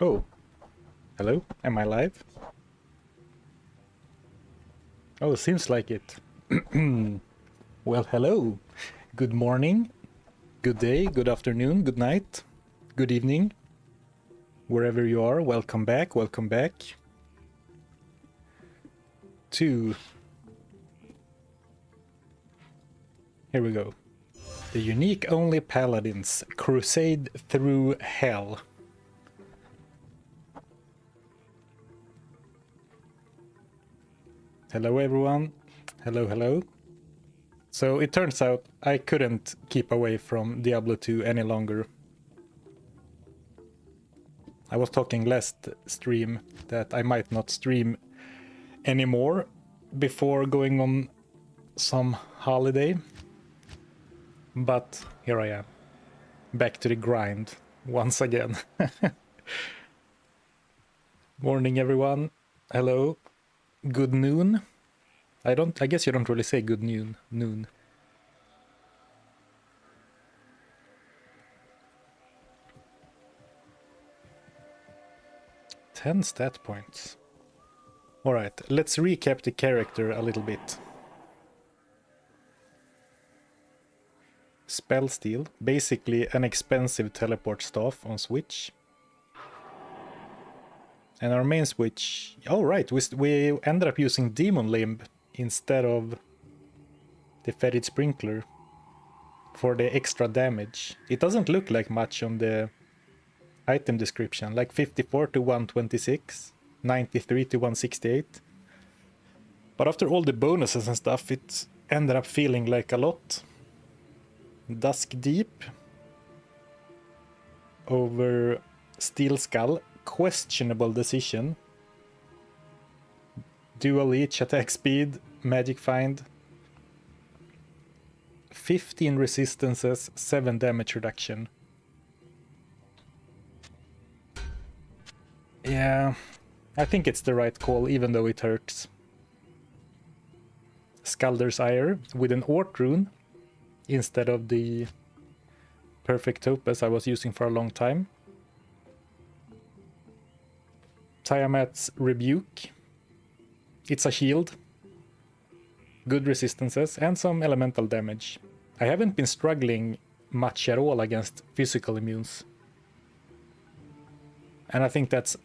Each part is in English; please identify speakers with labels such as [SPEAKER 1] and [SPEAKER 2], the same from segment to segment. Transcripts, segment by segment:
[SPEAKER 1] Oh, hello? Am I live? Oh, seems like it. Well, hello. Good morning, good day, good afternoon, good night, good evening. Wherever you are, welcome back to... Here we go. The unique only Paladins crusade through hell. Hello everyone. Hello. So it turns out I couldn't keep away from Diablo 2 any longer. I was talking last stream that I might not stream anymore before going on some holiday. But here I am, back to the grind once again. Morning everyone. Hello. Good noon. I guess you don't really say good noon. Ten stat points. Alright, let's recap the character a little bit. Spell Steal, basically an expensive teleport staff on Switch. And our main switch... Oh right, we ended up using Demon Limb instead of the Fetid Sprinkler for the extra damage. It doesn't look like much on the item description, like 54 to 126, 93 to 168. But after all the bonuses and stuff, it ended up feeling like a lot. Dusk Deep over Steel Skull, questionable decision. Dual Leech, attack speed, magic find. 15 resistances, 7 damage reduction. Yeah, I think it's the right call, even though it hurts. Skalder's Ire with an Ort rune instead of the Perfect Topaz I was using for a long time. Tiamat's Rebuke. It's a shield. Good resistances and some elemental damage. I haven't been struggling much at all against physical immunes. And I think that's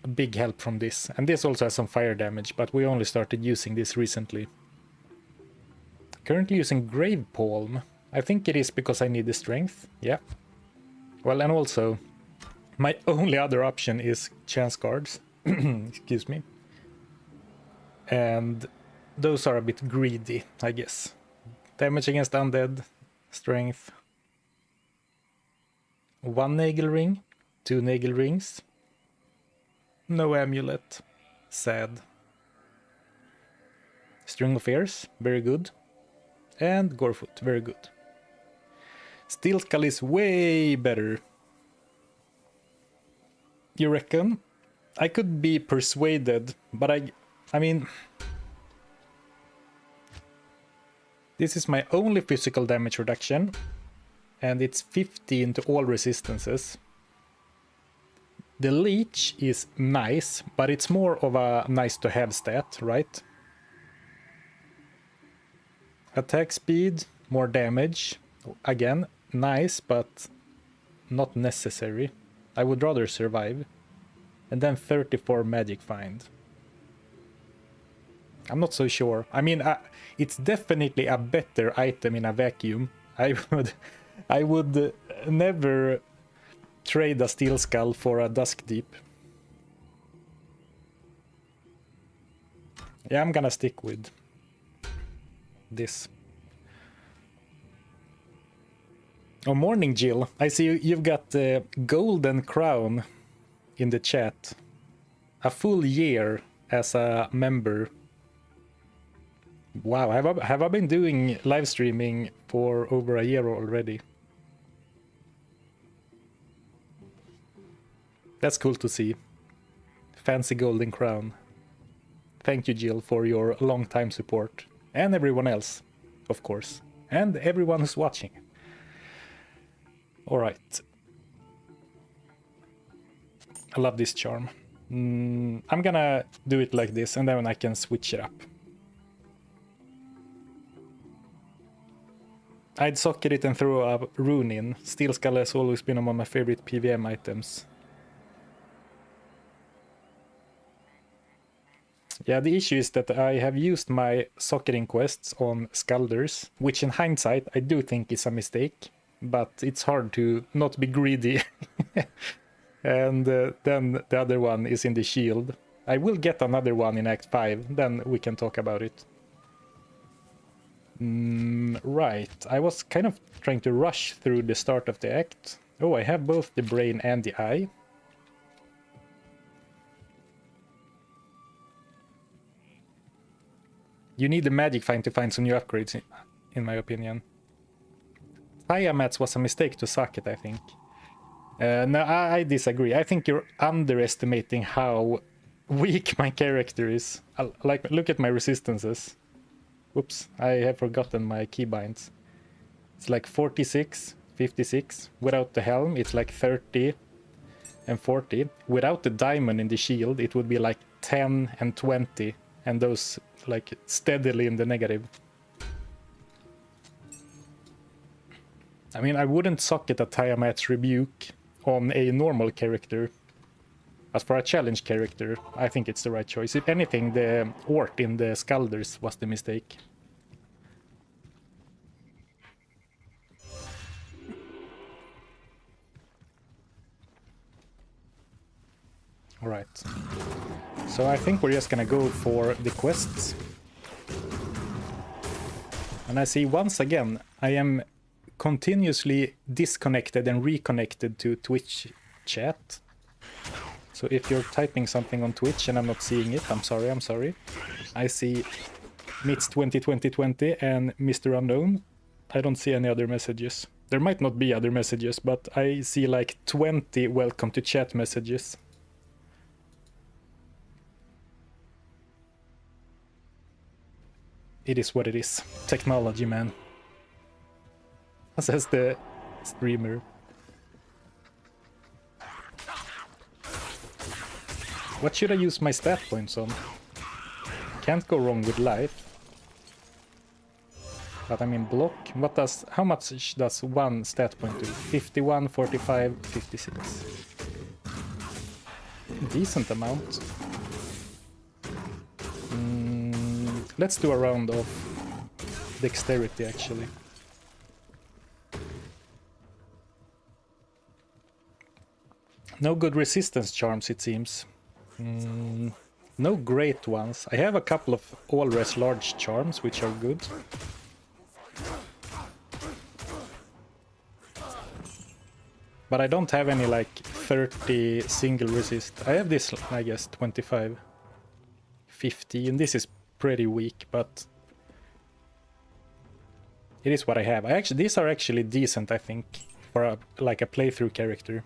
[SPEAKER 1] a big help from this. And this also has some fire damage, but we only started using this recently. Currently using Grave Palm. I think it is because I need the strength. Yeah. Well, and also, my only other option is Chance Cards. Excuse me. And those are a bit greedy, I guess. Damage against undead, strength. 1 Nagel Ring, 2 Nagel Rings. No amulet. Sad. String of Ears, very good. And Gorefoot, very good. Steel Skull is way better. You reckon? I could be persuaded, but I mean... This is my only physical damage reduction, and it's 15 to all resistances. The Leech is nice, but it's more of a nice-to-have stat, right? Attack speed, more damage. Again, nice, but not necessary. I would rather survive. And then 34 magic find. I'm not so sure. I mean, it's definitely a better item in a vacuum. I would never trade a Steel Skull for a Dusk Deep. Yeah, I'm gonna stick with this. Oh, morning, Jill. I see you've got the Golden Crown in the chat. A full year as a member. Wow, have I been doing live streaming for over a year already? That's cool to see. Fancy Golden Crown. Thank you, Jill, for your long time support. And everyone else, of course. And everyone who's watching. Alright. I love this charm. I'm gonna do it like this, and then I can switch it up. I'd socket it and throw a rune in. Steel Skull has always been one of my favorite PVM items. Yeah, the issue is that I have used my socketing quests on Skulders, which in hindsight I do think is a mistake, but it's hard to not be greedy. And then the other one is in the shield. I will get another one in Act 5, then we can talk about it. Right, I was kind of trying to rush through the start of the act. Oh, I have both the brain and the eye. You need the magic find to find some new upgrades, in my opinion. Tiamats was a mistake to suck it, I think. No, I disagree. I think you're underestimating how weak my character is. Like, look at my resistances. Oops, I have forgotten my keybinds. It's like 46, 56. Without the helm, it's like 30 and 40. Without the diamond in the shield, it would be like 10 and 20. And those like steadily in the negative. I mean, I wouldn't socket a Tiamat's Rebuke on a normal character. As for a challenge character, I think it's the right choice. If anything, the Ort in the Skulders was the mistake. Alright. So I think we're just gonna go for the quests. And I see once again, I am continuously disconnected and reconnected to Twitch chat. So if you're typing something on Twitch and I'm not seeing it, I'm sorry. I see Mitz 2020 and Mr. Unknown. I don't see any other messages. There might not be other messages, but I see like 20 welcome to chat messages. It is what it is. Technology, man. Says the streamer. What should I use my stat points on? Can't go wrong with life. But I mean block. How much does one stat point do? 51, 45, 56. Decent amount. Let's do a round of dexterity actually. No good resistance charms, it seems. No great ones. I have a couple of all-res large charms, which are good. But I don't have any, like, 30 single resist. I have this, I guess, 25. 50, and this is pretty weak, but... it is what I have. These are actually decent, I think, for a playthrough character.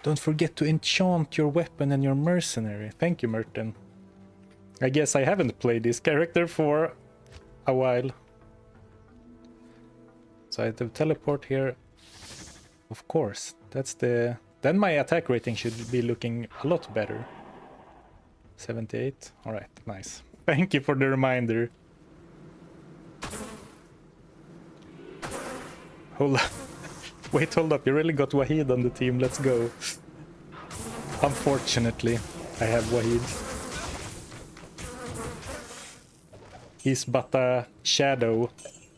[SPEAKER 1] Don't forget to enchant your weapon and your mercenary. Thank you, Merton. I guess I haven't played this character for a while. So I have to teleport here. Of course, that's the... then my attack rating should be looking a lot better. 78. Alright, nice. Thank you for the reminder. Hold up. Wait, hold up. You really got Wahid on the team. Let's go. Unfortunately, I have Wahid. He's but a shadow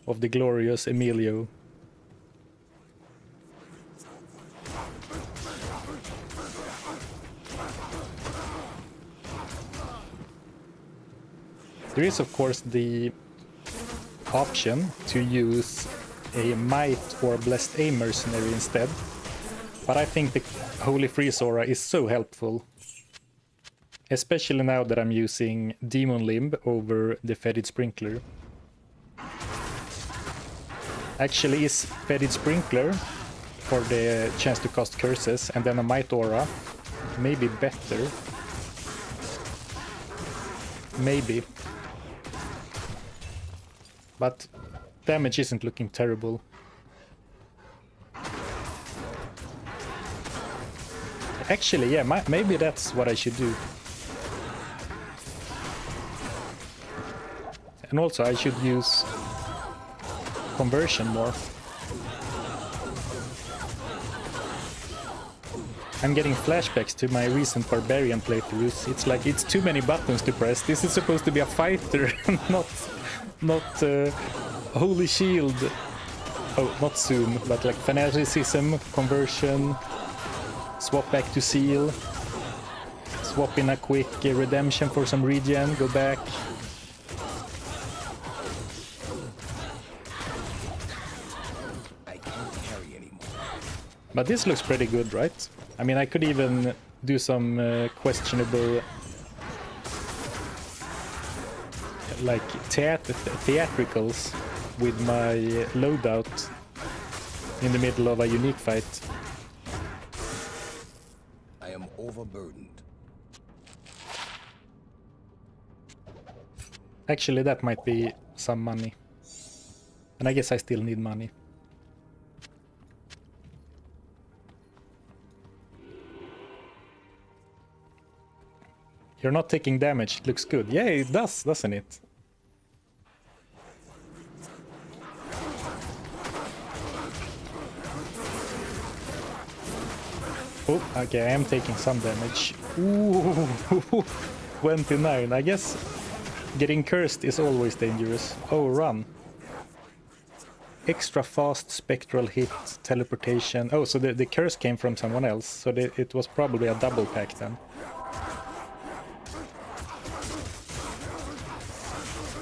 [SPEAKER 1] of the glorious Emilio. There is, of course, the option to use a Might or Blessed Aim mercenary instead, but I think the Holy Freeze Aura is so helpful. Especially now that I'm using Demon Limb over the Fetid Sprinkler. Actually, is Fetid Sprinkler for the chance to cast curses and then a Might Aura maybe better? Maybe. But damage isn't looking terrible. Actually, yeah, maybe that's what I should do. And also I should use conversion more. I'm getting flashbacks to my recent barbarian playthroughs. It's like it's too many buttons to press. This is supposed to be a fighter, not holy shield. Oh, not soon, but like fanaticism, conversion, swap back to seal, swap in a quick redemption for some regen, go back. But this looks pretty good, right? I mean, I could even do some questionable, like, theatricals with my loadout in the middle of a unique fight.
[SPEAKER 2] I am overburdened.
[SPEAKER 1] Actually, that might be some money. And I guess I still need money. You're not taking damage. It looks good. Yeah, it does, doesn't it? Oh, okay, I am taking some damage. Ooh, 29. I guess getting cursed is always dangerous. Oh, run. Extra fast spectral hit, teleportation. Oh, so the curse came from someone else. So it was probably a double pack then.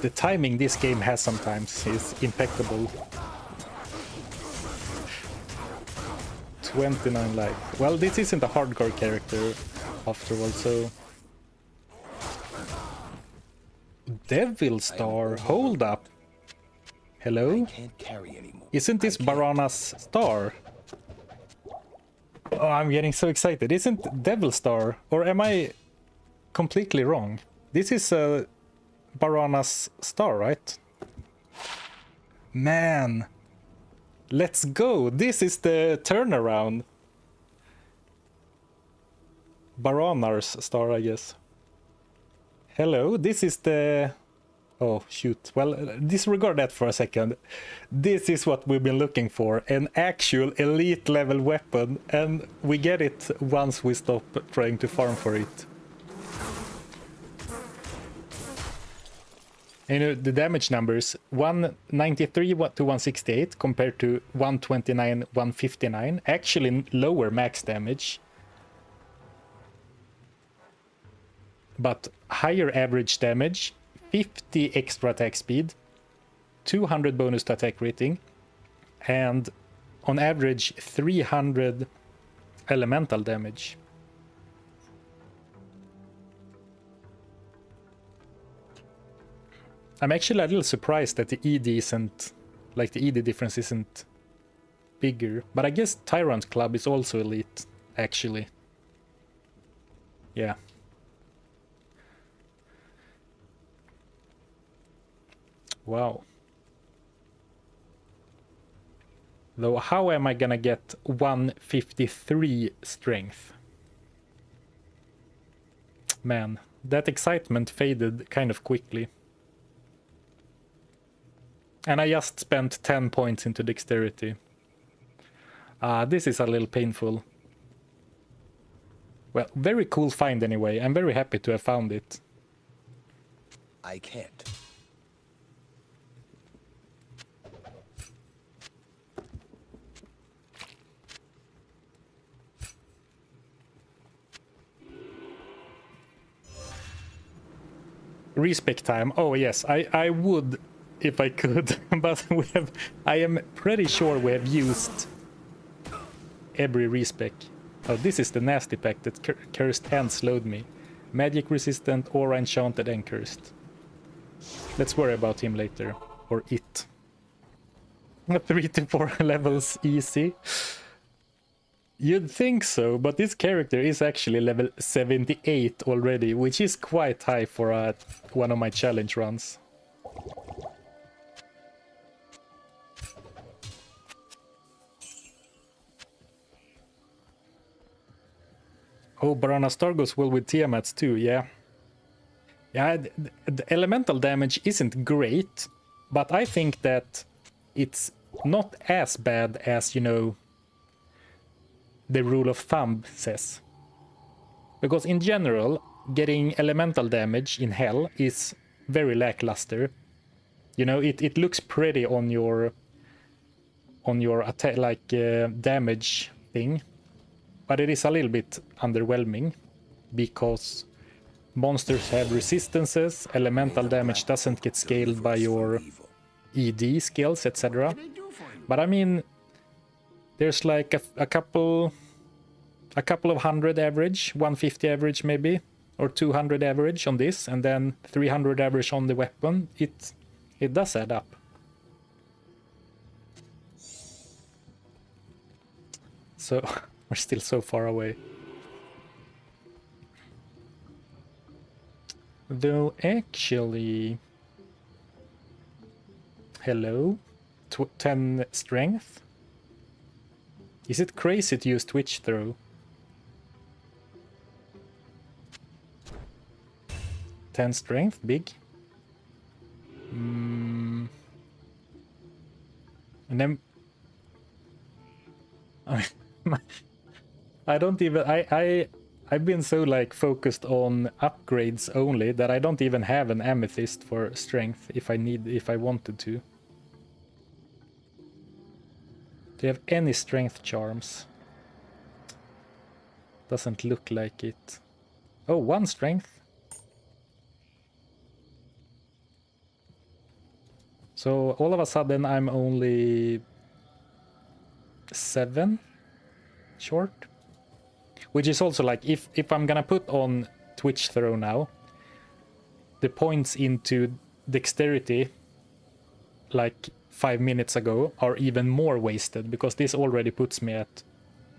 [SPEAKER 1] The timing this game has sometimes is impeccable. 29 life. Well, this isn't a hardcore character after all, so... Devil Star, hold up. Hello? Isn't this Barana's star? Oh, I'm getting so excited. Isn't Devil Star, or am I completely wrong? This is Barana's star, right? Man, let's go. This is the turnaround. Barana's star, I guess. Hello, this is the... Oh, shoot. Well, disregard that for a second. This is what we've been looking for. An actual elite level weapon. And we get it once we stop trying to farm for it. You know, the damage numbers, 193 to 168 compared to 129, 159. Actually lower max damage. But higher average damage, 50 extra attack speed, 200 bonus to attack rating, and on average 300 elemental damage. I'm actually a little surprised that the ED isn't, like the ED difference isn't bigger. But I guess Tyrant Club is also elite, actually. Yeah. Wow. Though how am I gonna get 153 strength? Man, that excitement faded kind of quickly. And I just spent 10 points into dexterity. This is a little painful. Well, very cool find anyway. I'm very happy to have found it.
[SPEAKER 2] I can't.
[SPEAKER 1] Respec time. Oh yes, I would if I could, but I am pretty sure we have used every respec. Oh, this is the nasty pack that cursed and slowed me. Magic resistant, aura enchanted and cursed. Let's worry about him later. Or it. 3 to 4 levels easy. You'd think so, but this character is actually level 78 already, which is quite high for one of my challenge runs. Oh, Barana Star goes well with Tiamats too, yeah. Yeah, the elemental damage isn't great, but I think that it's not as bad as, you know, the rule of thumb says. Because in general, getting elemental damage in Hell is very lackluster. You know, it looks pretty on your attack, like damage thing, but it is a little bit underwhelming because monsters have resistances, elemental damage doesn't get scaled by your ED skills, etc. But I mean, there's like a couple of hundred average, 150 average maybe, or 200 average on this, and then 300 average on the weapon. It does add up. So we're still so far away. Though actually, hello, 10 strength. Is it crazy to use Twitch throw? 10 strength, big. And then I don't even I've been so like focused on upgrades only that I don't even have an amethyst for strength if I wanted to. Do you have any strength charms? Doesn't look like it. Oh, 1 strength. So all of a sudden I'm only 7 short. Which is also like, if I'm gonna put on Twitch throw now, the points into dexterity like 5 minutes ago are even more wasted, because this already puts me at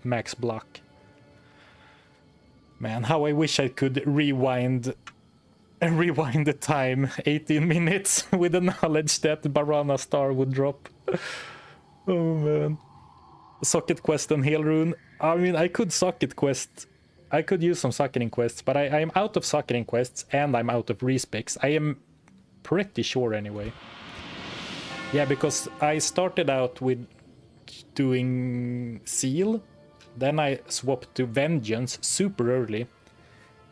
[SPEAKER 1] max block. Man, how I wish I could rewind the time 18 minutes with the knowledge that Barana Star would drop. Oh man. Socket quest and Hail Rune. I mean, I could socket quest. I could use some socketing quests, but I am out of socketing quests and I'm out of respecs. I am pretty sure anyway. Yeah, because I started out with doing Seal, then I swapped to Vengeance super early.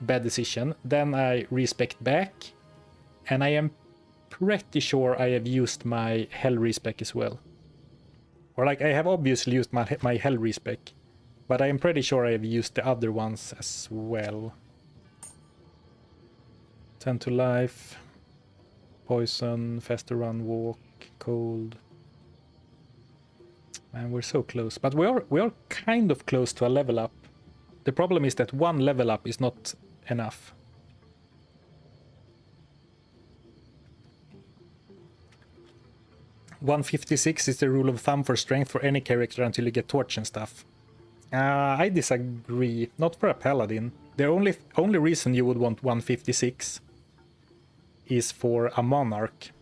[SPEAKER 1] Bad decision. Then I respec back, and I am pretty sure I have used my Hell respec as well. Or like, I have obviously used my Hell respec, but I am pretty sure I have used the other ones as well. 10 to life, poison, faster run, walk, cold. Man, we're so close, but we are kind of close to a level up. The problem is that 1 level up is not enough. $156 is the rule of thumb for strength for any character until you get torch and stuff. I disagree. Not for a paladin. The only reason you would want 156 is for a monarch.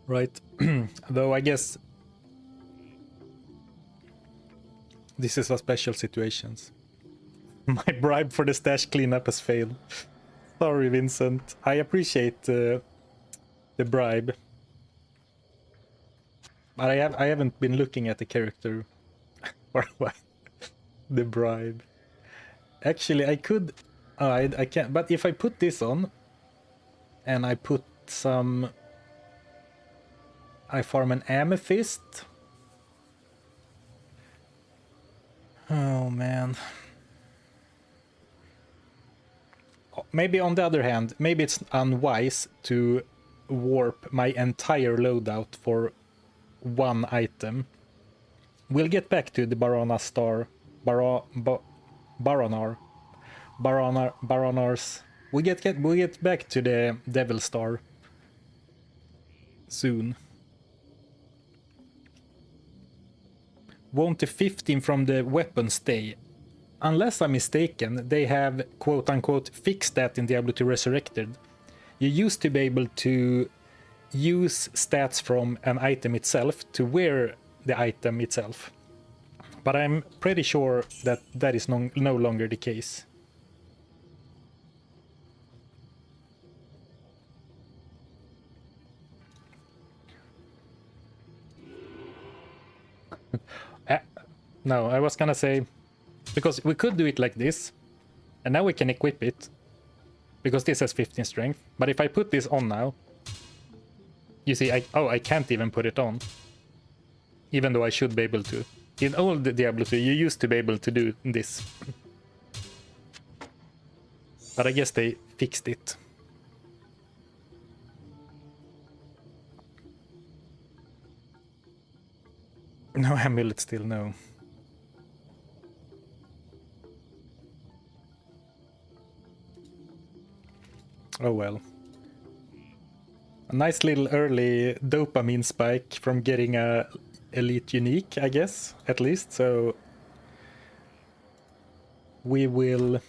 [SPEAKER 1] Right. Though I guess this is a special situation. My bribe for the stash cleanup has failed. Sorry, Vincent. I appreciate the bribe, but I haven't been looking at the character for a while. The bribe. Actually, I could. I can't. But if I put this on, and I put some, I farm an amethyst. Oh man. Maybe on the other hand, maybe it's unwise to warp my entire loadout for 1 item. We'll get back to the Barana Star. Baranars. We get back to the Devil Star soon. Won't the 15 from the weapon stay? Unless I'm mistaken, they have quote-unquote fixed that in Diablo 2 Resurrected. You used to be able to use stats from an item itself to wear the item itself. But I'm pretty sure that that is no longer the case. No, I was gonna say, because we could do it like this, and now we can equip it, because this has 15 strength. But if I put this on now, you see, I can't even put it on, even though I should be able to. In old Diablo 2, you used to be able to do this, but I guess they fixed it. No amulet still, no. Oh well. A nice little early dopamine spike from getting a elite unique, I guess, at least. So we will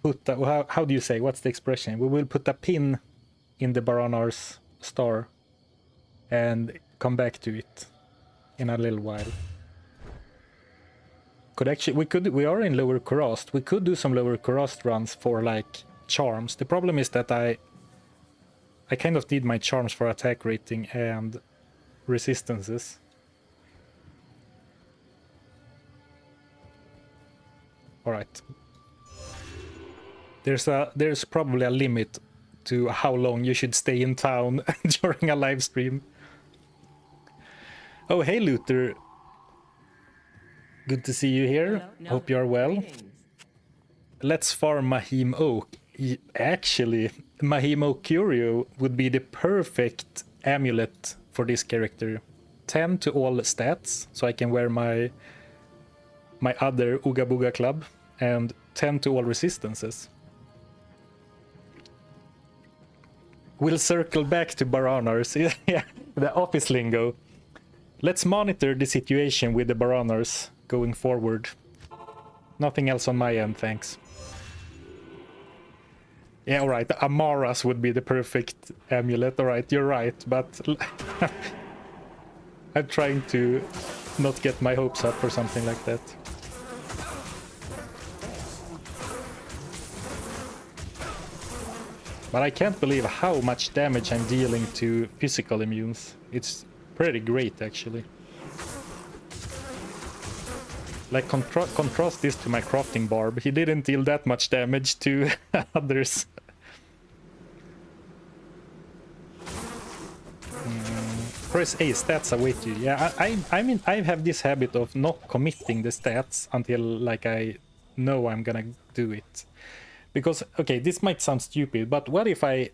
[SPEAKER 1] put a, how do you say, what's the expression? We will put a pin in the Baranar's star and come back to it in a little while. We are in lower Kurast. We could do some lower Kurast runs for like charms. The problem is that I kind of need my charms for attack rating and resistances. All right. There's probably a limit to how long you should stay in town during a live stream. Oh, hey Luther. Good to see you here. Hope you are well.
[SPEAKER 3] Greetings.
[SPEAKER 1] Let's farm Mahim Oak. Actually, Mahim Oak Curio would be the perfect amulet for this character. 10 to all stats, so I can wear my other Ooga Booga club, and 10 to all resistances. We'll circle back to Baranars. Yeah, the office lingo. Let's monitor the situation with the Baranars going forward. Nothing else on my end, thanks. Yeah, alright, Amaras would be the perfect amulet. Alright, you're right, but I'm trying to not get my hopes up for something like that. But I can't believe how much damage I'm dealing to physical immunes. It's pretty great, actually. Like, contrast this to my crafting barb. He didn't deal that much damage to others. Press A, stats await you. Yeah, I mean, I have this habit of not committing the stats until, like, I know I'm gonna do it. Because, okay, this might sound stupid, but what if I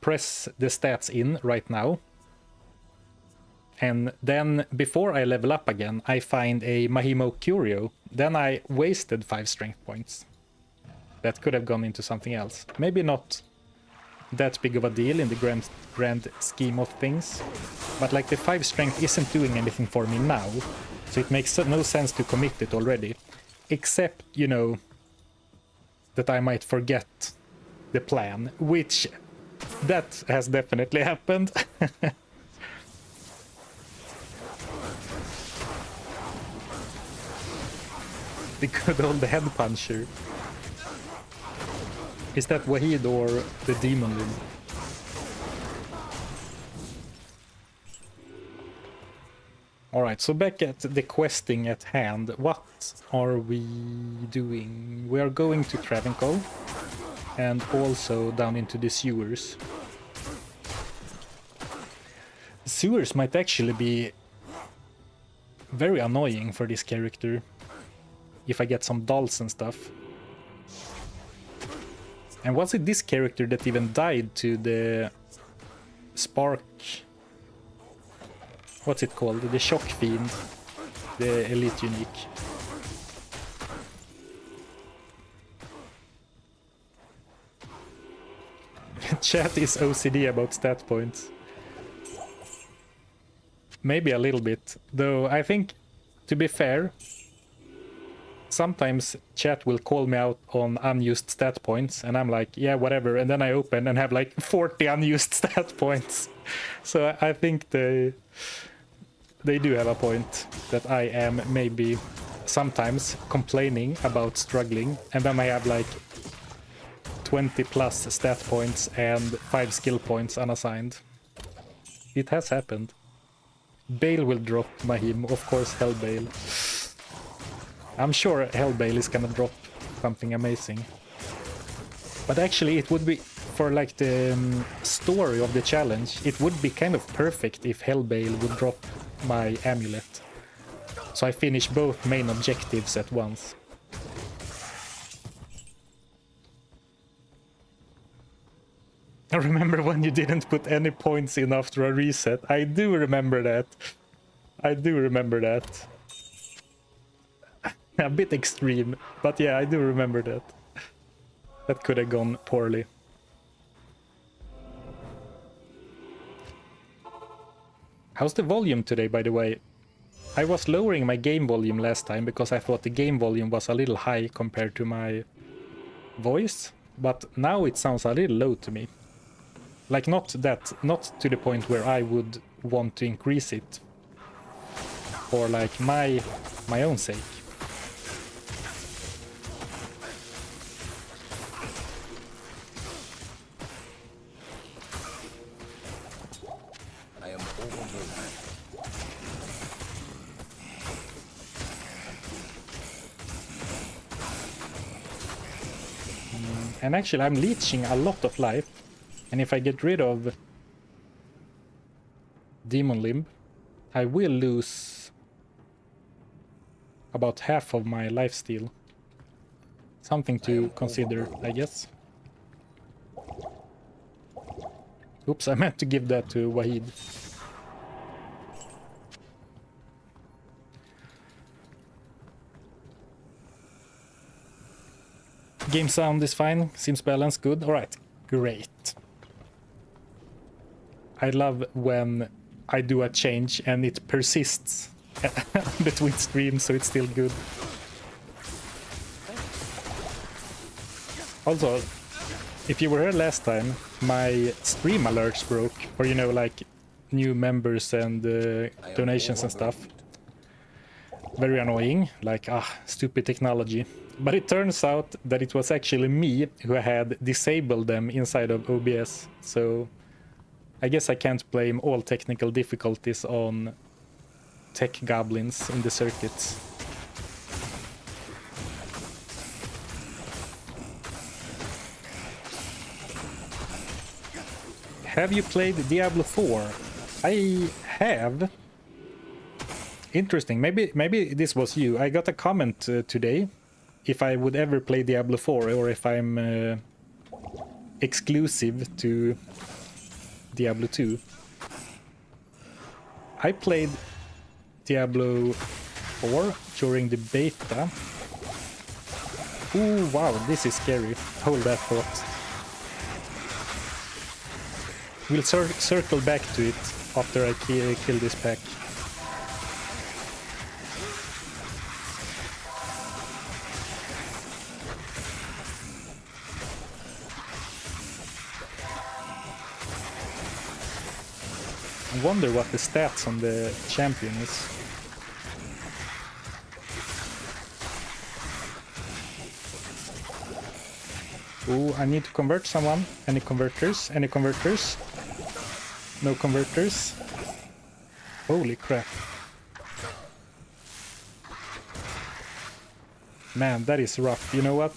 [SPEAKER 1] press the stats in right now, and then before I level up again, I find a Mahim Oak Curio, then I wasted 5 strength points. That could have gone into something else. Maybe not that big of a deal in the grand scheme of things, but like the 5 strength isn't doing anything for me now, so it makes no sense to commit it already. Except, you know, that I might forget the plan, which that has definitely happened. The good old head puncher. Is that Wahid or the demon limb? Alright, so back at the questing at hand, what are we doing? We are going to Travincal and also down into the sewers. The sewers might actually be very annoying for this character if I get some dolls and stuff. And was it this character that even died to the spark? What's it called? The Shock Fiend. The Elite Unique. Chat is OCD about stat points. Maybe a little bit. Though I think, to be fair, sometimes chat will call me out on unused stat points, and I'm like, yeah, whatever. And then I open and have like 40 unused stat points. So I think they do have a point that I am maybe sometimes complaining about struggling, and then I have like 20 plus stat points and 5 skill points unassigned. It has happened. Bale will drop Mahim, of course Hellbale. I'm sure Hellbale is gonna drop something amazing. But actually it would be, for like the story of the challenge, it would be kind of perfect if Hellbale would drop my amulet. So I finish both main objectives at once. I remember when you didn't put any points in after a reset. I do remember that. I do remember that. A bit extreme, but yeah, I do remember that. That could have gone poorly. How's the volume today, by the way? I was lowering my game volume last time because I thought the game volume was a little high compared to my voice, but now it sounds a little low to me. Like not to the point where I would want to increase it for like my own sake.
[SPEAKER 2] I am overburdened.
[SPEAKER 1] And actually I'm leeching a lot of life, and if I get rid of Demon Limb, I will lose about half of my lifesteal. Something to consider, I guess. Oops, I meant to give that to Wahid. Game sound is fine, seems balanced, good. Alright, great. I love when I do a change and it persists between streams, so it's still good. Also, if you were here last time, my stream alerts broke for, you know, like new members and donations and stuff. Very annoying, like, stupid technology. But it turns out that it was actually me who had disabled them inside of OBS, so I guess I can't blame all technical difficulties on tech goblins in the circuits. Have you played Diablo 4? I have. Interesting. Maybe this was you. I got a comment today if I would ever play Diablo 4 or if I'm exclusive to Diablo 2. I played Diablo 4 during the beta. Ooh, wow, this is scary. Hold that thought. We'll circle back to it after I kill this pack. I wonder what the stats on the champion is. Oh, I need to convert someone. Any converters? Any converters? No converters. Holy crap. Man, that is rough. You know what?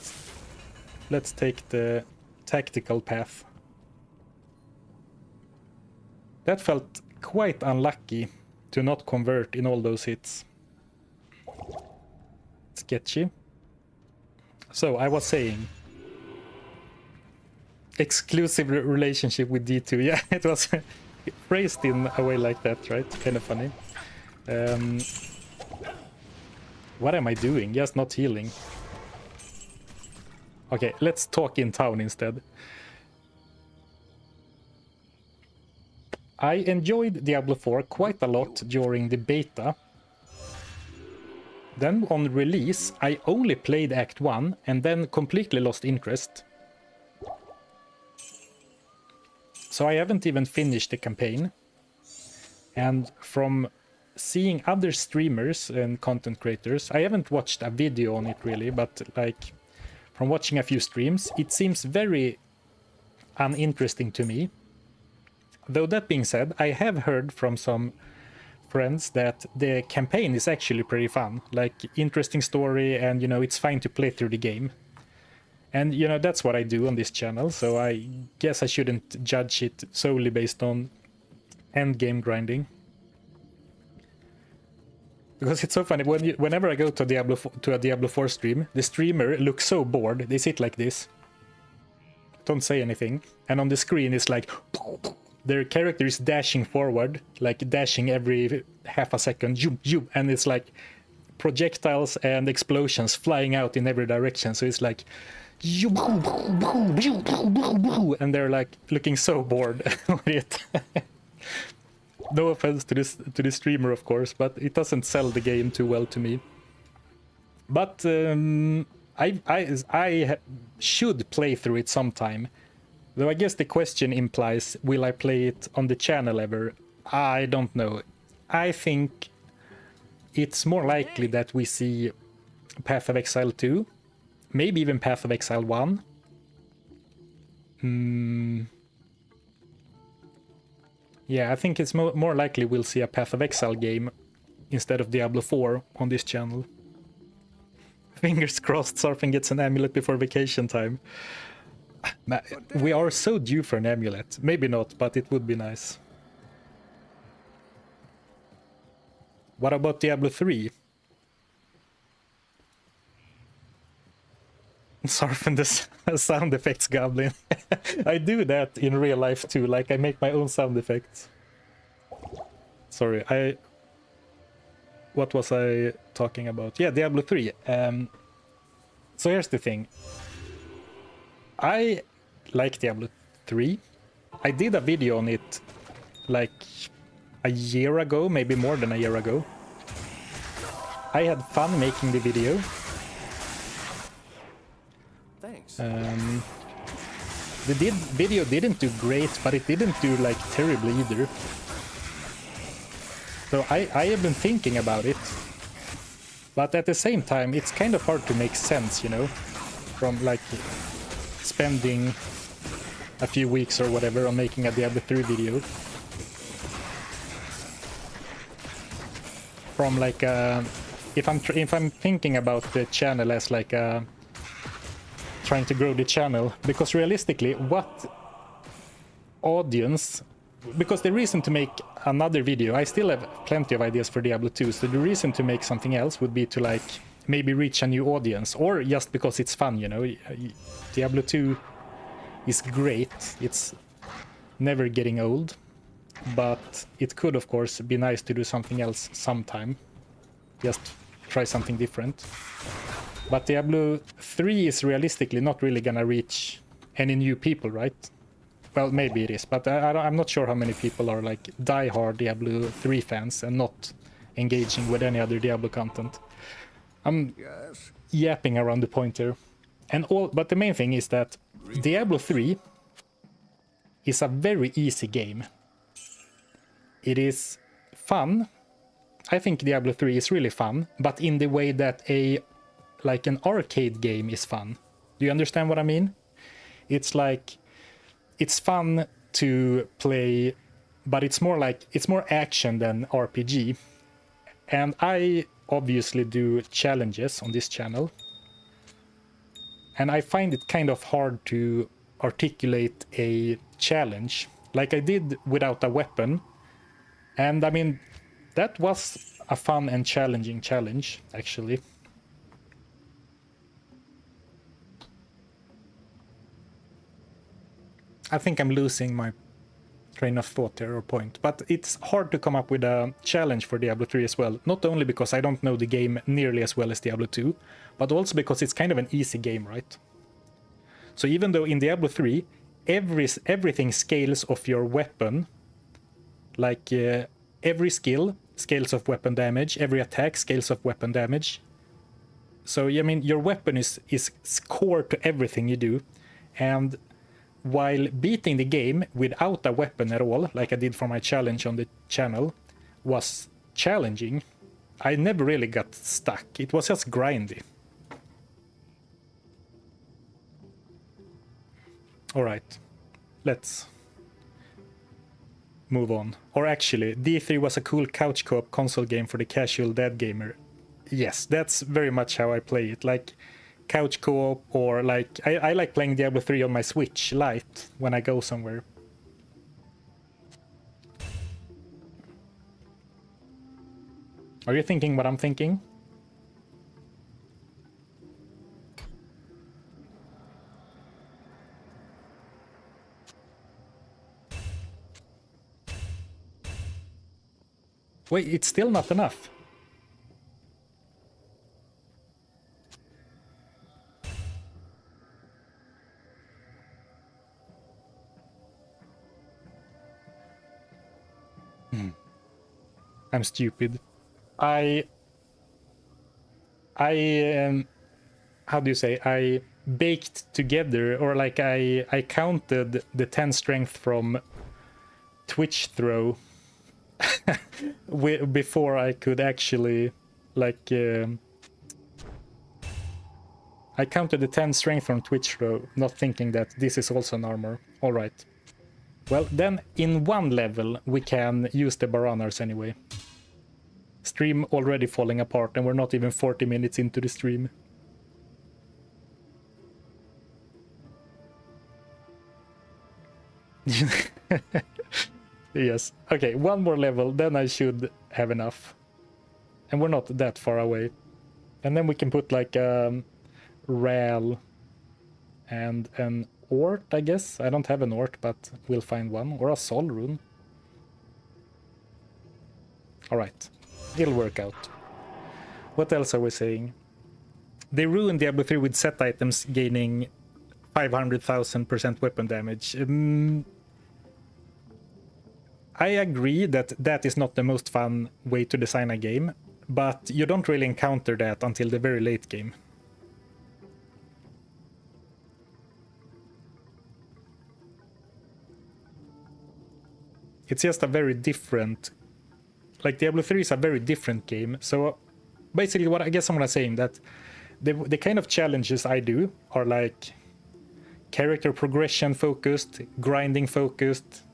[SPEAKER 1] Let's take the tactical path. That felt quite unlucky to not convert in all those hits. Sketchy. So, I was saying... exclusive relationship with D2. Yeah, it was phrased in a way like that, right? Kind of funny. What am I doing? Just not healing. Okay, let's talk in town instead. I enjoyed Diablo 4 quite a lot during the beta. Then on release, I only played Act 1 and then completely lost interest. So I haven't even finished the campaign. And from seeing other streamers and content creators, I haven't watched a video on it really, but like from watching a few streams, it seems very uninteresting to me. Though that being said, I have heard from some friends that the campaign is actually pretty fun, like interesting story, and you know, it's fine to play through the game. And you know, that's what I do on this channel, so I guess I shouldn't judge it solely based on end game grinding. Because it's so funny, whenever I go to a Diablo 4 stream, the streamer looks so bored. They sit like this, don't say anything, and on the screen it's like their character is dashing forward, like dashing every half a second, and it's like projectiles and explosions flying out in every direction. So it's like, and they're like looking so bored with it. No offense to the streamer, of course, but it doesn't sell the game too well to me. But I should play through it sometime. Though I guess the question implies, will I play it on the channel ever? I don't know. I think it's more likely that we see Path of Exile 2, maybe even Path of Exile 1. Yeah, I think it's more likely we'll see a Path of Exile game instead of Diablo 4 on this channel. Fingers crossed Zarfen gets an amulet before vacation time. We are so due for an amulet. Maybe not, but it would be nice. What about Diablo 3? Zarfen the sound effects goblin. I do that in real life too, like I make my own sound effects. Sorry, what was I talking about? Yeah, Diablo 3. So here's the thing. I like Diablo 3. I did a video on it like a year ago, maybe more than a year ago. I had fun making the video.
[SPEAKER 2] Thanks.
[SPEAKER 1] The video didn't do great, but it didn't do like terribly either. So I have been thinking about it, but at the same time it's kind of hard to make sense, you know, from like spending a few weeks or whatever on making a Diablo 3 video. From like if I'm thinking about the channel as like trying to grow the channel, because realistically, what audience? Because the reason to make another video, I still have plenty of ideas for Diablo 2, so the reason to make something else would be to like maybe reach a new audience, or just because it's fun, you know. Diablo 2 is great, it's never getting old, but it could of course be nice to do something else sometime, just try something different. But Diablo 3 is realistically not really gonna reach any new people, right? Well, maybe it is, but I'm not sure how many people are like die-hard Diablo 3 fans and not engaging with any other Diablo content. I'm yapping around the point here. But the main thing is that Diablo 3 is a very easy game. It is fun. I think Diablo 3 is really fun, but in the way that like an arcade game is fun. Do you understand what I mean? It's like, it's fun to play, but it's more action than RPG. And I obviously do challenges on this channel, and I find it kind of hard to articulate a challenge like I did without a weapon. And I mean, that was a fun and challenging challenge, actually. I think I'm losing my train of thought here, or point, but it's hard to come up with a challenge for Diablo 3 as well. Not only because I don't know the game nearly as well as Diablo 2, but also because it's kind of an easy game, right? So even though in Diablo 3 everything scales of your weapon, like every skill scales of weapon damage, every attack scales of weapon damage. So I mean, your weapon is core to everything you do, and while beating the game without a weapon at all, like I did for my challenge on the channel, was challenging. I never really got stuck. It was just grindy. Alright, let's move on. Or actually, D3 was a cool couch co-op console game for the casual dead gamer. Yes, that's very much how I play it. Like couch co-op, or like I like playing Diablo 3 on my Switch Lite when I go somewhere. Are you thinking what I'm thinking? Wait, it's still not enough. I'm stupid. I how do you say? I baked together, or like I counted the 10 strength from Twitch throw before I could actually like I counted the 10 strength from Twitch throw, not thinking that this is also an armor. All right. Well, then in one level we can use the Baranas anyway. Stream already falling apart, and we're not even 40 minutes into the stream. Yes. Okay, one more level, then I should have enough. And we're not that far away. And then we can put like Ral and an Ort, I guess. I don't have an Ort, but we'll find one. Or a Sol rune. Alright. It'll work out. What else are we saying? They ruined Diablo 3 with set items gaining 500,000% weapon damage. I agree that that is not the most fun way to design a game, but you don't really encounter that until the very late game. It's just a very different... Like, Diablo 3 is a very different game, so basically what I guess I'm saying that the kind of challenges I do are like character progression focused, grinding focused,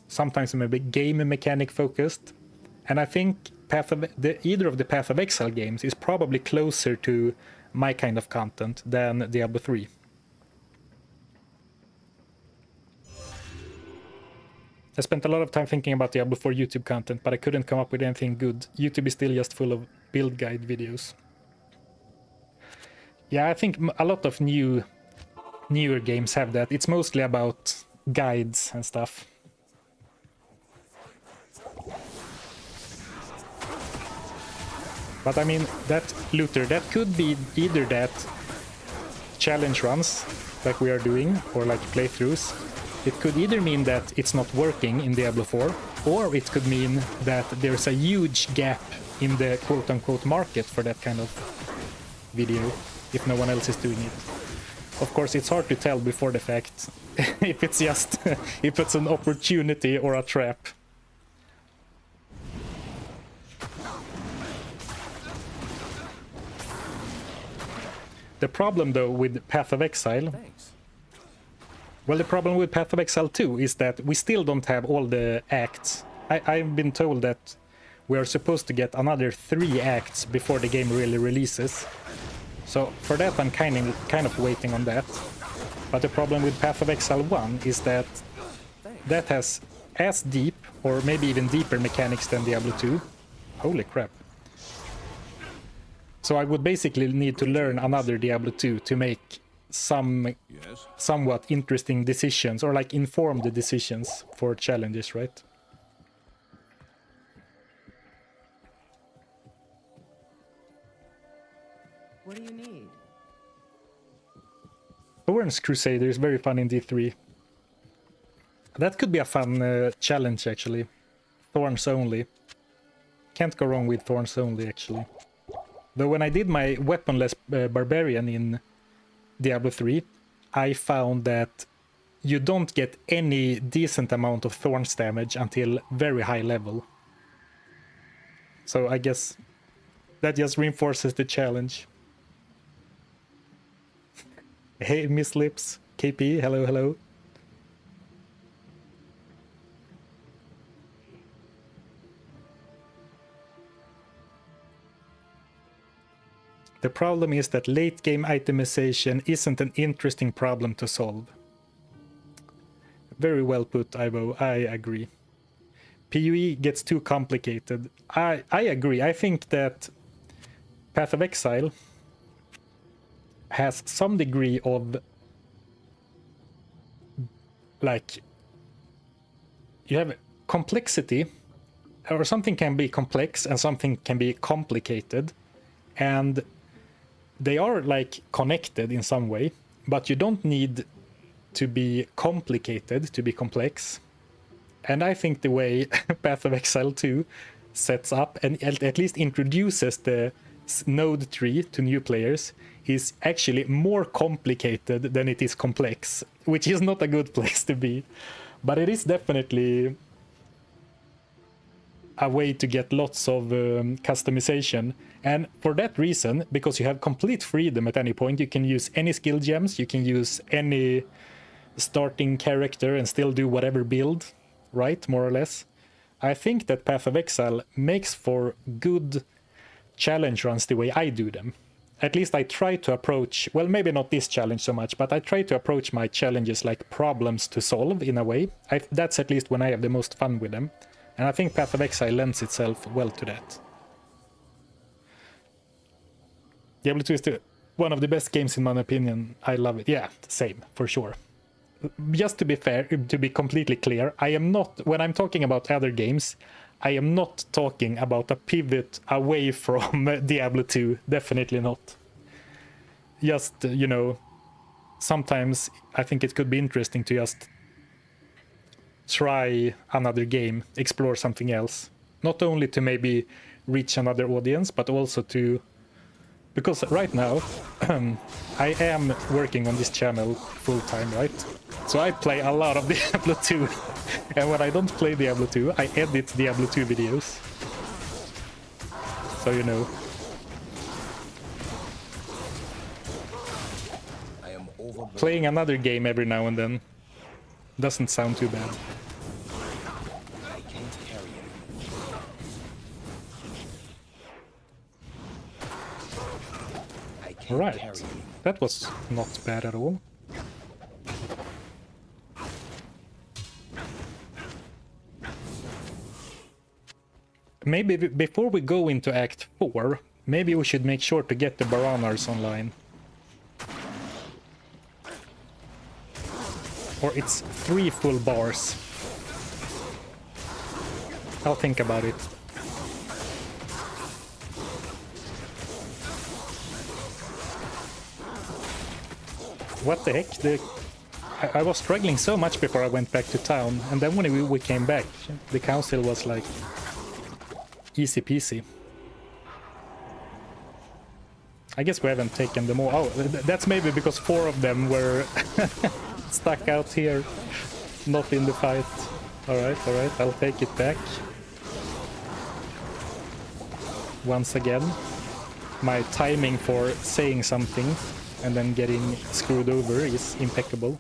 [SPEAKER 1] sometimes maybe game mechanic focused, and I think either of the Path of Exile games is probably closer to my kind of content than Diablo 3. I spent a lot of time thinking about Diablo 4 YouTube content, but I couldn't come up with anything good. YouTube is still just full of build guide videos. Yeah, I think a lot of newer games have that. It's mostly about guides and stuff. But I mean, that looter, that could be either that challenge runs like we are doing, or like playthroughs. It could either mean that it's not working in Diablo 4, or it could mean that there's a huge gap in the quote-unquote market for that kind of video, if no one else is doing it. Of course, it's hard to tell before the fact if it's just if it's an opportunity or a trap. The problem, though, with Path of Exile... Well, the problem with Path of Exile 2 is that we still don't have all the acts. I've been told that we are supposed to get another 3 acts before the game really releases. So for that I'm kind of waiting on that. But the problem with Path of Exile 1 is that that has as deep, or maybe even deeper mechanics than Diablo 2. Holy crap. So I would basically need to learn another Diablo 2 to make somewhat interesting decisions, or like informed decisions for challenges, right?
[SPEAKER 3] What do you need?
[SPEAKER 1] Thorns Crusader is very fun in D3. That could be a fun challenge, actually. Thorns only. Can't go wrong with Thorns only, actually. Though when I did my weaponless barbarian in Diablo 3, I found that you don't get any decent amount of Thorns damage until very high level. So I guess that just reinforces the challenge. Hey, Miss Lips, KP, hello, hello. The problem is that late game itemization isn't an interesting problem to solve. Very well put, Ivo, I agree. PoE gets too complicated. I agree. I think that Path of Exile has some degree of, like, you have complexity, or something can be complex and something can be complicated, and they are like connected in some way, but you don't need to be complicated to be complex. And I think the way Path of Exile 2 sets up and at least introduces the node tree to new players is actually more complicated than it is complex, which is not a good place to be. But it is definitely a way to get lots of customization. And for that reason, because you have complete freedom at any point, you can use any skill gems, you can use any starting character and still do whatever build, right, more or less. I think that Path of Exile makes for good challenge runs the way I do them. At least I try to approach, well, maybe not this challenge so much, but I try to approach my challenges like problems to solve in a way. That's at least when I have the most fun with them. And I think Path of Exile lends itself well to that. Diablo 2 is one of the best games in my opinion. I love it. Yeah, same, for sure. Just to be fair, to be completely clear, I am not, when I'm talking about other games, I am not talking about a pivot away from Diablo 2. Definitely not. Just, you know, sometimes I think it could be interesting to just try another game, explore something else. Not only to maybe reach another audience, but also to... Because right now, I am working on this channel full-time, right? So I play a lot of Diablo 2. And when I don't play Diablo 2, I edit Diablo 2 videos. So you know. Playing another game every now and then doesn't sound too bad. Right, that was not bad at all. Maybe before we go into Act 4, maybe we should make sure to get the Baranas online. Or it's 3 full bars. I'll think about it. What the heck? I was struggling so much before I went back to town, and then when we came back, the council was like easy peasy. I guess we haven't taken them all. Oh, that's maybe because 4 of them were stuck out here, not in the fight. Alright, I'll take it back. Once again, my timing for saying something and then getting screwed over is impeccable.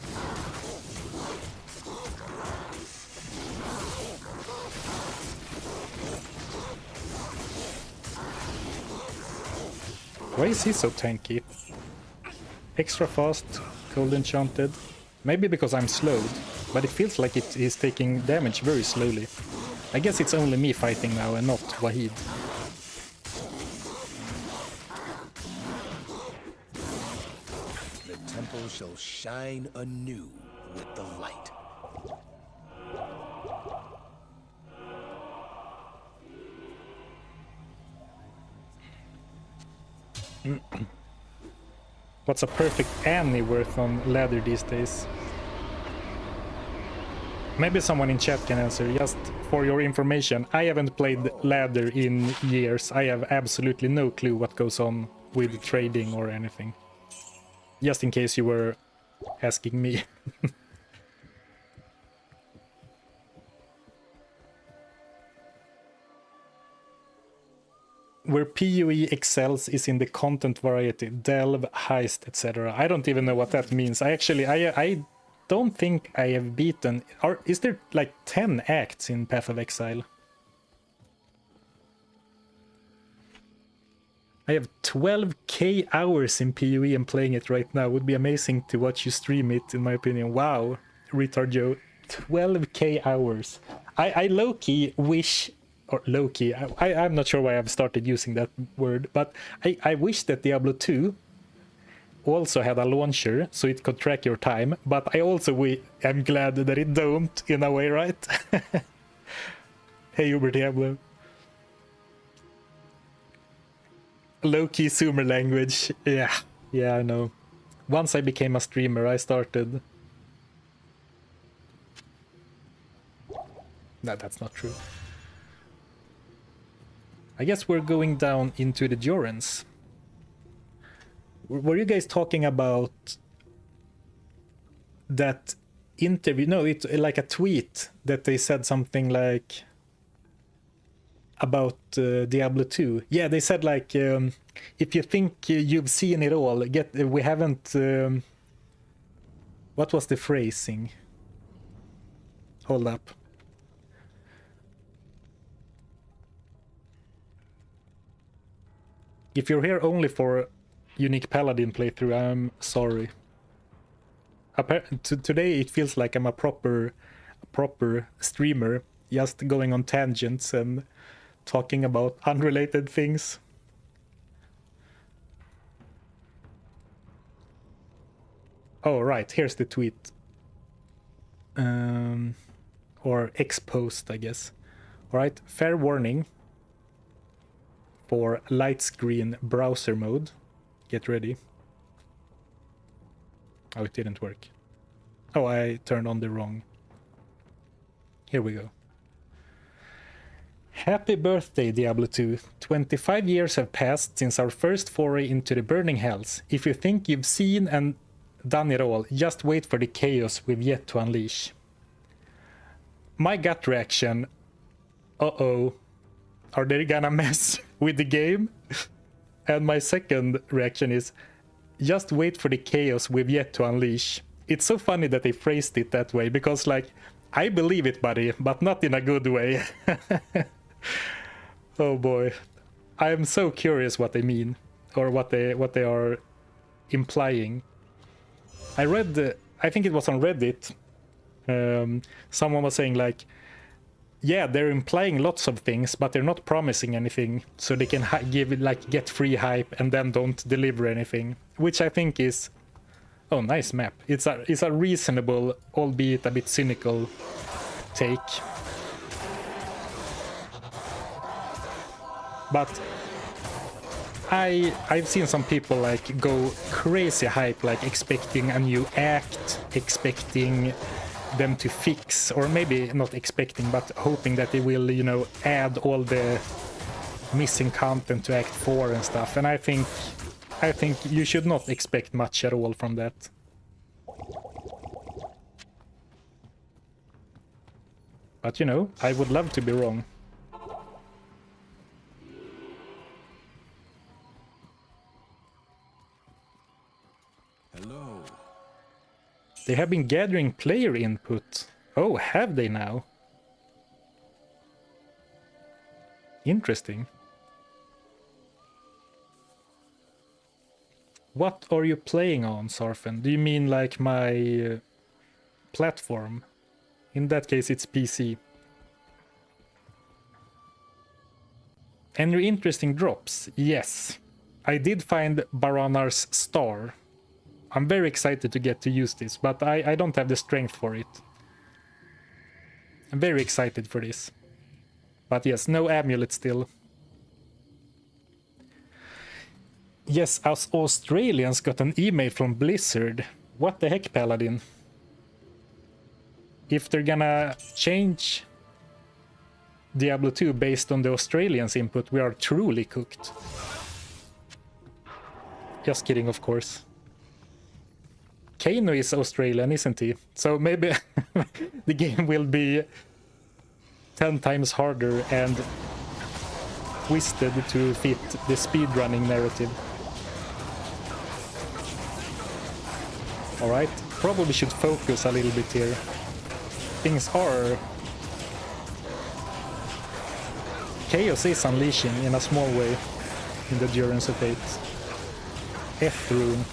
[SPEAKER 1] Why is he so tanky? Extra fast, cold enchanted. Maybe because I'm slowed, but it feels like it is taking damage very slowly. I guess it's only me fighting now and not Wahid.
[SPEAKER 2] Shall shine anew with the light.
[SPEAKER 1] What's a perfect Annie worth on ladder these days? Maybe someone in chat can answer. Just for your information, I haven't played ladder in years. I have absolutely no clue what goes on with trading or anything. Just in case you were asking me. Where PoE excels is in the content variety, delve, heist, etc. I don't even know what that means. I don't think I have beaten... Is there like 10 acts in Path of Exile? I have 12k hours in PoE and playing it right now. Would be amazing to watch you stream it, in my opinion. Wow, Retard Joe. 12k hours. I low-key wish... Or low-key, I'm not sure why I've started using that word, but I wish that Diablo 2 also had a launcher so it could track your time, but I also am glad that it don't, in a way, right? Hey, Uber Diablo. Low-key Zoomer language. Yeah, I know. Once I became a streamer, I started... No, that's not true. I guess we're going down into the Jorans. Were you guys talking about that interview? No, it's like a tweet that they said something like about Diablo 2. Yeah, they said like, if you think you've seen it all, we haven't... what was the phrasing? Hold up. If you're here only for unique Paladin playthrough, I'm sorry. Today it feels like I'm a proper streamer, just going on tangents and talking about unrelated things. Oh, right, here's the tweet. Or X post, I guess. Alright, fair warning. For light screen browser mode. Get ready. Oh, it didn't work. Oh, I turned on the wrong. Here we go. Happy birthday, Diablo 2. 25 years have passed since our first foray into the burning hells. If you think you've seen and done it all, just wait for the chaos we've yet to unleash. My gut reaction, uh-oh, are they gonna mess with the game? And my second reaction is, just wait for the chaos we've yet to unleash. It's so funny that they phrased it that way, because like, I believe it, buddy, but not in a good way. Oh boy. I am so curious what they mean, or what they are implying. I read, I think it was on Reddit, someone was saying like, yeah, they're implying lots of things, but they're not promising anything, so they can get free hype and then don't deliver anything, which I think is, oh, nice map. It's a reasonable, albeit a bit cynical, take. But I've seen some people like go crazy hype, like expecting a new act, expecting them to fix, or maybe not expecting, but hoping that they will, you know, add all the missing content to Act 4 and stuff. And I think you should not expect much at all from that. But you know, I would love to be wrong.
[SPEAKER 2] Hello.
[SPEAKER 1] They have been gathering player input. Oh, have they now? Interesting. What are you playing on, Zarfen? Do you mean like my platform? In that case, it's PC. Any interesting drops? Yes. I did find Barana's star. I'm very excited to get to use this, but I don't have the strength for it. I'm very excited for this. But yes, no amulet still. Yes, us Australians got an email from Blizzard. What the heck, Paladin? If they're gonna change Diablo 2 based on the Australians' input, we are truly cooked. Just kidding, of course. Kano is Australian, isn't he? So maybe the game will be 10 times harder and twisted to fit the speedrunning narrative. Alright, probably should focus a little bit here. Things are... Chaos is unleashing in a small way in the Endurance of Fate. F-Rune.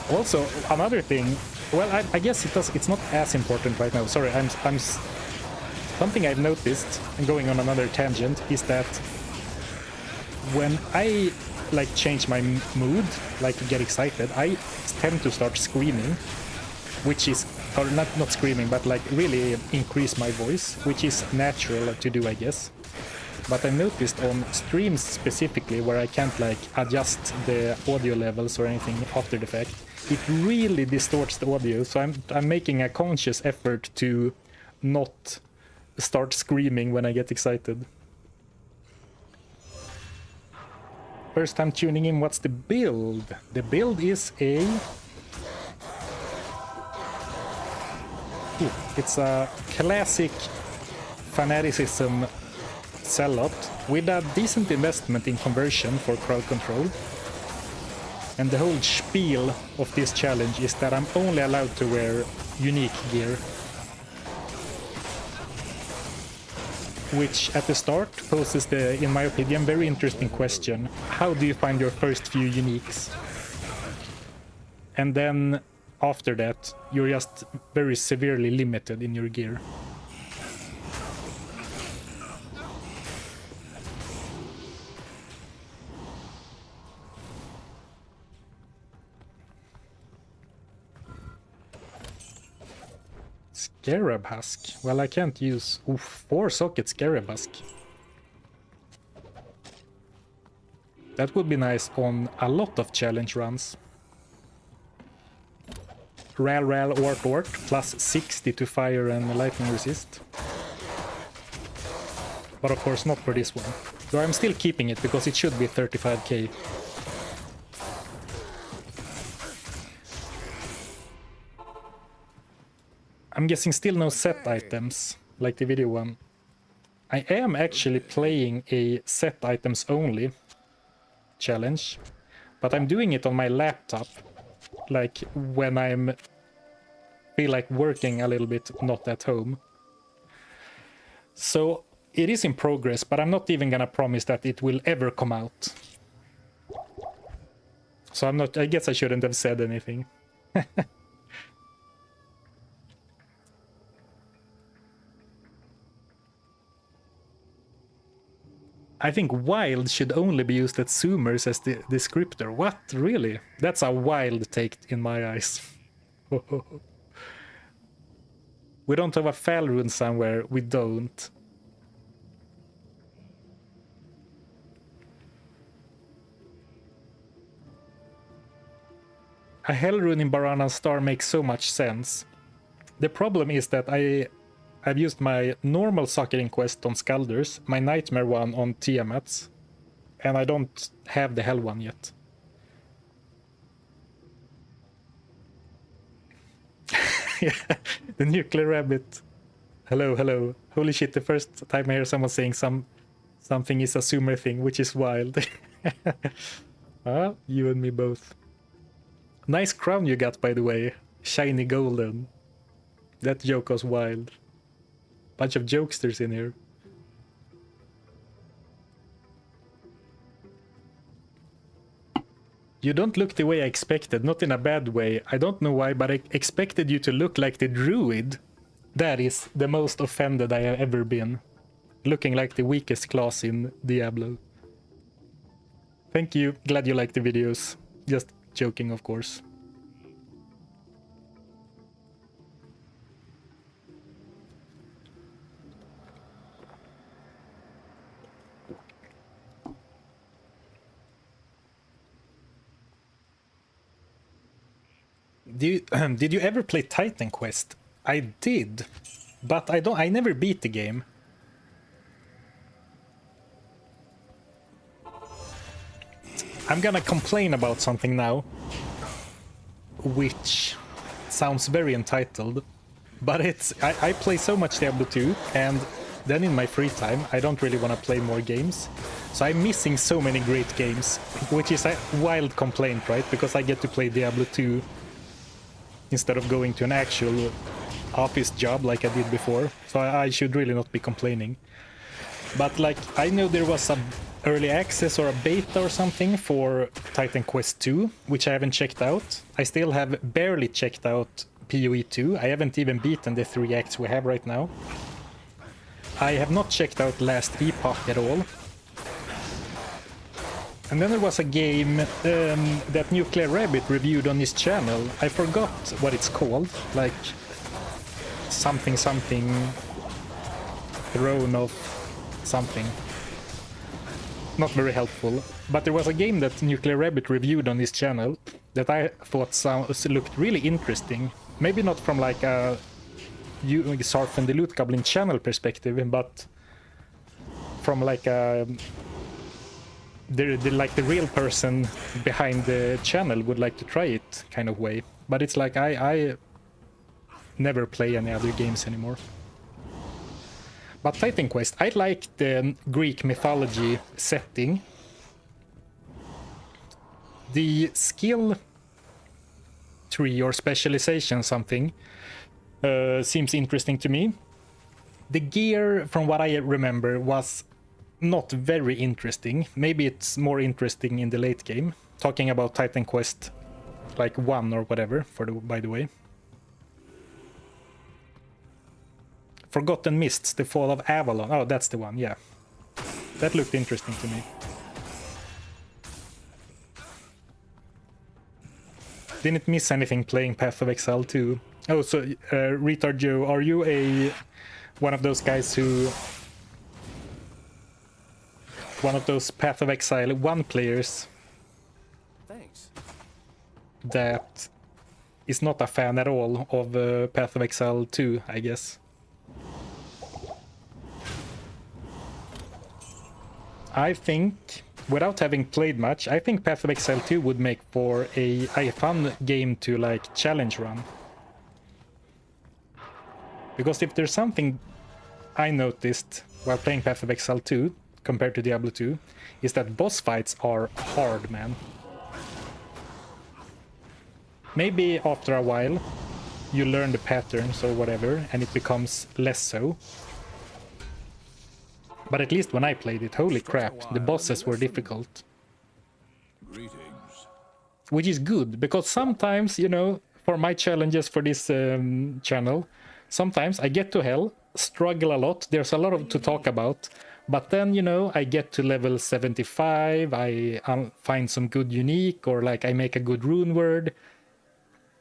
[SPEAKER 1] Also, another thing... Well, I guess it's not as important right now. Sorry, something I've noticed, and going on another tangent, is that when I like change my mood, like get excited, I tend to start screaming, which is, or not screaming, but like really increase my voice, which is natural to do, I guess. But I noticed on streams specifically where I can't like adjust the audio levels or anything after the fact, it really distorts the audio. So I'm making a conscious effort to not start screaming when I get excited. First time tuning in, what's the build? The build is a... Ooh, it's a classic fanaticism sellout with a decent investment in conversion for crowd control. And the whole spiel of this challenge is that I'm only allowed to wear unique gear. Which at the start poses the, in my opinion, very interesting question. How do you find your first few uniques? And then after that, you're just very severely limited in your gear. Scarab Husk. Well, I can't use... Ooh, 4-socket Scarab Husk. That would be nice on a lot of challenge runs. Ral Ort plus 60 to fire and lightning resist. But of course not for this one. So I'm still keeping it because it should be 35k. I'm guessing still no set items, like the video one. I am actually playing a set items only challenge, but I'm doing it on my laptop, like when I'm feel like working a little bit, not at home. So it is in progress, but I'm not even gonna promise that it will ever come out. So I'm not, I guess I shouldn't have said anything. I think wild should only be used at zoomers as the descriptor. What? Really? That's a wild take in my eyes. We don't have a Fel rune somewhere. We don't. A Hell rune in Barana Star makes so much sense. The problem is that I've used my normal Suckering quest on Scalders, my Nightmare one on Tiamats, and I don't have the Hell one yet. Yeah, the nuclear rabbit. Hello, hello. Holy shit, the first time I hear someone saying something is a zoomer thing, which is wild. You and me both. Nice crown you got, by the way. Shiny golden. That joke was wild. Bunch of jokesters in here. You don't look the way I expected, not in a bad way. I don't know why, but I expected you to look like the druid. That is the most offended I have ever been. Looking like the weakest class in Diablo. Thank you, glad you like the videos. Just joking, of course. Did you ever play Titan Quest? I did, but I never beat the game. I'm gonna complain about something now, which sounds very entitled, but it's I play so much Diablo 2, and then in my free time, I don't really want to play more games. So I'm missing so many great games, which is a wild complaint, right? Because I get to play Diablo 2 instead of going to an actual office job like I did before. So I should really not be complaining. But like, I know there was some early access or a beta or something for Titan Quest 2, which I haven't checked out. I still have barely checked out PoE 2. I haven't even beaten the 3 acts we have right now. I have not checked out Last Epoch at all. And then there was a game that Nuclear Rabbit reviewed on his channel. I forgot what it's called, like something Throne of something. Not very helpful. But there was a game that Nuclear Rabbit reviewed on his channel that I thought looked really interesting. Maybe not from like a Zarfen the Loot Goblin channel perspective, but from like a the real person behind the channel would like to try it kind of way. But it's like I never play any other games anymore. But Titan Quest, I like the Greek mythology setting. The skill tree or specialization something seems interesting to me. The gear, from what I remember, was not very interesting. Maybe it's more interesting in the late game. Talking about Titan Quest like 1 or whatever, by the way. Forgotten Mists, The Fall of Avalon. Oh, that's the one, yeah. That looked interesting to me. Didn't miss anything playing Path of Exile 2. Oh, so, Retard Joe, are you one of those guys who... one of those Path of Exile 1 players that is not a fan at all of Path of Exile 2, I guess? I think, without having played much, I think Path of Exile 2 would make for a fun game to like challenge run. Because if there's something I noticed while playing Path of Exile 2 compared to Diablo 2, is that boss fights are hard, man. Maybe after a while you learn the patterns or whatever and it becomes less so. But at least when I played it, holy crap, the bosses were difficult. Which is good, because sometimes, you know, for my challenges for this channel, sometimes I get to hell, struggle a lot, there's a lot to talk about, but then, you know, I get to level 75, I find some good unique, or like I make a good rune word,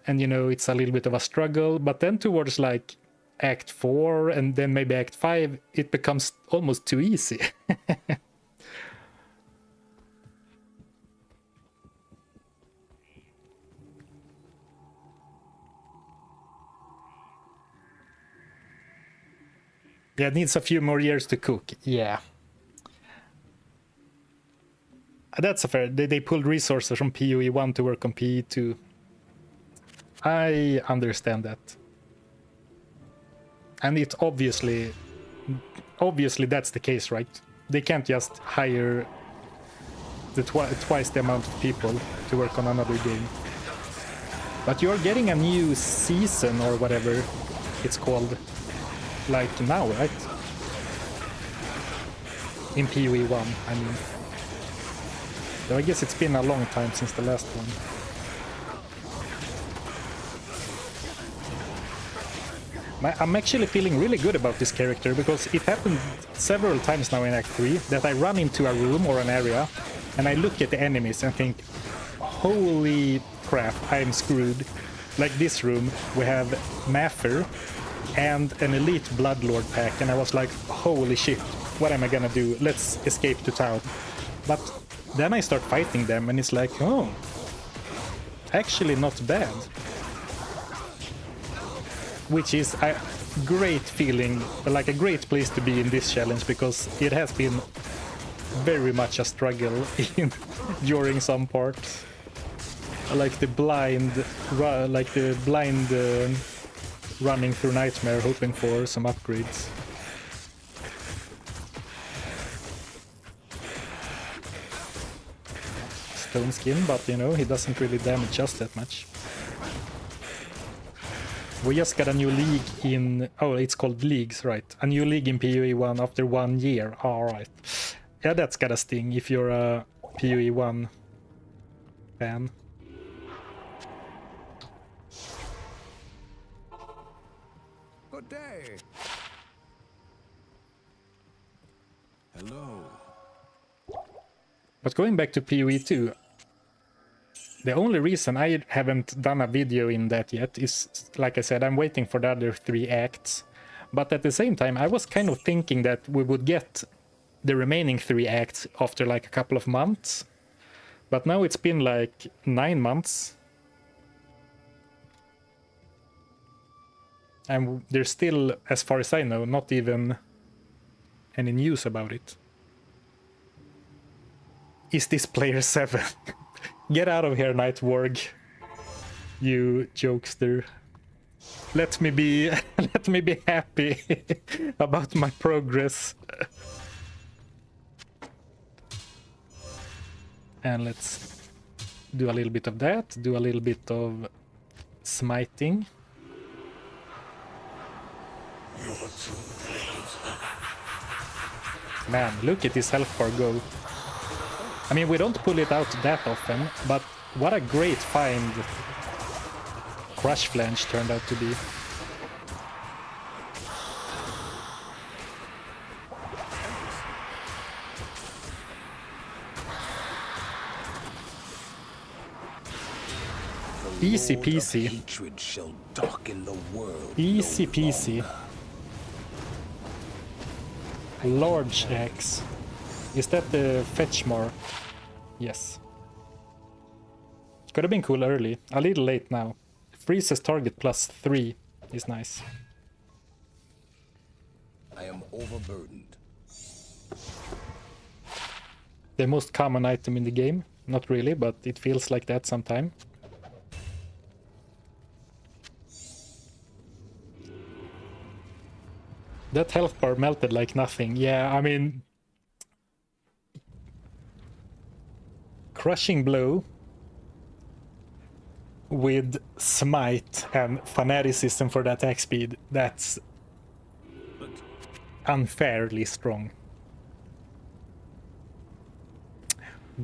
[SPEAKER 1] and, you know, it's a little bit of a struggle, but then towards like Act 4 and then maybe Act 5, it becomes almost too easy. Yeah, it needs a few more years to cook. Yeah. That's a fair... They pulled resources from PoE 1 to work on PoE 2. I understand that. And it's obviously that's the case, right? They can't just hire the twice the amount of people to work on another game. But you're getting a new season or whatever it's called, like now, right? In PoE 1, I mean. So I guess it's been a long time since the last one. I'm actually feeling really good about this character, because it happened several times now in Act 3 that I run into a room or an area and I look at the enemies and think, holy crap, I'm screwed. Like this room, we have Mapher and an elite Bloodlord pack, and I was like, holy shit, what am I gonna do? Let's escape to town. But then I start fighting them and it's like, oh, actually not bad. Which is a great feeling, like a great place to be in this challenge, because it has been very much a struggle during some parts. Like the blind running through Nightmare hoping for some upgrades. tone skin, but you know, he doesn't really damage us that much. We just got a new league in... Oh, it's called leagues, right. A new league in PoE 1 after 1 year. Alright. Yeah, that's gotta sting if you're a PoE 1 fan.
[SPEAKER 2] Good day. Hello.
[SPEAKER 1] But going back to PoE 2, the only reason I haven't done a video in that yet is, like I said, I'm waiting for the other 3 acts. But at the same time, I was kind of thinking that we would get the remaining 3 acts after like a couple of months. But now it's been like 9 months. And there's still, as far as I know, not even any news about it. Is this player 7? Get out of here, Nightwarg. You jokester. Let me be let me be happy about my progress. And let's do a little bit of that, do a little bit of smiting. Man, look at this health bar go. I mean, we don't pull it out that often, but what a great find Crush Flange turned out to be. Easy peasy. Easy peasy. Large axe. Is that the fetch mark? Yes. Could have been cool early. A little late now. Freezes target +3 is nice.
[SPEAKER 2] I am overburdened.
[SPEAKER 1] The most common item in the game? Not really, but it feels like that sometime. That health bar melted like nothing. Yeah, I mean... Crushing Blow with Smite and Fanaticism for the attack speed, that's unfairly strong.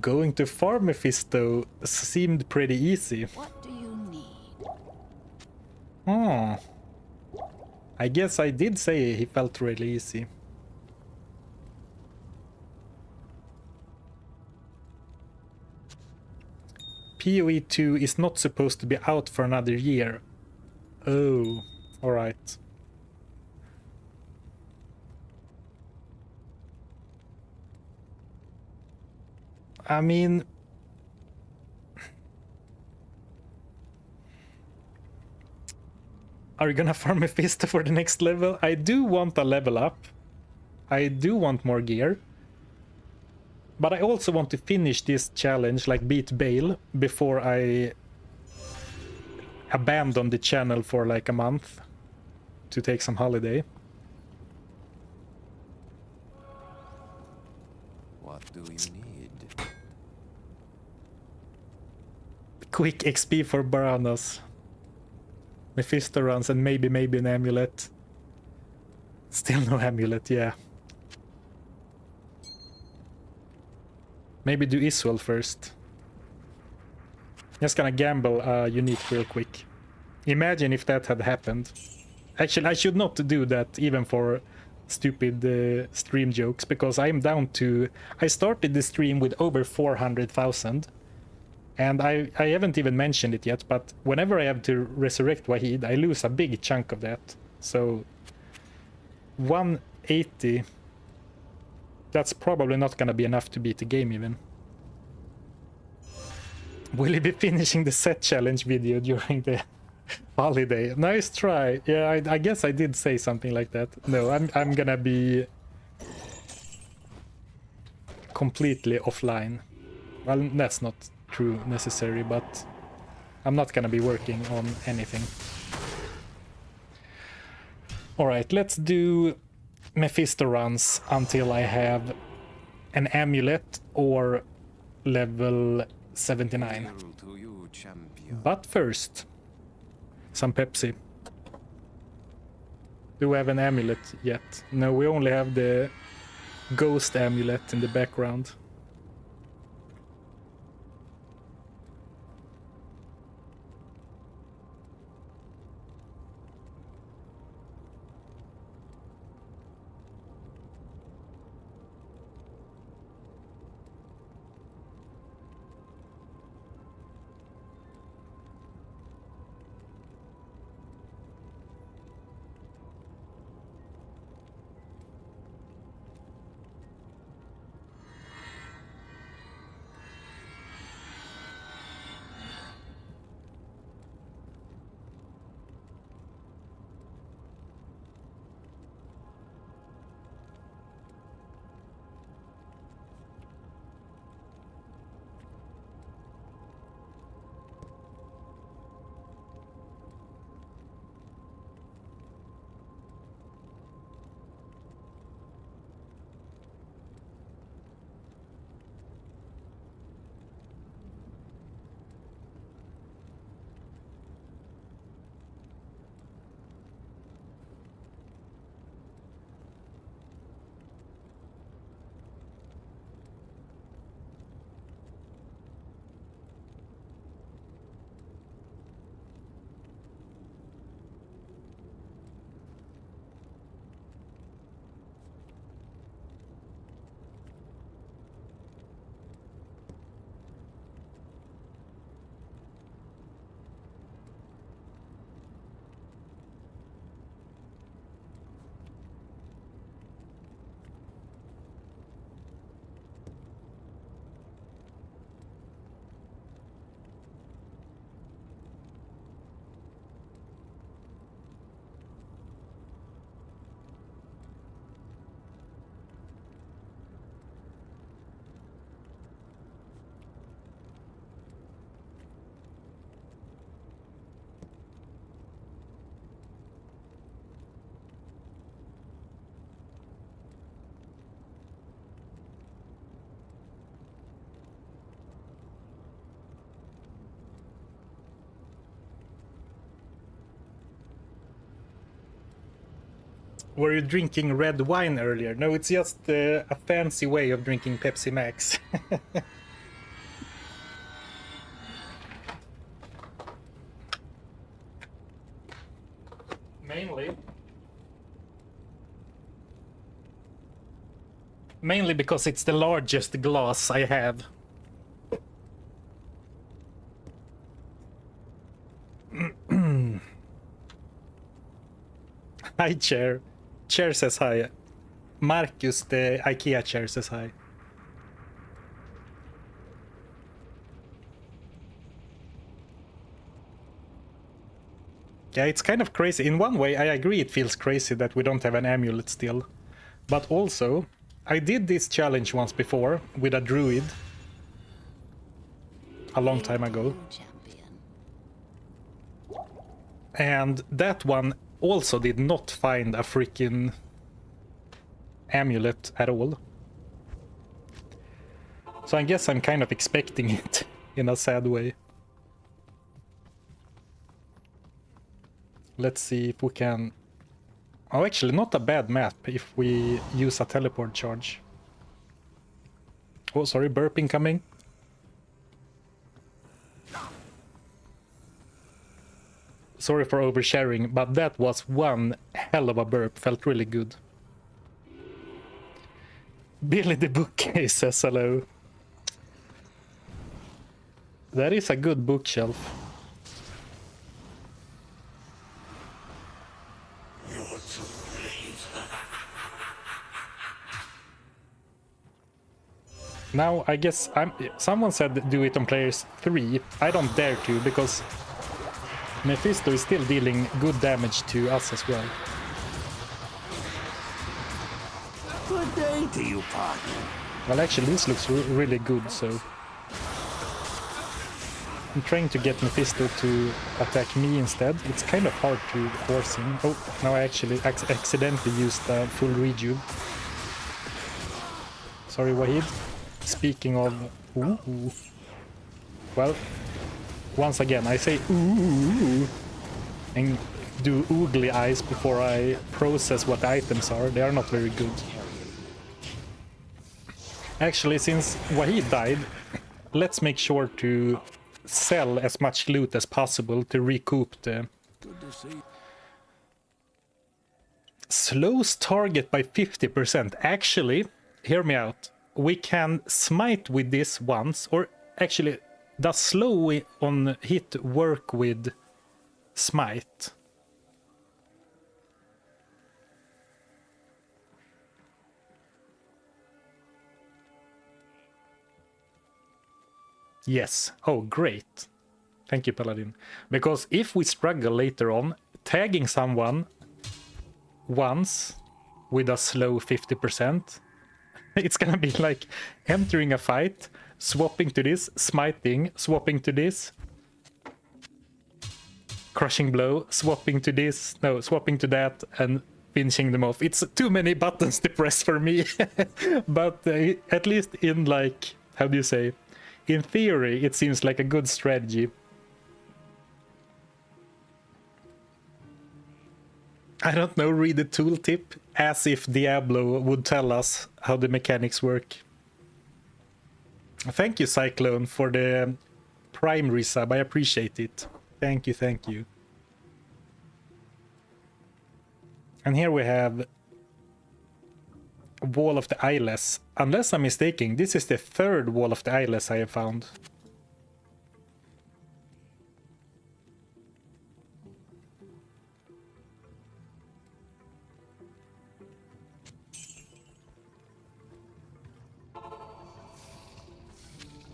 [SPEAKER 1] Going to farm Mephisto seemed pretty easy.
[SPEAKER 3] What do you need?
[SPEAKER 1] Oh. I guess I did say he felt really easy. PoE 2 is not supposed to be out for another year. Oh, alright. I mean... Are you gonna farm Mephisto for the next level? I do want a level up. I do want more gear. But I also want to finish this challenge, like beat Bale, before I abandon the channel for like a month to take some holiday.
[SPEAKER 2] What do you need?
[SPEAKER 1] Quick XP for Baranas. Mephisto runs and maybe an amulet. Still no amulet, yeah. Maybe do Isuel first. Just gonna gamble unique real quick. Imagine if that had happened. Actually, I should not do that even for stupid stream jokes, because I'm down to... I started the stream with over 400,000. And I haven't even mentioned it yet, but whenever I have to resurrect Wahid, I lose a big chunk of that. So 180, that's probably not gonna be enough to beat the game even. Will he be finishing the set challenge video during the holiday? Nice try. Yeah, I guess I did say something like that. No, I'm gonna be completely offline. Well, that's not true necessary, but I'm not gonna be working on anything. Alright, let's do Mephisto runs until I have an amulet or level 79.
[SPEAKER 3] Hail to you, champion.
[SPEAKER 1] But first, some Pepsi. Do we have an amulet yet? No, we only have the ghost amulet in the background. Were you drinking red wine earlier? No, it's just a fancy way of drinking Pepsi Max. Mainly because it's the largest glass I have. Hi, chair. Chair says hi. Marcus, the IKEA chair, says hi. Yeah, it's kind of crazy. In one way, I agree it feels crazy that we don't have an amulet still. But also, I did this challenge once before with a druid. A long time ago. And that one also did not find a freaking amulet at all. So I guess I'm kind of expecting it in a sad way. Let's see if we can... Oh, actually not a bad map if we use a teleport charge. Oh, sorry, burping coming. Sorry for oversharing, but that was one hell of a burp. Felt really good. Billy the Bookcase says hello. That is a good bookshelf. Now, I guess someone said do it on players 3. I don't dare to, because Mephisto is still dealing good damage to us as well.
[SPEAKER 2] Good day to you, partner.
[SPEAKER 1] Well, actually, this looks really good, so... I'm trying to get Mephisto to attack me instead. It's kind of hard to force him. Oh, now I actually accidentally used a full rejuve. Sorry, Wahid. Speaking of... Ooh. Well, once again, I say ooh and do oogly eyes before I process what the items are. They are not very good. Actually, since Wahid died, let's make sure to sell as much loot as possible to recoup the... Slows target by 50%. Actually, hear me out. We can smite with this once, or actually, does slow on hit work with smite? Yes. Oh, great. Thank you, Paladin. Because if we struggle later on, tagging someone once with a slow 50%, it's gonna be like entering a fight, swapping to this, smiting, swapping to this, crushing blow, swapping to this, no, swapping to that, and finishing them off. It's too many buttons to press for me. But at least in, like, how do you say, in theory, it seems like a good strategy. I don't know, read the tooltip as if Diablo would tell us how the mechanics work. Thank you, Cyclone, for the Prime resub. I appreciate it. Thank you, thank you. And here we have Wall of the Eyeless. Unless I'm mistaken, this is the third Wall of the Eyeless I have found.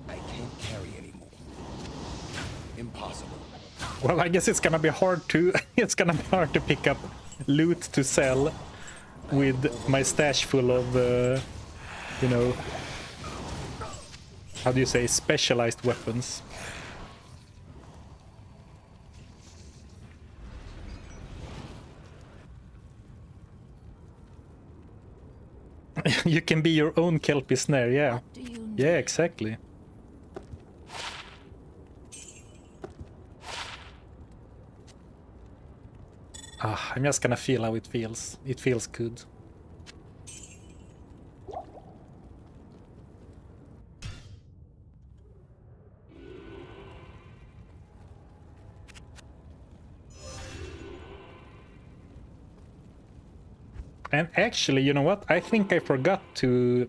[SPEAKER 2] I can't carry anymore. Impossible.
[SPEAKER 1] Well, I guess it's gonna be hard to pick up loot to sell with my stash full of you know, how do you say, specialized weapons. You can be your own Kelpie snare, yeah. Yeah, exactly. I'm just gonna feel how it feels. It feels good. And actually, you know what? I think I forgot to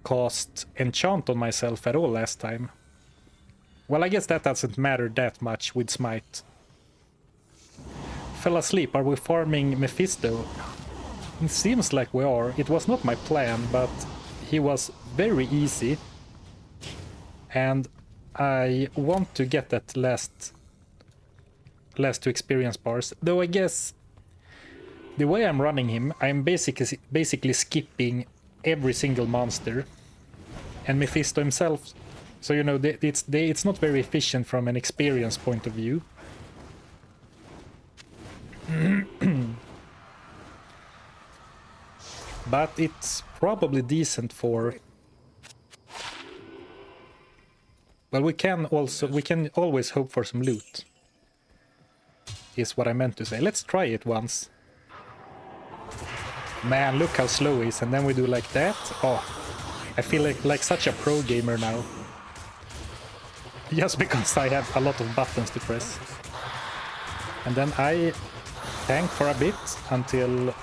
[SPEAKER 1] cast Enchant on myself at all last time. Well, I guess that doesn't matter that much with Smite. Fell asleep. Are we farming Mephisto? It seems like we are. It was not my plan, but he was very easy. And I want to get that last 2 experience bars. Though I guess the way I'm running him, I'm basically skipping every single monster. And Mephisto himself. So, you know, it's not very efficient from an experience point of view. But it's probably decent for... Well, we can always hope for some loot. Is what I meant to say. Let's try it once. Man, look how slow he is, and then we do like that. Oh, I feel like such a pro gamer now. Just because I have a lot of buttons to press. And then I tank for a bit until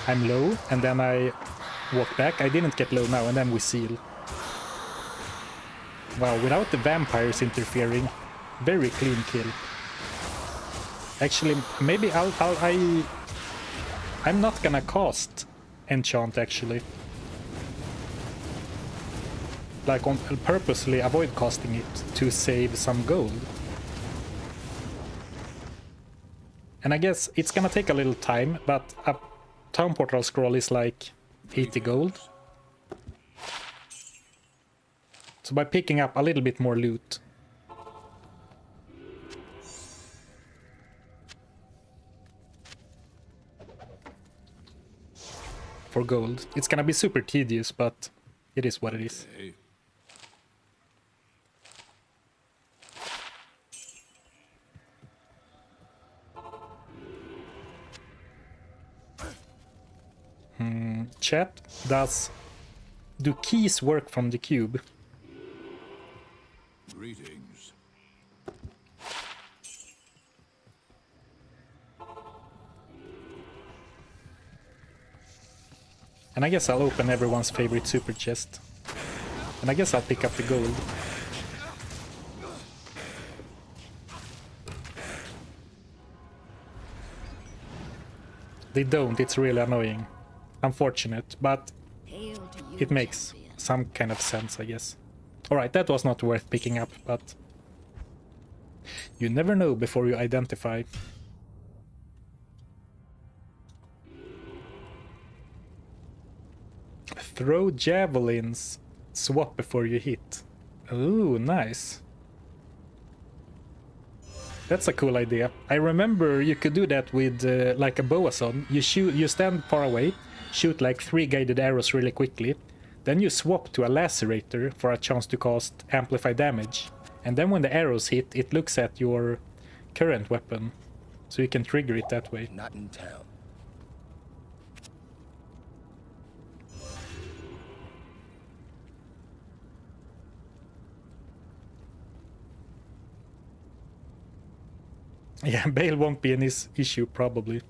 [SPEAKER 1] I'm low, and then I walk back. I didn't get low now, and then we seal. Wow, without the vampires interfering, very clean kill. Actually, maybe I'm not gonna cast Enchant, actually. Like, I'll purposely avoid casting it to save some gold. And I guess it's gonna take a little time, but a town portal scroll is like 80 gold. So by picking up a little bit more loot, for gold, it's gonna be super tedious, but it is what it is. chat, do keys work from the cube?
[SPEAKER 2] Greetings.
[SPEAKER 1] And I guess I'll open everyone's favorite super chest. And I guess I'll pick up the gold. They don't, it's really annoying. Unfortunate, but it makes some kind of sense, I guess. Alright, that was not worth picking up, but you never know before you identify. Throw javelins, swap before you hit. Ooh, nice. That's a cool idea. I remember you could do that with like a boason. You stand far away, shoot like 3 guided arrows really quickly, then you swap to a lacerator for a chance to cast amplify damage. And then when the arrows hit, it looks at your current weapon, so you can trigger it that way.
[SPEAKER 2] Not in town.
[SPEAKER 1] Yeah, Bale won't be an issue, probably.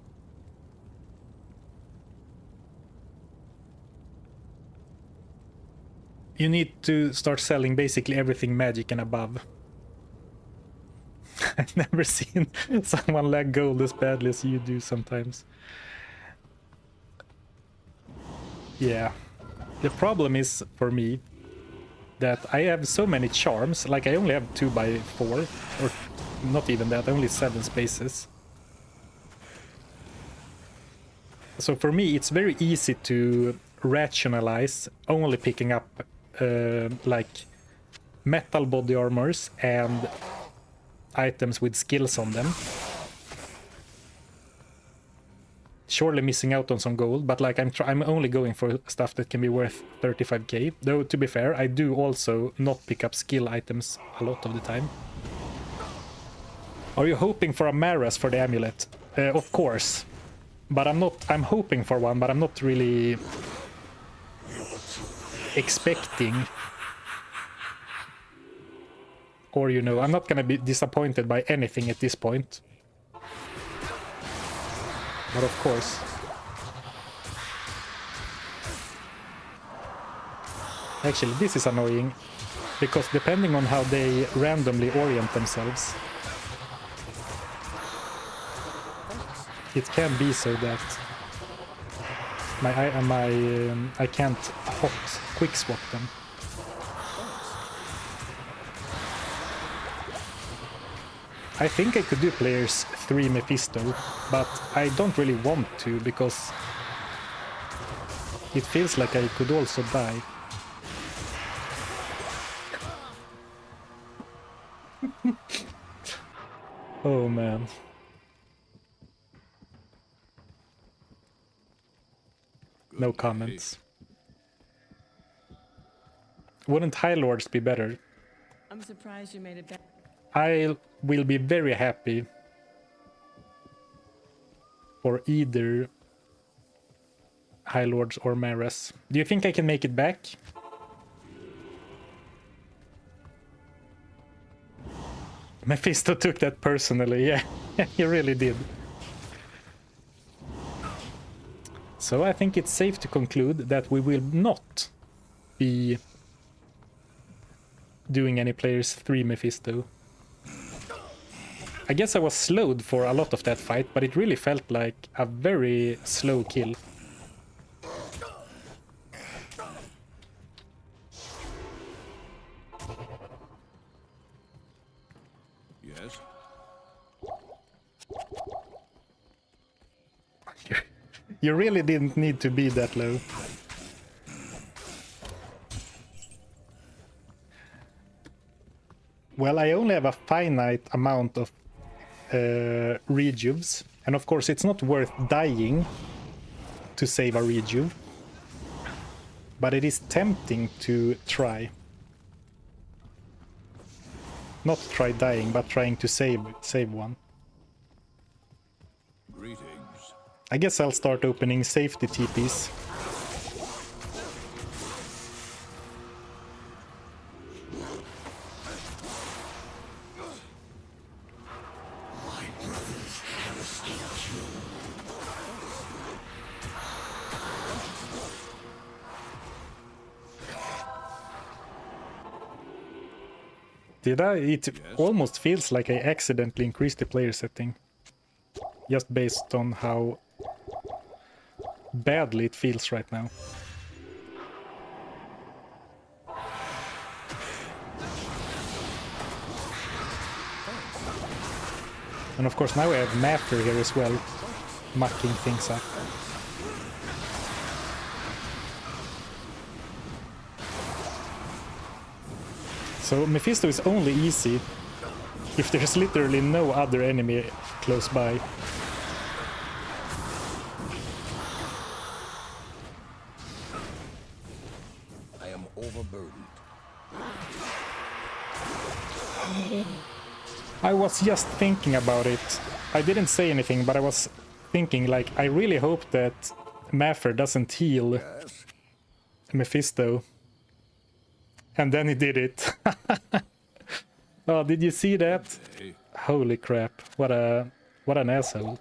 [SPEAKER 1] You need to start selling basically everything magic and above. I've never seen someone lack gold as badly as you do sometimes. Yeah. The problem is, for me, that I have so many charms. Like, I only have 2x4, or not even that, only 7 spaces. So for me, it's very easy to rationalize only picking up like metal body armors and items with skills on them. Surely missing out on some gold, but like I'm only going for stuff that can be worth 35k. Though, to be fair, I do also not pick up skill items a lot of the time. Are you hoping for a Maras for the amulet? Of course. But I'm hoping for one, but I'm not really expecting. Or, you know, I'm not gonna be disappointed by anything at this point. But of course. Actually, this is annoying, because depending on how they randomly orient themselves, it can be so that I can't hot quick swap them. I think I could do players 3 Mephisto, but I don't really want to, because it feels like I could also die. Oh man. No comments. Wouldn't High Lords be better?
[SPEAKER 4] I'm surprised you made it back.
[SPEAKER 1] I will be very happy for either High Lords or Maras. Do you think I can make it back? Mephisto took that personally, yeah, he really did. So I think it's safe to conclude that we will not be doing any players 3 Mephisto. I guess I was slowed for a lot of that fight, but it really felt like a very slow kill.
[SPEAKER 2] Yes.
[SPEAKER 1] You really didn't need to be that low. Well, I only have a finite amount of rejuves, and of course it's not worth dying to save a rejuve, but it is tempting to try. Not try dying, but trying to save one.
[SPEAKER 2] Greetings.
[SPEAKER 1] I guess I'll start opening safety TPs. Did I? It almost feels like I accidentally increased the player setting. Just based on how badly it feels right now. And of course now we have Matter here as well, mucking things up. So Mephisto is only easy if there's literally no other enemy close by.
[SPEAKER 2] I am overburdened.
[SPEAKER 1] I was just thinking about it. I didn't say anything, but I was thinking, like, I really hope that Maffer doesn't heal Mephisto. And then he did it. Oh, did you see that? Holy crap. What an asshole.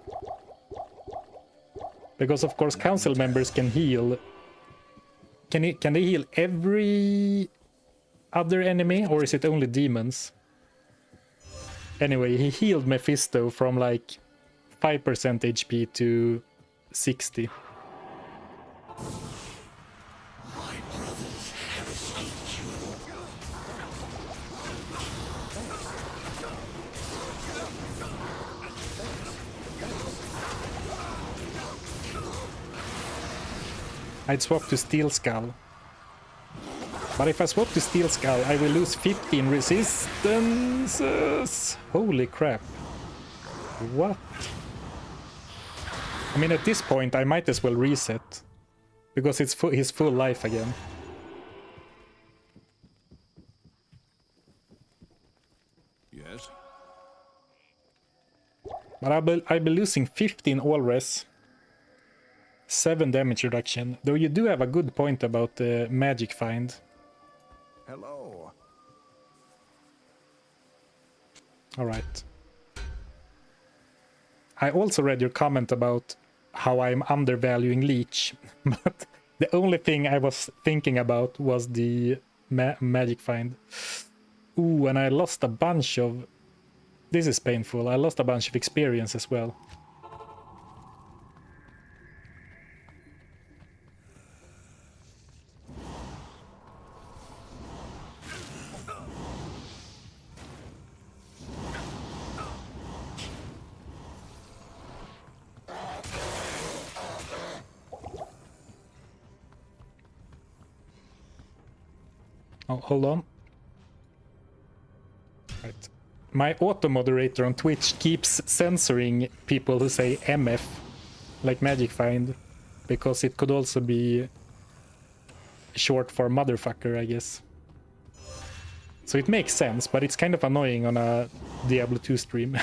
[SPEAKER 1] Because of course council members can heal. Can they heal every other enemy, or is it only demons? Anyway, he healed Mephisto from like 5% HP to 60. I'd swap to Steel Skull. But if I swap to Steel Skull, I will lose 15 resistances. Holy crap. What? I mean, at this point, I might as well reset. Because it's his full life again.
[SPEAKER 2] Yes.
[SPEAKER 1] But I'll be losing 15 all res. 7 damage reduction. Though you do have a good point about the magic find.
[SPEAKER 2] Hello.
[SPEAKER 1] Alright. I also read your comment about how I'm undervaluing Leech. But the only thing I was thinking about was the magic find. Ooh, and I lost a bunch of... This is painful. I lost a bunch of experience as well. Oh, hold on. Right. My auto moderator on Twitch keeps censoring people who say MF, like Magic Find, because it could also be short for motherfucker, I guess. So it makes sense, but it's kind of annoying on a Diablo 2 stream.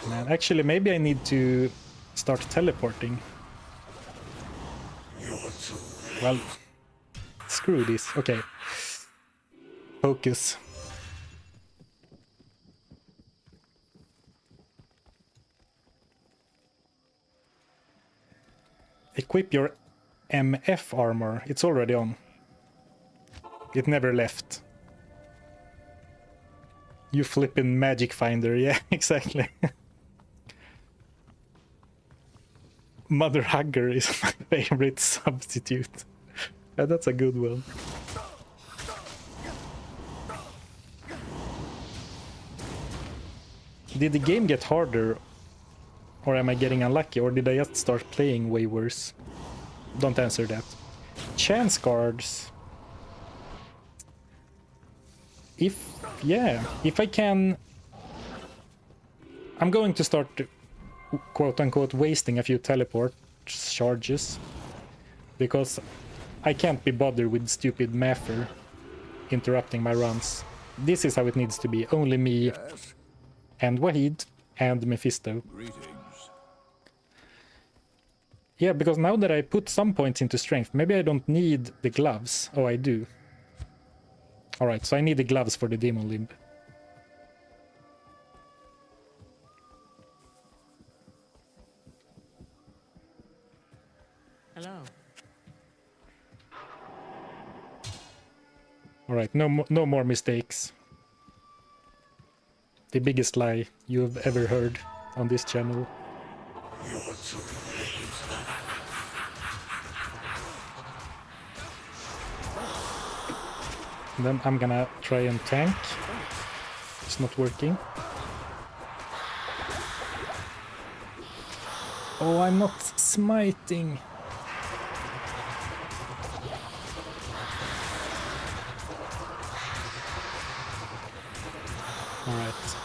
[SPEAKER 1] Man, actually, maybe I need to start teleporting. Well, screw this. Okay. Focus. Equip your MF armor. It's already on. It never left. You flippin' magic finder. Yeah, exactly. Mother Hugger is my favorite substitute. Yeah, that's a good one. Did the game get harder? Or am I getting unlucky? Or did I just start playing way worse? Don't answer that. Chance cards. If I can... I'm going to start, quote-unquote, wasting a few teleport charges. Because I can't be bothered with stupid Maffer interrupting my runs. This is how it needs to be. Only me and Wahid and Mephisto.
[SPEAKER 2] Greetings.
[SPEAKER 1] Yeah, because now that I put some points into strength, maybe I don't need the gloves. Oh, I do. Alright, so I need the gloves for the demon limb.
[SPEAKER 4] Hello.
[SPEAKER 1] All right, no more mistakes. The biggest lie you've ever heard on this channel. And then I'm gonna try and tank. It's not working. Oh, I'm not smiting. All right.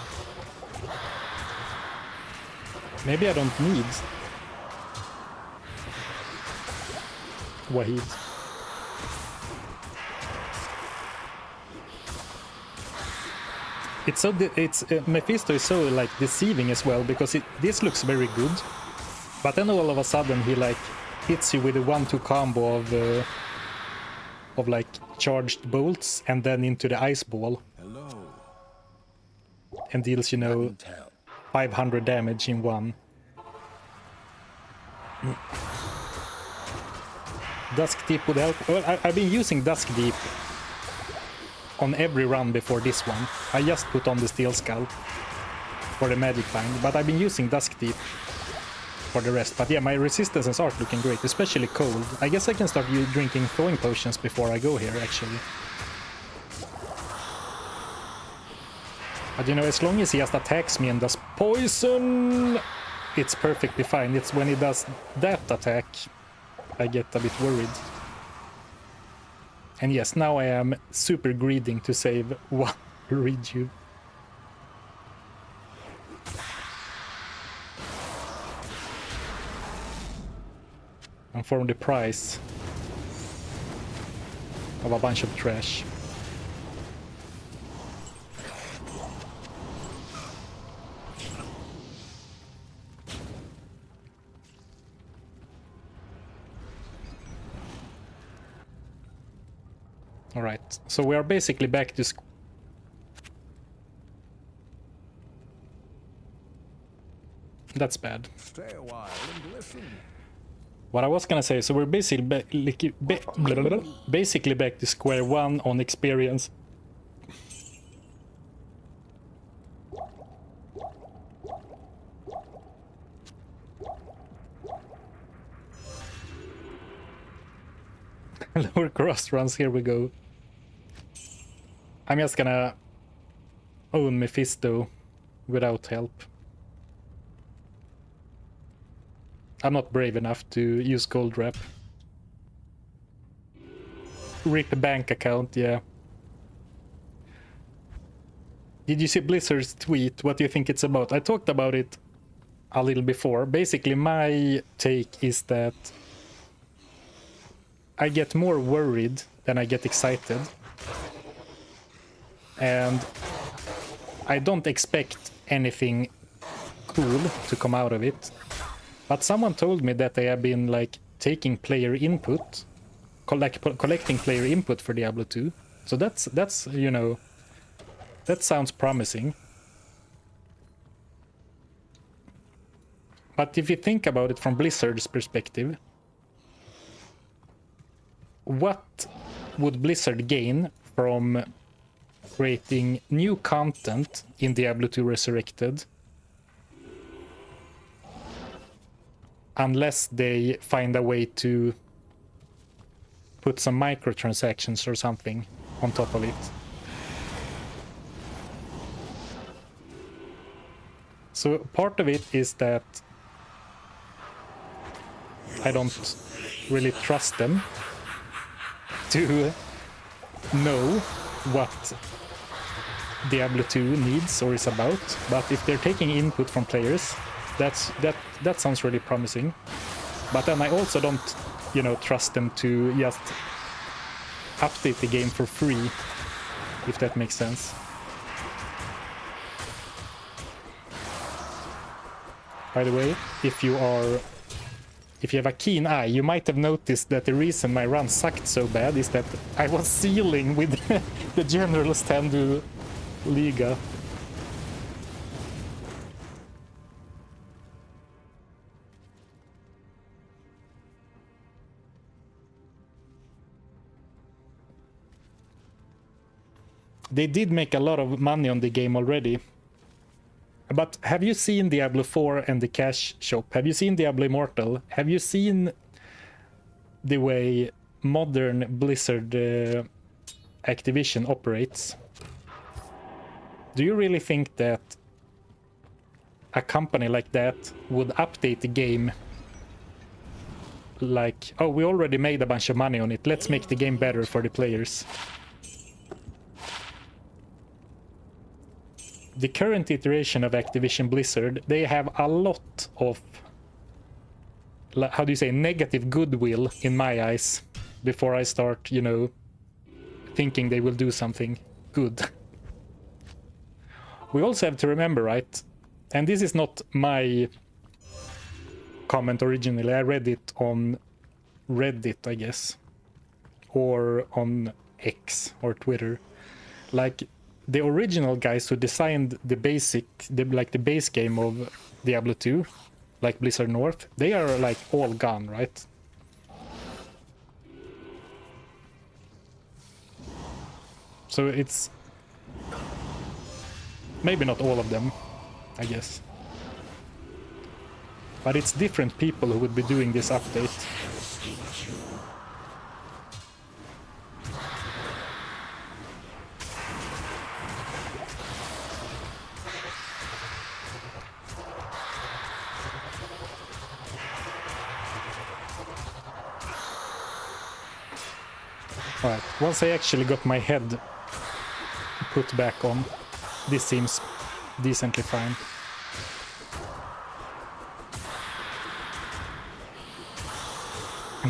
[SPEAKER 1] Maybe I don't need Wahid. It's Mephisto is so like deceiving as well, because this looks very good, but then all of a sudden he like hits you with a 1-2 combo of like charged bolts and then into the ice ball.
[SPEAKER 2] Hello.
[SPEAKER 1] And deals, you know, 500 damage in one. Dusk Deep would help. Well, I've been using Dusk Deep on every run before this one. I just put on the Steel Skull for the Magic Bind, but I've been using Dusk Deep for the rest. But yeah, my resistances aren't looking great, especially cold. I guess I can start drinking thawing potions before I go here, actually. But you know, as long as he just attacks me and does poison, it's perfectly fine. It's when he does that attack I get a bit worried. And yes, now I am super greedy to save one rejuve. And for the price of a bunch of trash. All right, so we are basically back to That's bad.
[SPEAKER 2] Stay a while and listen.
[SPEAKER 1] What I was gonna say, so we're basically back to square one on experience. Lower cross runs, here we go. I'm just gonna own Mephisto without help. I'm not brave enough to use gold wrap. Rip bank account, yeah. Did you see Blizzard's tweet? What do you think it's about? I talked about it a little before. Basically, my take is that I get more worried than I get excited. And I don't expect anything cool to come out of it. But someone told me that they have been like taking player input, collecting player input for Diablo 2. So that's you know, that sounds promising. But if you think about it from Blizzard's perspective, what would Blizzard gain from creating new content in Diablo 2 Resurrected unless they find a way to put some microtransactions or something on top of it? So part of it is that I don't really trust them to know what Diablo 2 needs or is about, but if they're taking input from players, that sounds really promising. But then I also don't, you know, trust them to just update the game for free, if that makes sense. By the way, if you have a keen eye, you might have noticed that the reason my run sucked so bad is that I was sealing with the General Standu Liga. they did make a lot of money on the game already. But have you seen Diablo 4 and the cash shop? Have you seen Diablo Immortal? Have you seen the way modern Blizzard Activision operates? Do you really think that a company like that would update the game like, oh, we already made a bunch of money on it, let's make the game better for the players? The current iteration of Activision Blizzard, they have a lot of, how do you say, negative goodwill in my eyes before I start, you know, thinking they will do something good. We also have to remember, right, and this is not my comment originally, I read it on Reddit, I guess, or on X or Twitter, like the original guys who designed the base game of Diablo 2, like Blizzard North, they are like all gone, right? So it's maybe not all of them, I guess. But it's different people who would be doing this update. Alright, once I actually got my head put back on, this seems decently fine.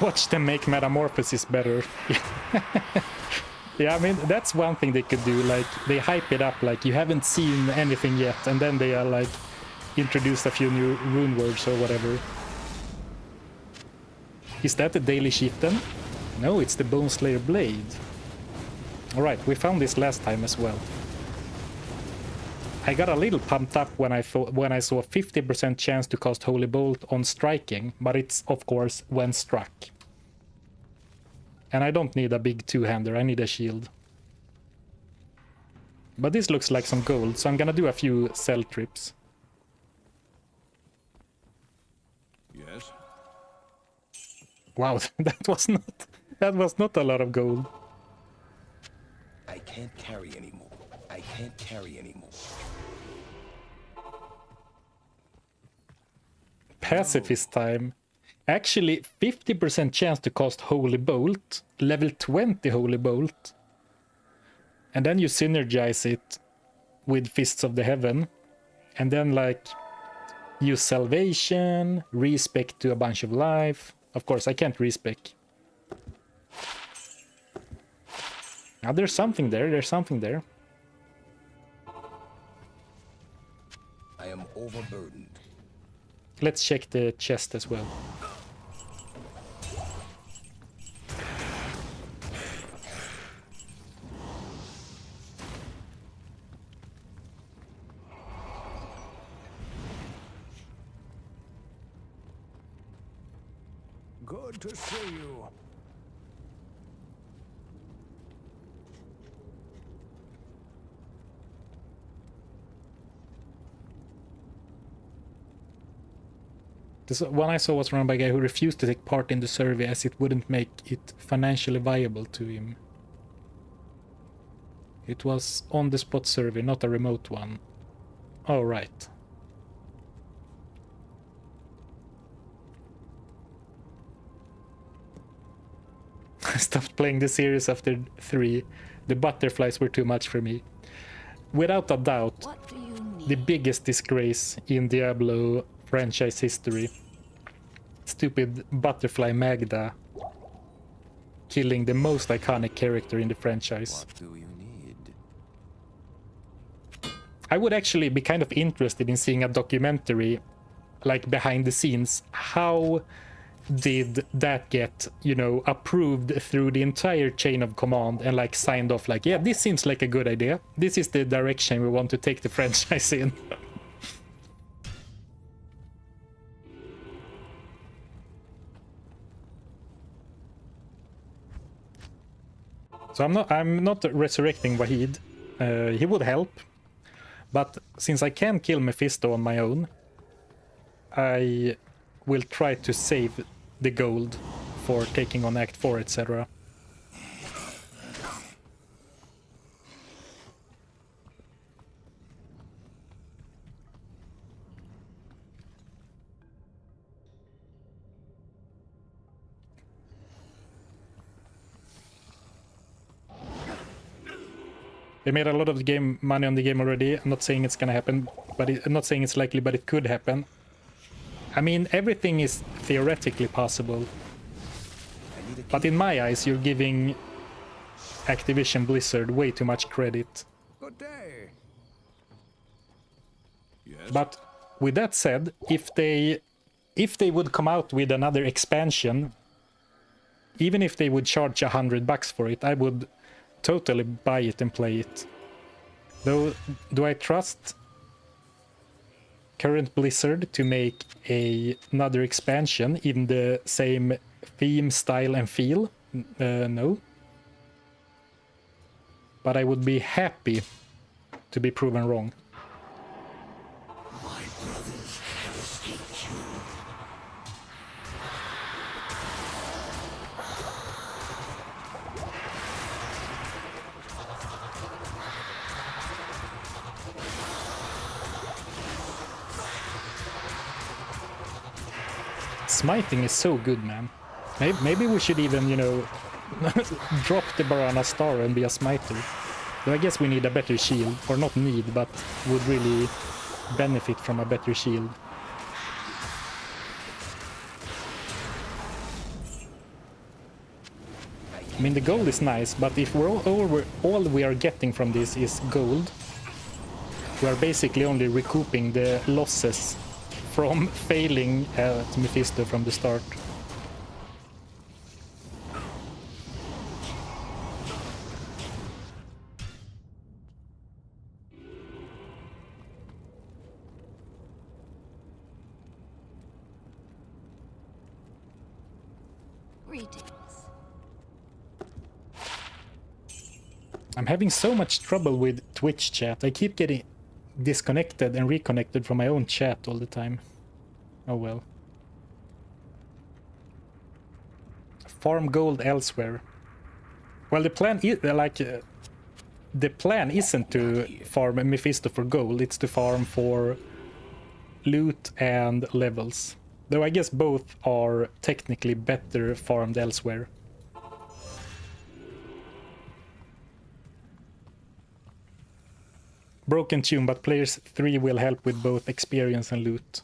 [SPEAKER 1] Watch them make Metamorphosis better. Yeah, I mean, that's one thing they could do, like, they hype it up like you haven't seen anything yet, and then they are like, introduce a few new rune words or whatever. Is that the Daily Chieftain? No, it's the Bone Slayer Blade. Alright, we found this last time as well. I got a little pumped up when I saw a 50% chance to cast Holy Bolt on striking, but it's of course when struck. And I don't need a big two-hander, I need a shield. But this looks like some gold, so I'm gonna do a few sell trips.
[SPEAKER 2] Yes.
[SPEAKER 1] Wow, that was not a lot of gold.
[SPEAKER 2] I can't carry anymore. I can't carry anymore.
[SPEAKER 1] Pacifist time. Actually, 50% chance to cast Holy Bolt, level 20 Holy Bolt. And then you synergize it with Fists of the Heaven. And then, like, use Salvation, respec to a bunch of life. Of course, I can't respec. Now, there's something there, there's something there.
[SPEAKER 2] I am overburdened.
[SPEAKER 1] Let's check the chest as well.
[SPEAKER 2] Good to see you.
[SPEAKER 1] This one I saw was run by a guy who refused to take part in the survey as it wouldn't make it financially viable to him. It was on-the-spot survey, not a remote one. Oh, right. I stopped playing the series after 3. The butterflies were too much for me. Without a doubt, the biggest disgrace in Diablo franchise history. Stupid butterfly Magda killing the most iconic character in the franchise.
[SPEAKER 3] What do you need?
[SPEAKER 1] I would actually be kind of interested in seeing a documentary, like behind the scenes. How did that get, you know, approved through the entire chain of command and like signed off like, yeah, this seems like a good idea. This is the direction we want to take the franchise in. So I'm not resurrecting Wahid. He would help. But since I can kill Mephisto on my own, I will try to save the gold for taking on Act 4, etc. They made a lot of the game money on the game already. I'm not saying it's gonna happen, but I'm not saying it's likely, but it could happen. I mean, everything is theoretically possible. But in my eyes, you're giving Activision Blizzard way too much credit.
[SPEAKER 3] Good day. Yes.
[SPEAKER 1] But with that said, if they would come out with another expansion, even if they would charge $100 for it, I would totally buy it and play it. Though, do I trust current Blizzard to make another expansion in the same theme, style and feel? No. But I would be happy to be proven wrong. Smiting is so good, man. Maybe we should even, you know, drop the Barana star and be a smiter. Though I guess we need a better shield. Or not need, but would really benefit from a better shield. I mean, the gold is nice, but if all we are getting from this is gold, we are basically only recouping the losses from failing at Mephisto from the start.
[SPEAKER 5] Greetings.
[SPEAKER 1] I'm having so much trouble with Twitch chat. I keep getting disconnected and reconnected from my own chat all the time. Oh well. Farm gold elsewhere. Well, the plan is the plan isn't to farm Mephisto for gold. It's to farm for loot and levels. Though I guess both are technically better farmed elsewhere. Broken tune, but players 3 will help with both experience and loot.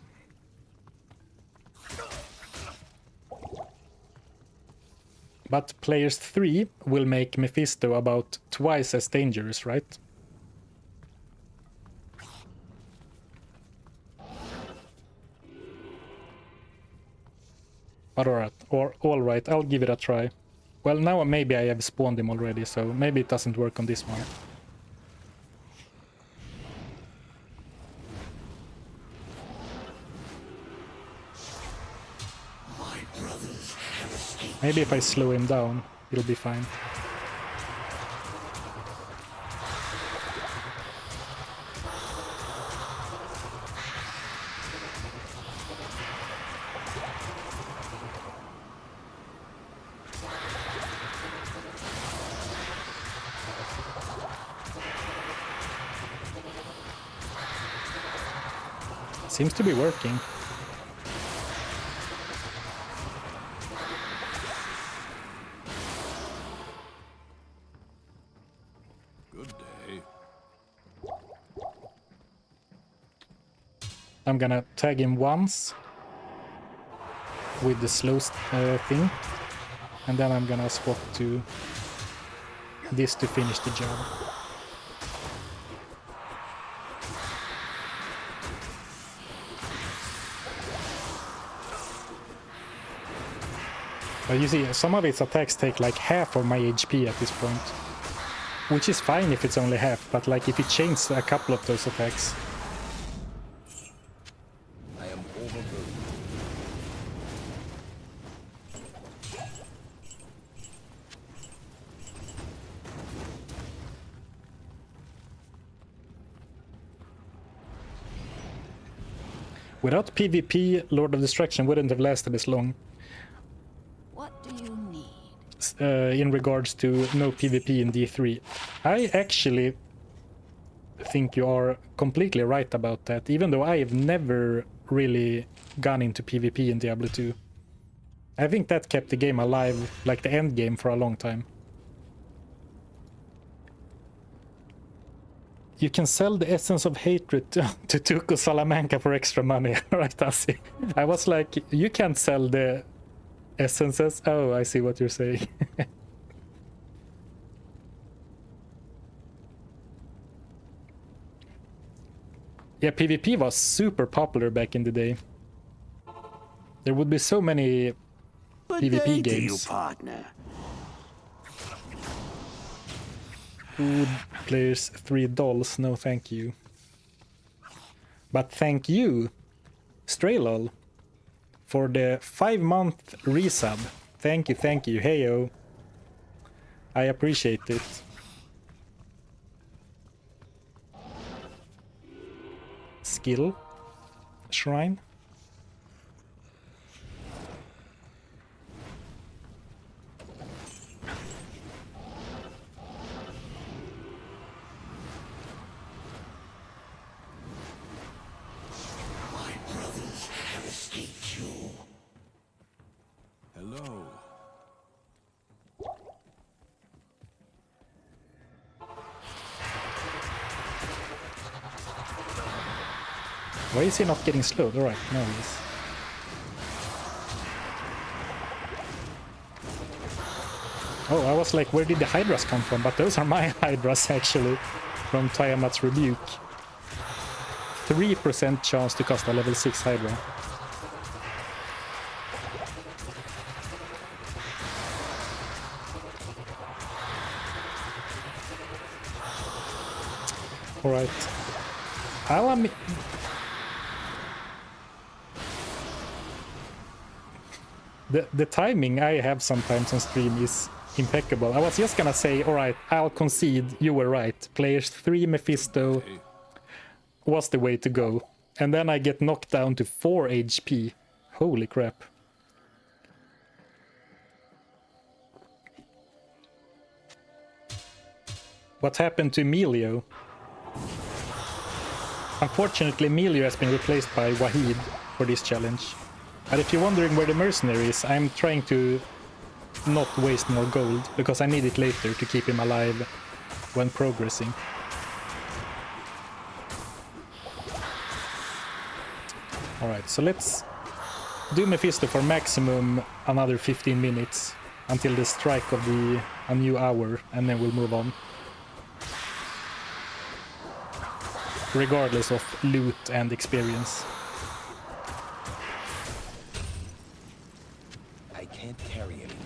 [SPEAKER 1] But players 3 will make Mephisto about twice as dangerous, right? But alright, I'll give it a try. Well, now maybe I have spawned him already, so maybe it doesn't work on this one. Maybe if I slow him down, it'll be fine. Seems to be working. I'm gonna tag him once with the slow thing, and then I'm gonna swap to this to finish the job. But you see, some of its attacks take like half of my HP at this point, which is fine if it's only half, but like if you change a couple of those attacks. Without PvP, Lord of Destruction wouldn't have lasted as long.
[SPEAKER 5] What do you need?
[SPEAKER 1] In regards to no PvP in D3. I actually think you are completely right about that, even though I have never really gone into PvP in Diablo 2. I think that kept the game alive, like the end game, for a long time. You can sell the Essence of Hatred to Tuco Salamanca for extra money. Right, Asi? I was like, you can't sell the essences? Oh, I see what you're saying. Yeah, PvP was super popular back in the day. There would be so many PvP games.
[SPEAKER 6] partner.
[SPEAKER 1] Food players 3 dolls, no thank you. But thank you, Straylol, for the 5-month resub. Thank you, heyo. I appreciate it. Skill shrine.
[SPEAKER 3] Hello.
[SPEAKER 1] Why is he not getting slowed? Alright, now he is. Oh, I was like, where did the Hydras come from? But those are my Hydras, actually, from Tiamat's Rebuke. 3% chance to cast a level 6 Hydra. Alright. The timing I have sometimes on stream is impeccable. I was just gonna say, alright, I'll concede you were right. Players 3 Mephisto was the way to go. And then I get knocked down to 4 HP. Holy crap. What happened to Emilio? Unfortunately, Emilio has been replaced by Wahid for this challenge. But if you're wondering where the mercenary is, I'm trying to not waste more gold, because I need it later to keep him alive when progressing. Alright, so let's do Mephisto for maximum another 15 minutes until the strike of a new hour, and then we'll move on. Regardless of loot and experience.
[SPEAKER 2] I can't carry anymore.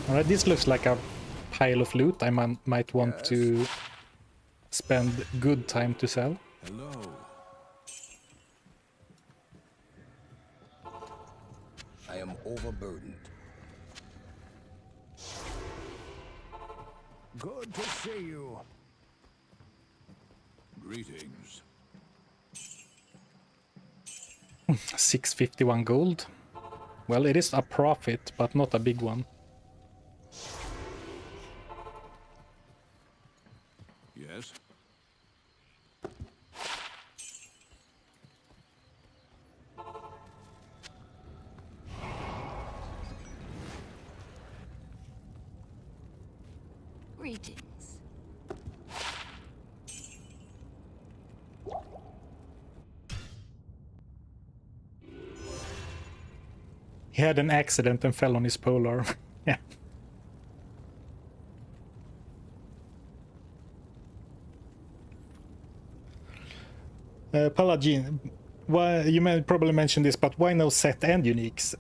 [SPEAKER 1] Alright, this looks like a pile of loot I might want to spend good time to sell.
[SPEAKER 3] Hello.
[SPEAKER 2] I am overburdened.
[SPEAKER 6] Good to see you.
[SPEAKER 3] Greetings.
[SPEAKER 1] 651 gold. Well, it is a profit, but not a big one.
[SPEAKER 3] Yes.
[SPEAKER 5] Greetings.
[SPEAKER 1] He had an accident and fell on his polearm. Yeah. Paladin, why, you may probably mention this, but why no set and uniques?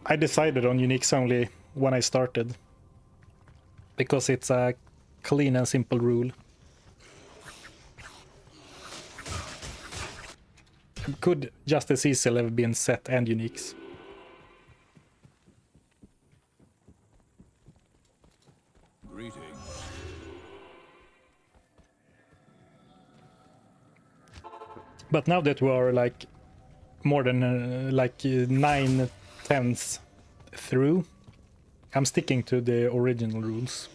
[SPEAKER 1] I decided on uniques only when I started, because it's a clean and simple rule. Could just as easily have been set and uniques.
[SPEAKER 3] Greetings.
[SPEAKER 1] But now that we are like more than 9/10 through, I'm sticking to the original rules.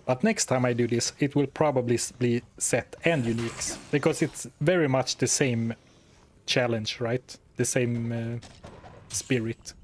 [SPEAKER 1] But next time I do this, it will probably be set and uniques, because it's very much the same challenge, right? The same spirit.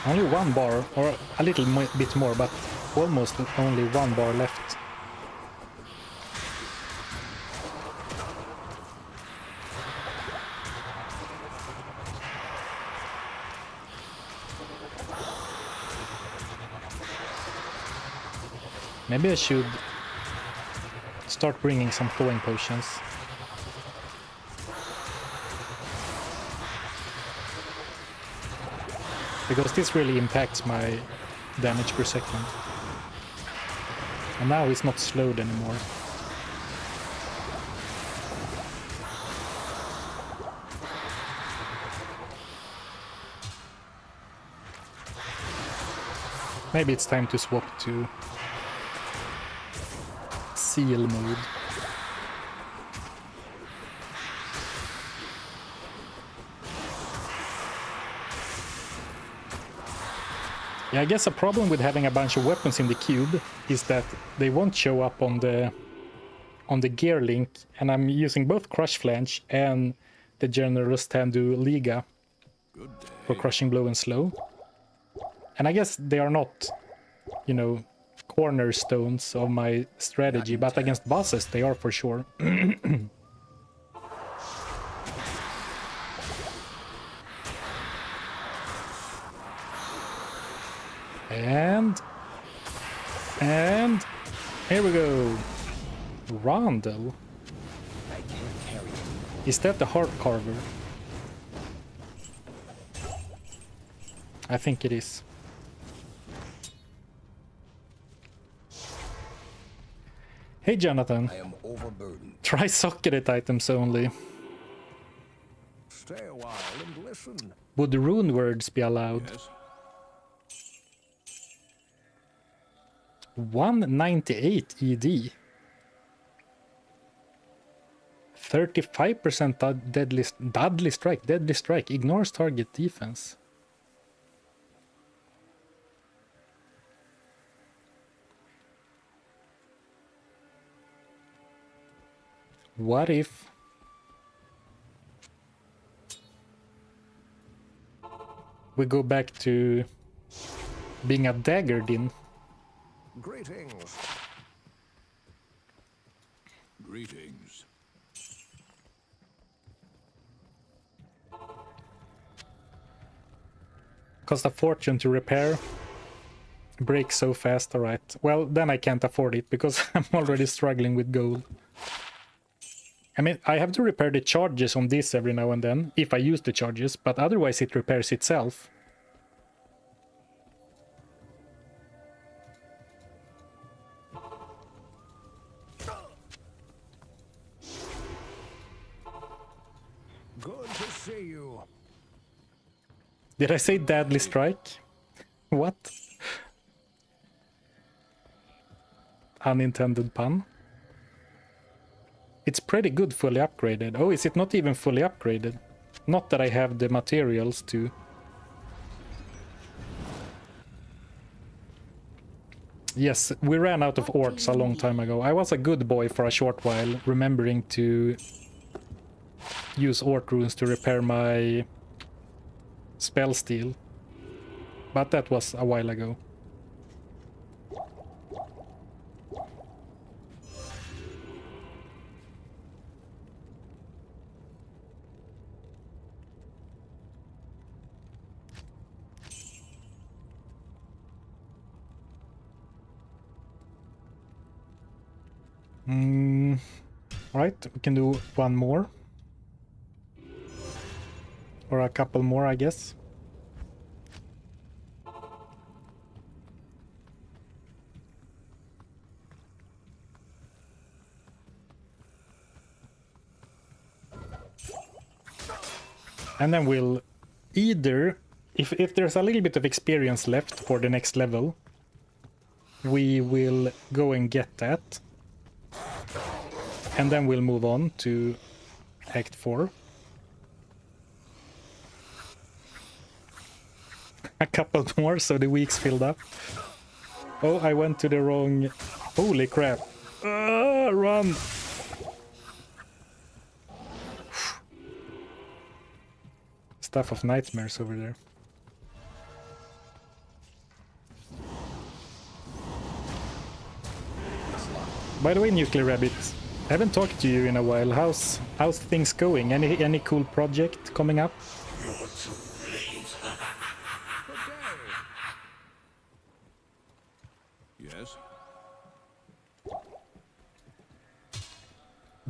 [SPEAKER 1] Only one bar, or a little bit more, but almost only one bar left. Maybe I should start bringing some thawing potions. Because this really impacts my damage per second. And now it's not slowed anymore. Maybe it's time to swap to seal mode. Yeah, I guess a problem with having a bunch of weapons in the cube is that they won't show up on the gear link, and I'm using both Crush Flange and the General Stand-Do Liga for Crushing Blow and Slow. And I guess they are not, you know, cornerstones of my strategy, but against bosses they are for sure. And here we go. Rondo.
[SPEAKER 2] I can't carry it.
[SPEAKER 1] Is that the Heart Carver? I think it is. Hey Jonathan.
[SPEAKER 2] I am overburdened.
[SPEAKER 1] Try socketed items only.
[SPEAKER 6] Stay a while and listen.
[SPEAKER 1] Would rune words be allowed?
[SPEAKER 3] Yes.
[SPEAKER 1] 198 ED. 35% deadly strike, ignores target defense. What if we go back to being a dagger din?
[SPEAKER 6] Greetings.
[SPEAKER 3] Greetings.
[SPEAKER 1] Cost a fortune to repair. Break so fast, alright. Well, then I can't afford it because I'm already struggling with gold. I mean, I have to repair the charges on this every now and then, if I use the charges, but otherwise it repairs itself.
[SPEAKER 6] Good to see you.
[SPEAKER 1] Did I say deadly strike? What? Unintended pun. It's pretty good fully upgraded. Oh, is it not even fully upgraded? Not that I have the materials to. Yes, we ran out of orcs a long time ago. I was a good boy for a short while, remembering to use orc runes to repair my spell steal. But that was a while ago. Right, we can do one more. Or a couple more, I guess. And then we'll either, if there's a little bit of experience left for the next level, we will go and get that. And then we'll move on to Act 4. A couple more, so the week's filled up. Oh, I went to the wrong... Holy crap. Run! Stuff of nightmares over there. By the way, Nuclear Rabbit, I haven't talked to you in a while. How's things going? Any cool project coming up?
[SPEAKER 3] Yes?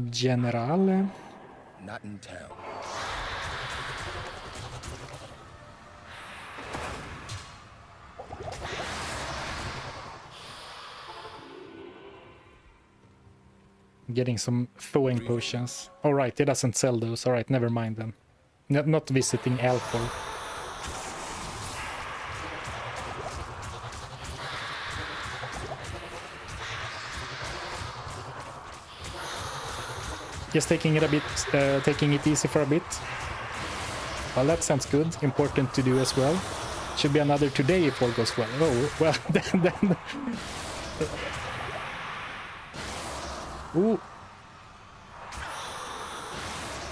[SPEAKER 1] Generale?
[SPEAKER 2] Not in town.
[SPEAKER 1] Getting some thawing potions. Alright, it doesn't sell those. Alright, never mind then. Not visiting Alcor. Just taking it easy for a bit. Well, that sounds good. Important to do as well. Should be another today if all goes well. Oh, well, then ooh.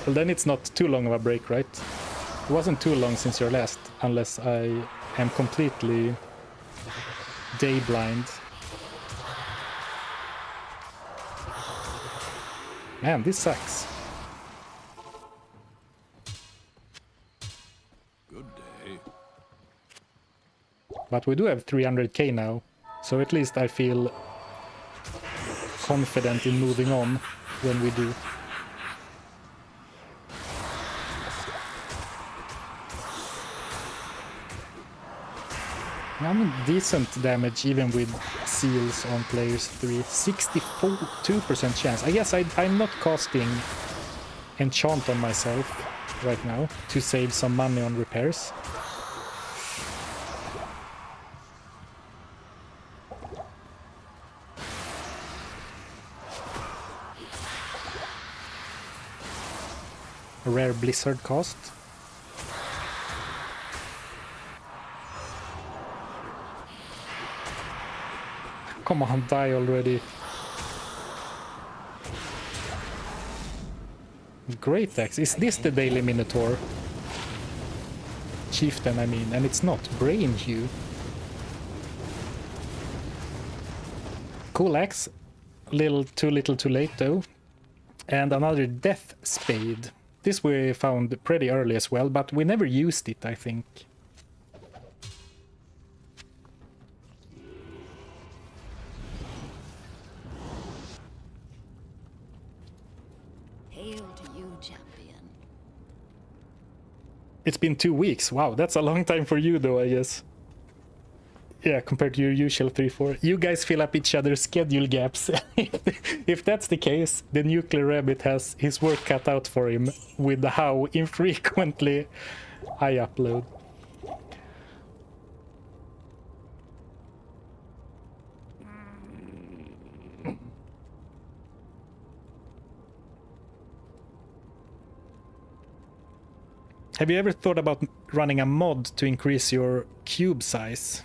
[SPEAKER 1] Well, then it's not too long of a break, right? It wasn't too long since your last, unless I am completely day blind. Man, this sucks.
[SPEAKER 3] Good day.
[SPEAKER 1] But we do have 300k now, so at least I feel confident in moving on when we do. I mean, decent damage even with seals on players 3. 62% chance. I guess I'm not casting enchant on myself right now to save some money on repairs. A rare blizzard cost. Come on, die already. Great axe. Is this the Daily Minotaur? Chieftain, I mean, and it's not. Brain Hue. Cool axe. Too little too late though. And another Death Spade. This we found pretty early as well, but we never used it, I think.
[SPEAKER 5] Hail to you, champion.
[SPEAKER 1] It's been 2 weeks. Wow, that's a long time for you though, I guess. Yeah, compared to your usual 3-4. You guys fill up each other's schedule gaps. If that's the case, the Nuclear Rabbit has his work cut out for him with how infrequently I upload. Have you ever thought about running a mod to increase your cube size?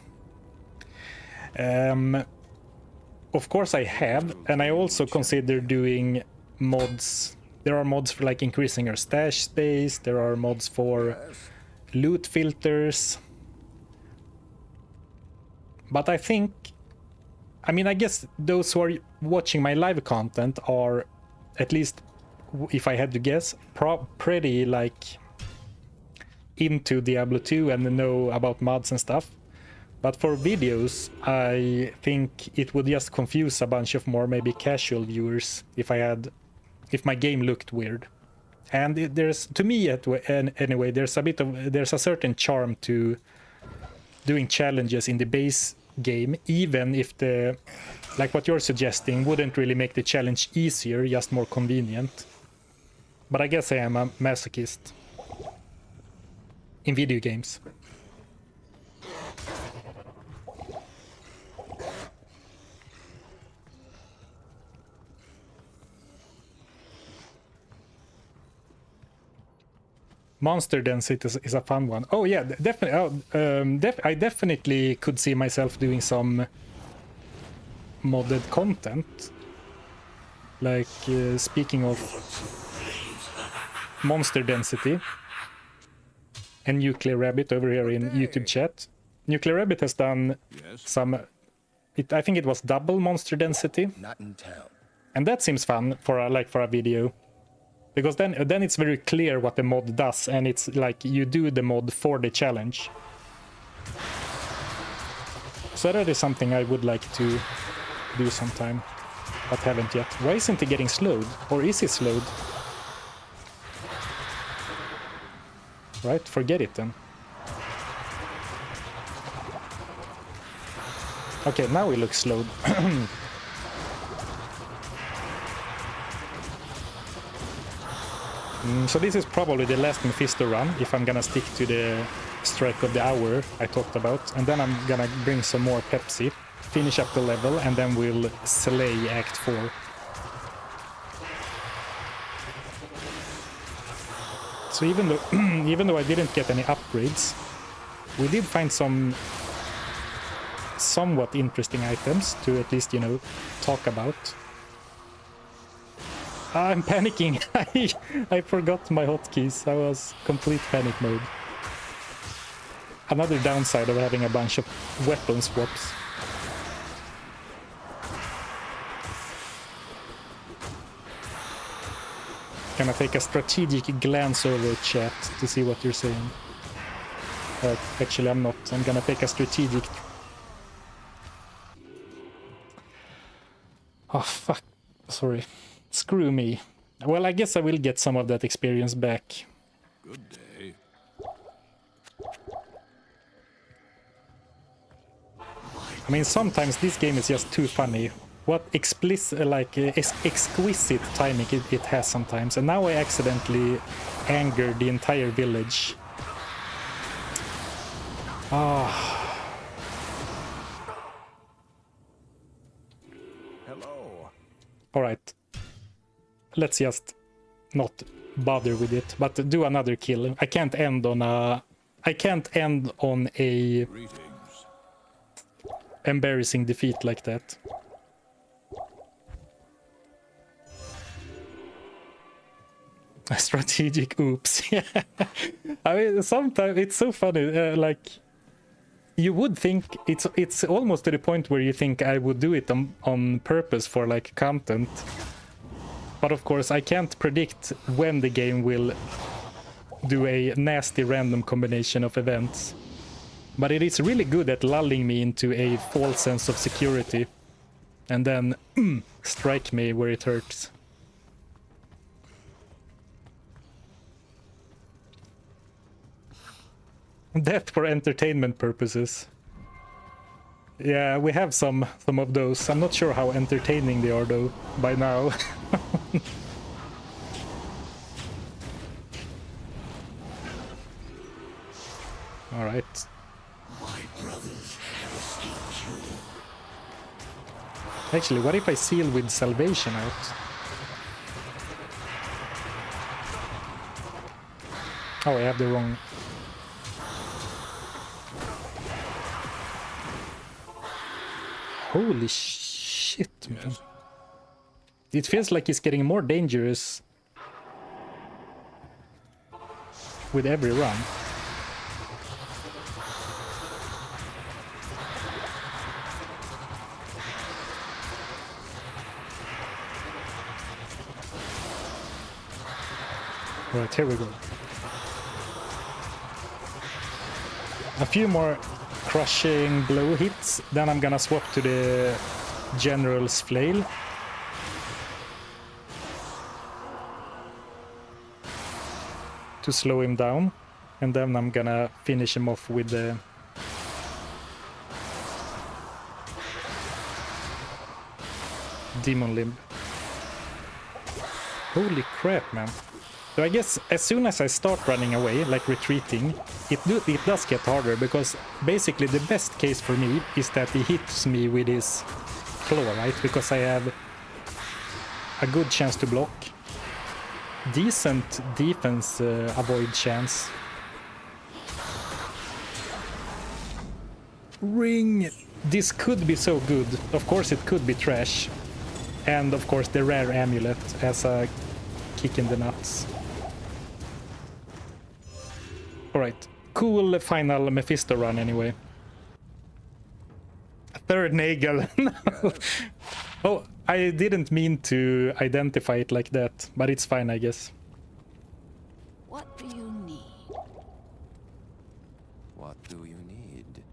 [SPEAKER 1] Of course I have, and I also consider doing mods. There are mods for like increasing your stash space, there are mods for loot filters. But I think, I mean, I guess those who are watching my live content are, at least if I had to guess, pretty like into Diablo 2 and know about mods and stuff. But for videos, I think it would just confuse a bunch of more maybe casual viewers if my game looked weird. And there's, to me anyway, there's a certain charm to doing challenges in the base game, even if like what you're suggesting wouldn't really make the challenge easier, just more convenient. But I guess I am a masochist. in video games. Monster density is a fun one. Oh yeah, definitely. I definitely could see myself doing some modded content. Like speaking of monster density and Nuclear Rabbit over here in YouTube chat. Nuclear Rabbit has done some. I think it was double monster density,
[SPEAKER 2] Not in town.
[SPEAKER 1] and that seems fun for a video. Because then it's very clear what the mod does, and it's like you do the mod for the challenge. So that is something I would like to do sometime, but haven't yet. Why isn't it getting slowed? Or is it slowed? Right, forget it then. Okay, now it looks slowed. So this is probably the last Mephisto run, if I'm gonna stick to the strike of the hour I talked about. And then I'm gonna bring some more Pepsi, finish up the level, and then we'll slay Act 4. So even though I didn't get any upgrades, we did find some somewhat interesting items to at least, you know, talk about. I'm panicking. I forgot my hotkeys. I was complete panic mode. Another downside of having a bunch of weapon swaps. Gonna take a strategic glance over chat to see what you're saying. Actually, I'm not. I'm gonna take a strategic... Oh, fuck. Sorry. Screw me. Well, I guess I will get some of that experience back.
[SPEAKER 3] Good day.
[SPEAKER 1] I mean, sometimes this game is just too funny. What exquisite timing it has sometimes. And now I accidentally angered the entire village. Ah.
[SPEAKER 6] Hello.
[SPEAKER 1] All right. Let's just not bother with it, but do another kill. I can't end on a
[SPEAKER 3] Greetings.
[SPEAKER 1] embarrassing defeat like that. A strategic oops. Yeah. I mean, sometimes it's so funny. Like, you would think it's almost to the point where you think I would do it on purpose for like content. But of course, I can't predict when the game will do a nasty random combination of events. But it is really good at lulling me into a false sense of security. And then strike me where it hurts. Death for entertainment purposes. Yeah, we have some of those. I'm not sure how entertaining they are though by now. All right. Actually, what if I seal with salvation out? Oh, I have the wrong... Holy shit, man. It feels like it's getting more dangerous with every run. Right, here we go. A few more crushing blow hits, then I'm gonna swap to the General's Flail. To slow him down, and then I'm gonna finish him off with the Demon Limb. Holy crap, man. So I guess as soon as I start running away, like retreating, it does get harder, because basically the best case for me is that he hits me with his claw, right? Because I have a good chance to block. Decent defense avoid chance. Ring! This could be so good. Of course it could be trash. And of course the rare amulet as a kick in the nuts. Alright, cool final Mephisto run anyway. A third Nagel. No. Oh, I didn't mean to identify it like that, but it's fine, I guess.
[SPEAKER 5] What do you need?
[SPEAKER 2] What do you need?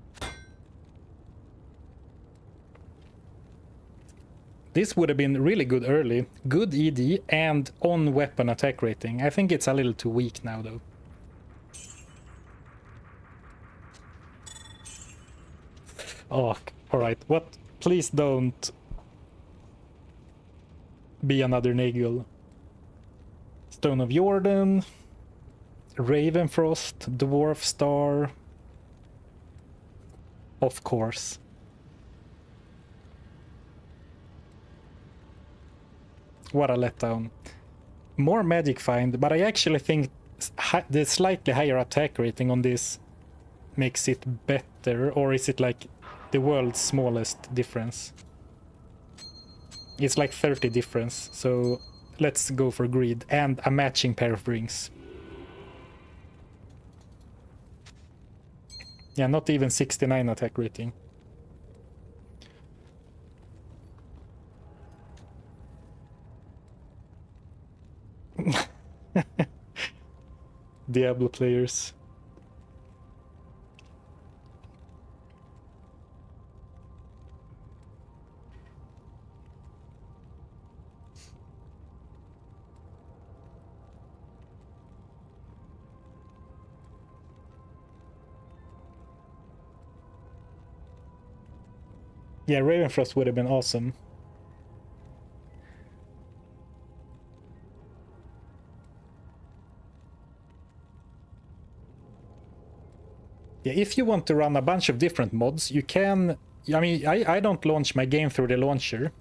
[SPEAKER 1] This would have been really good early. Good ED and on weapon attack rating. I think it's a little too weak now though. Oh, alright. What? Please don't be another Nagel. Stone of Jordan. Ravenfrost. Dwarf Star. Of course. What a letdown. More magic find, but I actually think the slightly higher attack rating on this makes it better, or is it like the world's smallest difference? It's like 30 difference, so let's go for greed and a matching pair of rings. Yeah, not even 69 attack rating. Diablo players. Yeah, Ravenfrost would have been awesome. Yeah, if you want to run a bunch of different mods, you can. I mean, I don't launch my game through the launcher.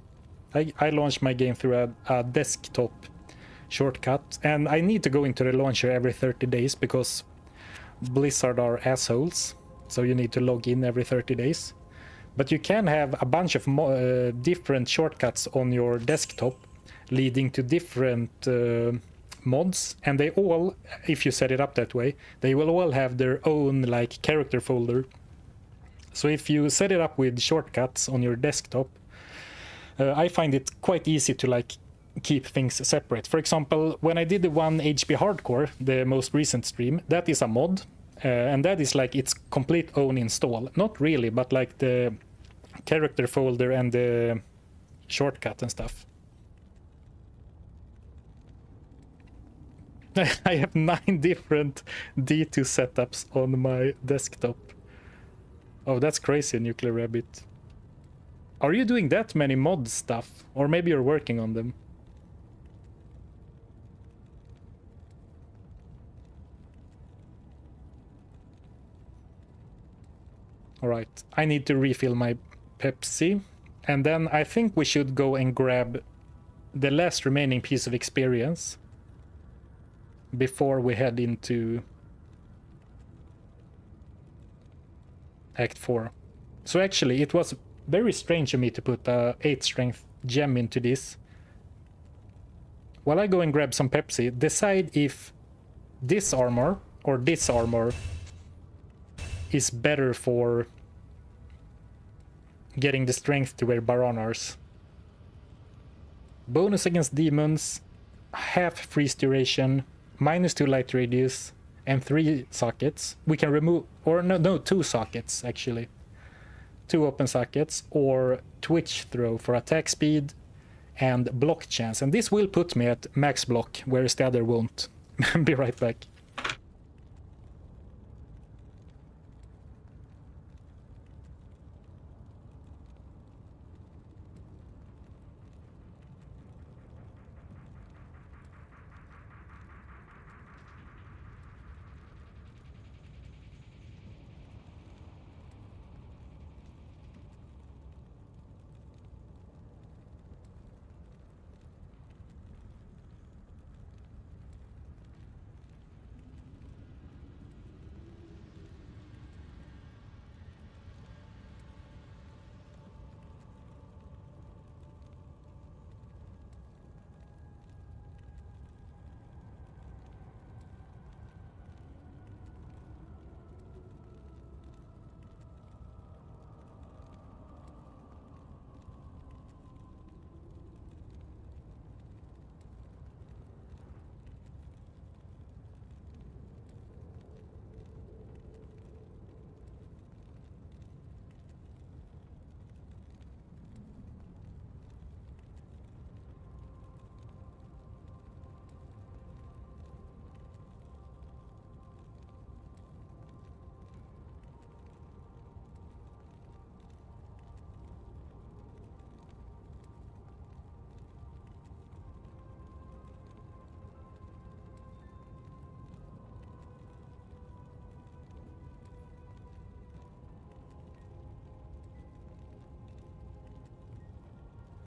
[SPEAKER 1] I launch my game through a desktop shortcut, and I need to go into the launcher every 30 days because Blizzard are assholes. So you need to log in every 30 days. But you can have a bunch of different shortcuts on your desktop leading to different mods, and they all, if you set it up that way, they will all have their own like character folder. So if you set it up with shortcuts on your desktop, I find it quite easy to like keep things separate. For example, when I did the 1 HP Hardcore, the most recent stream, that is a mod, and that is like its complete own install. Not really, but like the character folder and the shortcut and stuff. I have 9 different D2 setups on my desktop. Oh, that's crazy, Nuclear Rabbit. Are you doing that many mod stuff? Or maybe you're working on them? Alright, I need to refill my Pepsi. And then I think we should go and grab the last remaining piece of experience before we head into Act 4. So actually, it was very strange of me to put a 8 strength gem into this. While I go and grab some Pepsi, decide if this armor or this armor is better for getting the strength to where Baranars. Bonus against demons, half freeze duration, -2 light radius, and 3 sockets. We can remove, or no, 2 sockets actually. 2 open sockets, or twitch throw for attack speed and block chance. And this will put me at max block, whereas the other won't. Be right back.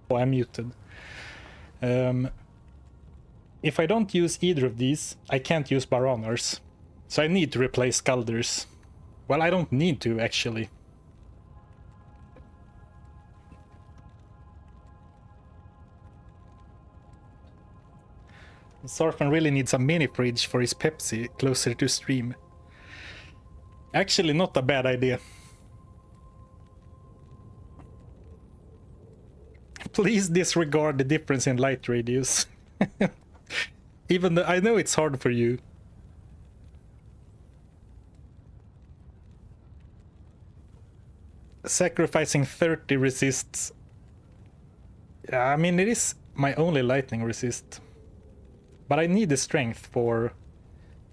[SPEAKER 1] Oh, I'm muted. If I don't use either of these, I can't use Baranars. So I need to replace Skulders. Well, I don't need to, actually. Zarfen really needs a mini fridge for his Pepsi closer to stream. Actually, not a bad idea. Please disregard the difference in light radius. Even though I know it's hard for you. Sacrificing 30 resists. I mean, it is my only lightning resist. But I need the strength for...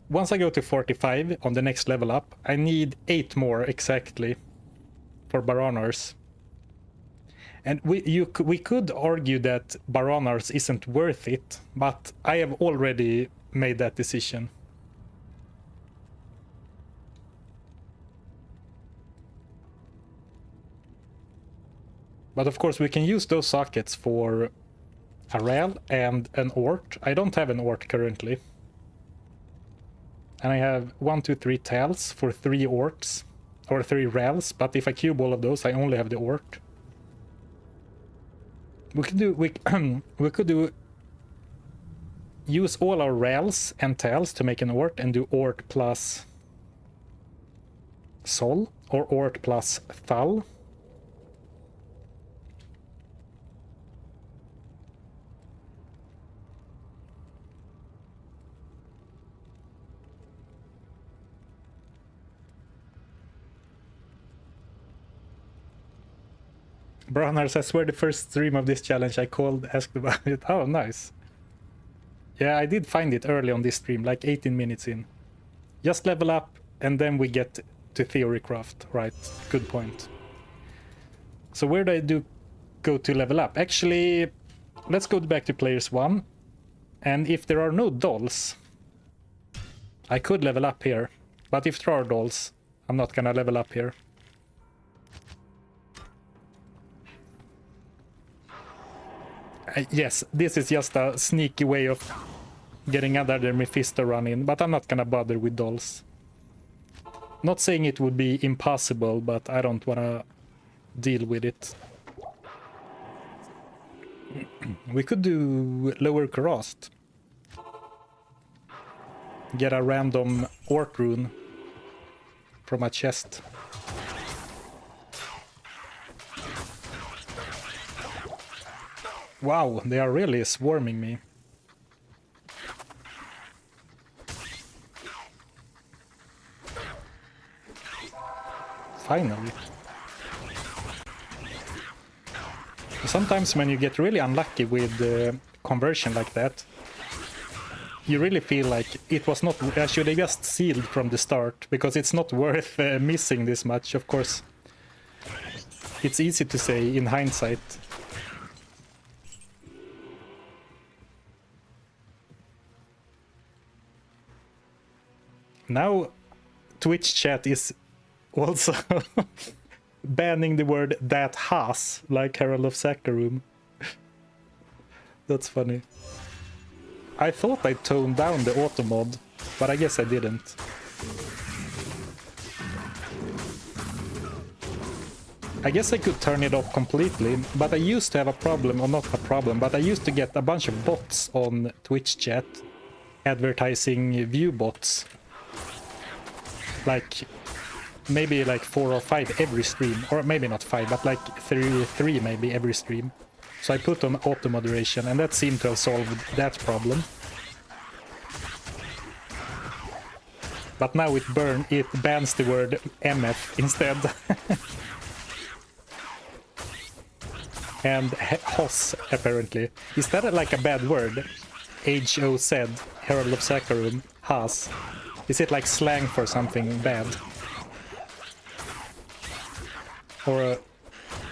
[SPEAKER 1] Once I go to 45 on the next level up, I need 8 more exactly for Baranars. And we could argue that Baranars isn't worth it, but I have already made that decision. But of course we can use those sockets for a rail and an ort. I don't have an ort currently. And I have 1, 2, 3 tails for 3 orts, or 3 rails, but if I cube all of those, I only have the ort. We could do use all our rails and tails to make an ort and do ort plus sol or ort plus thal. Bronars, I swear the first stream of this challenge I asked about it. Oh, nice. Yeah, I did find it early on this stream, like 18 minutes in. Just level up, and then we get to Theorycraft. Right, good point. So where do I go to level up? Actually, let's go back to Players 1. And if there are no dolls, I could level up here. But if there are dolls, I'm not gonna level up here. Yes, this is just a sneaky way of getting another Mephisto run in, but I'm not gonna bother with dolls. Not saying it would be impossible, but I don't wanna deal with it. We could do Lower Karast. Get a random Ort rune from a chest. Wow, they are really swarming me. Finally. Sometimes when you get really unlucky with conversion like that, you really feel like it was not... I should have just sealed from the start, because it's not worth missing this much, of course. It's easy to say in hindsight. Now Twitch chat is also banning the word "that has" like Herald of Saccharum. That's funny. I thought I toned down the auto mod, but I guess I didn't. I guess I could turn it off completely, but I used to have a problem, or not a problem, but I used to get a bunch of bots on Twitch chat advertising view bots. Like maybe like 4 or 5 every stream, or maybe not 5, but like 3 maybe every stream. So I put on auto moderation, and that seemed to have solved that problem. But now it bans the word MF instead. And HOS apparently. Is that like a bad word? HOZ, Herald of Saccharum, HOS. Is it like slang for something bad? Or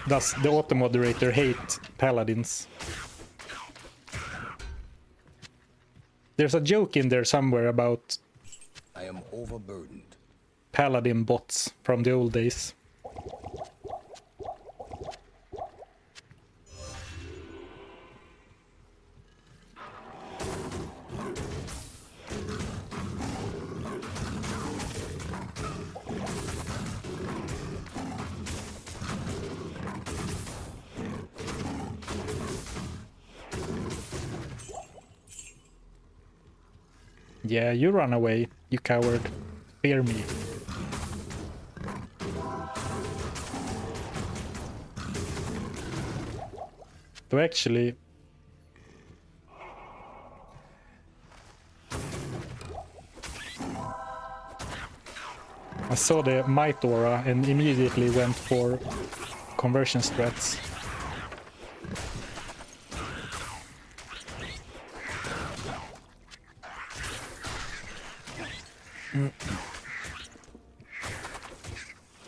[SPEAKER 1] does the auto moderator hate paladins? There's a joke in there somewhere about
[SPEAKER 2] I am overburdened.
[SPEAKER 1] paladin bots from the old days. Yeah, you run away, you coward. Fear me. So actually... I saw the Might Aura and immediately went for conversion strats.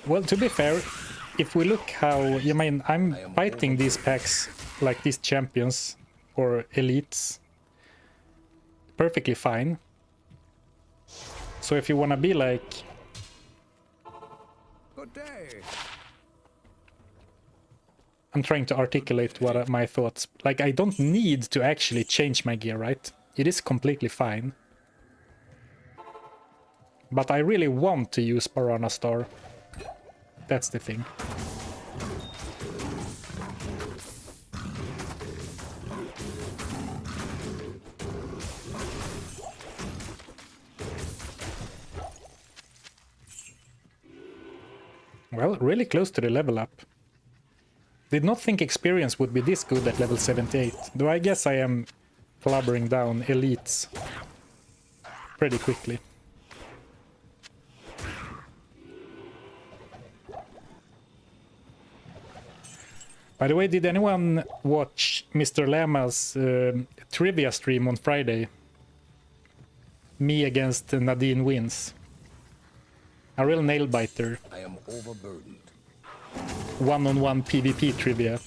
[SPEAKER 1] Well, to be fair, if we look how... I mean, I'm fighting these packs, like these champions or elites, perfectly fine. So if you wanna be like...
[SPEAKER 6] Good day.
[SPEAKER 1] I'm trying to articulate what my thoughts... Like, I don't need to actually change my gear, right? It is completely fine. But I really want to use Barana Star. That's the thing. Well, really close to the level up. Did not think experience would be this good at level 78, though I guess I am clubbering down elites pretty quickly. By the way, did anyone watch Mr. Lama's trivia stream on Friday? Me against Nadine wins. A real nail-biter.
[SPEAKER 2] I am overburdened.
[SPEAKER 1] One-on-one PvP trivia.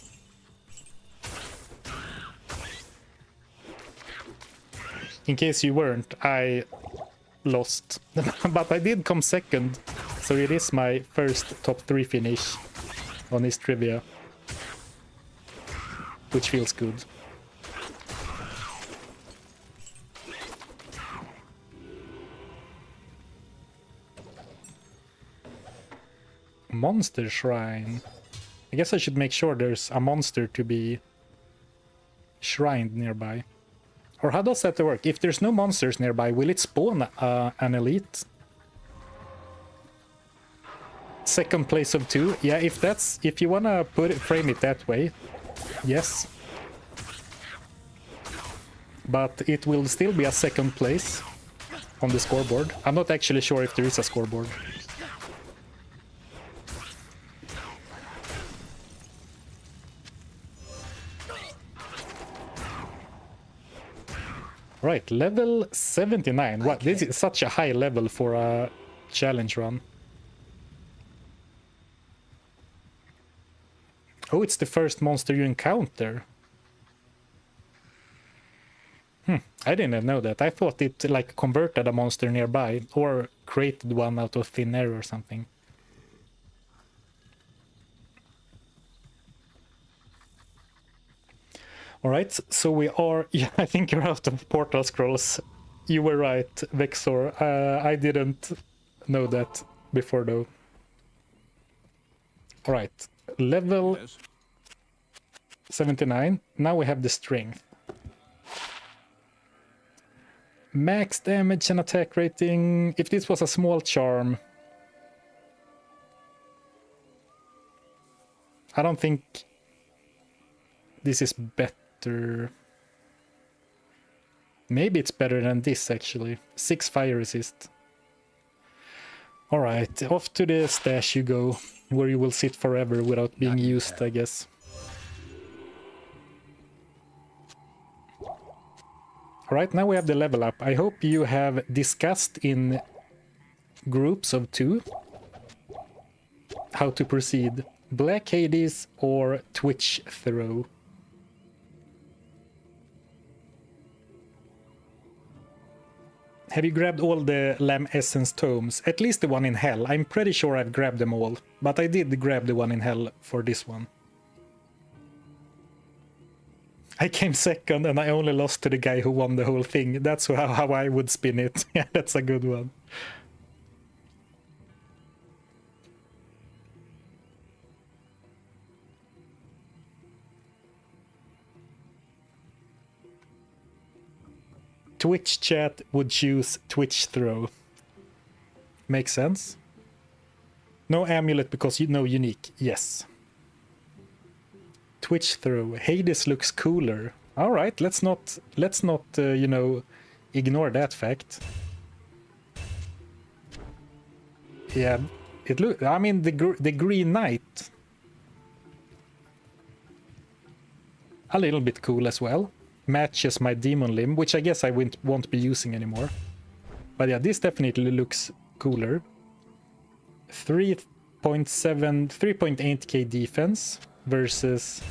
[SPEAKER 1] In case you weren't, I lost. But I did come second, so it is my first top 3 finish on his trivia. Which feels good. Monster Shrine. I guess I should make sure there's a monster to be shrined nearby. Or how does that work? If there's no monsters nearby, will it spawn an elite? Second place of 2? Yeah, if you wanna frame it that way, yes. But it will still be a second place on the scoreboard. I'm not actually sure if there is a scoreboard. Right, level 79. What? This is such a high level for a challenge run. Oh, it's the first monster you encounter. I didn't know that. I thought it like converted a monster nearby or created one out of thin air or something. Alright, so we are... Yeah, I think you're out of portal scrolls. You were right, Vexor. I didn't know that before though. Alright, level 79. Now we have the strength. Max damage and attack rating. If this was a small charm, I don't think this is better. Maybe it's better than this actually. 6 fire resist. Alright, off to the stash you go, where you will sit forever without being used, I guess. Alright, now we have the level up. I hope you have discussed in groups of 2 how to proceed. Black Hades or Twitch Throw. Have you grabbed all the Lamb Essence tomes? At least the one in Hell. I'm pretty sure I've grabbed them all, but I did grab the one in Hell for this one. I came second and I only lost to the guy who won the whole thing. That's how I would spin it. Yeah, that's a good one. Twitch chat would choose Twitch throw. Makes sense. No amulet because you know unique. Yes. Twitch throw. Hades looks cooler. All right, let's not you know, ignore that fact. Yeah, it look. I mean, the Green Knight, a little bit cool as well. Matches my Demon Limb, which I guess I won't be using anymore. But yeah, this definitely looks cooler. 3.8k defense versus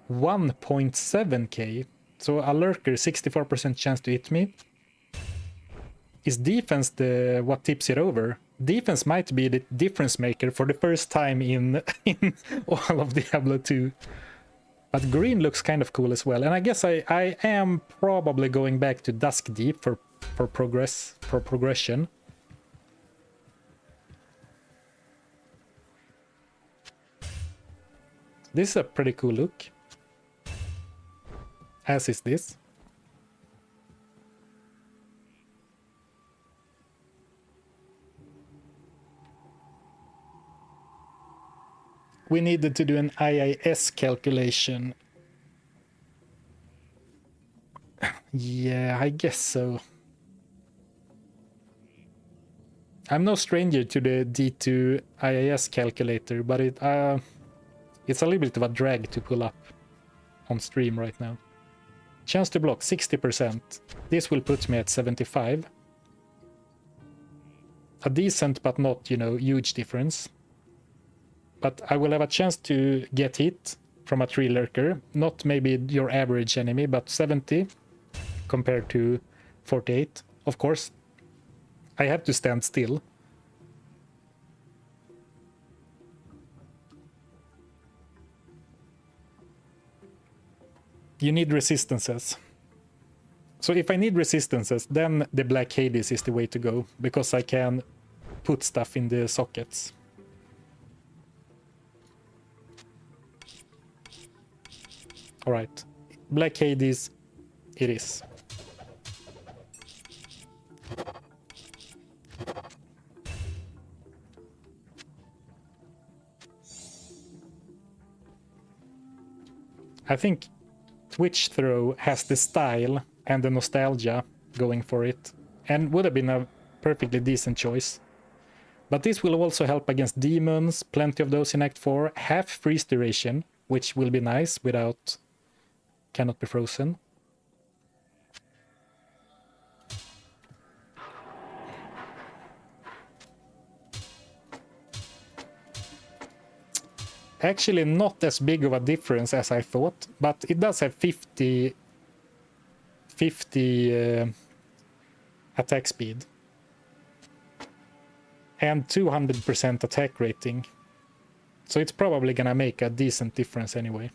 [SPEAKER 1] 1.7k. So a lurker, 64% chance to hit me. Is defense what tips it over? Defense might be the difference maker for the first time in all of Diablo 2. But green looks kind of cool as well. And I guess I am probably going back to Dusk Deep for progression. This is a pretty cool look. As is this. We needed to do an IIS calculation. Yeah, I guess so. I'm no stranger to the D2 IIS calculator, but it's a little bit of a drag to pull up on stream right now. Chance to block 60%. This will put me at 75. A decent but not, you know, huge difference. But I will have a chance to get hit from a tree lurker. Not maybe your average enemy, but 70 compared to 48. Of course, I have to stand still. You need resistances. So if I need resistances, then the Black Hades is the way to go, because I can put stuff in the sockets. All right, Black Hades, it is. I think Twitch Throw has the style and the nostalgia going for it, and would have been a perfectly decent choice. But this will also help against demons, plenty of those in Act 4, half freeze duration, which will be nice without cannot be frozen. Actually not as big of a difference as I thought, but it does have 50 attack speed and 200% attack rating. So it's probably gonna make a decent difference anyway,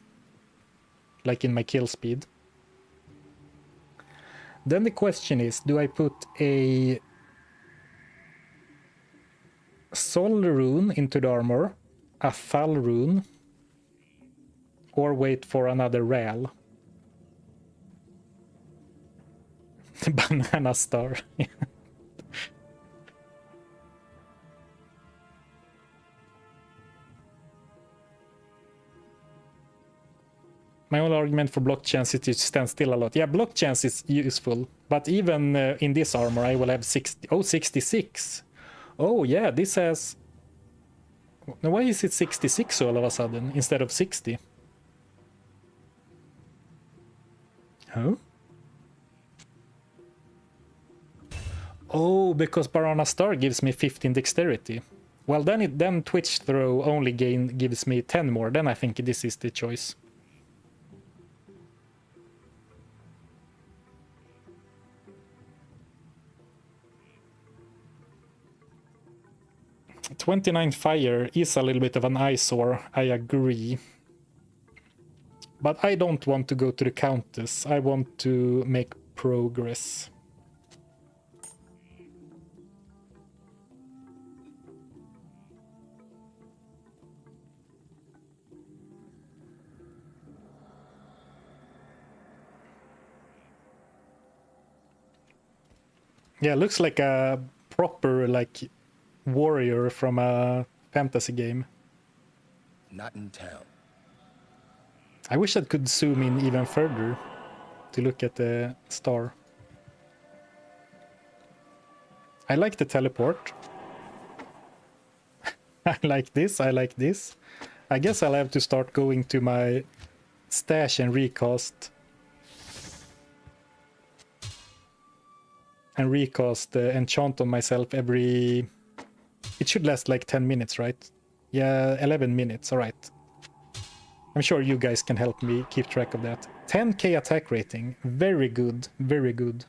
[SPEAKER 1] like in my kill speed. Then the question is, do I put a Sol rune into the armor, a Thal rune, or wait for another Ral? Banana star. My only argument for block chance is to stand still a lot. Yeah, block chance is useful, but even in this armor I will have 66. Oh yeah, this has... Now why is it 66 all of a sudden instead of 60? Huh? Oh, because Barana Star gives me 15 dexterity. Well, then Twitch Throw only gives me 10 more. Then I think this is the choice. "29 Fire is a little bit of an eyesore, I agree. But I don't want to go to the Countess. I want to make progress. Yeah, looks like a proper like warrior from a fantasy game.
[SPEAKER 2] Not in town.
[SPEAKER 1] I wish I could zoom in even further to look at the star. I like the teleport. I like this, I like this. I guess I'll have to start going to my stash and recast. And recast the enchant on myself every... It should last like 10 minutes, right? Yeah, 11 minutes, alright. I'm sure you guys can help me keep track of that. 10k attack rating, very good, very good.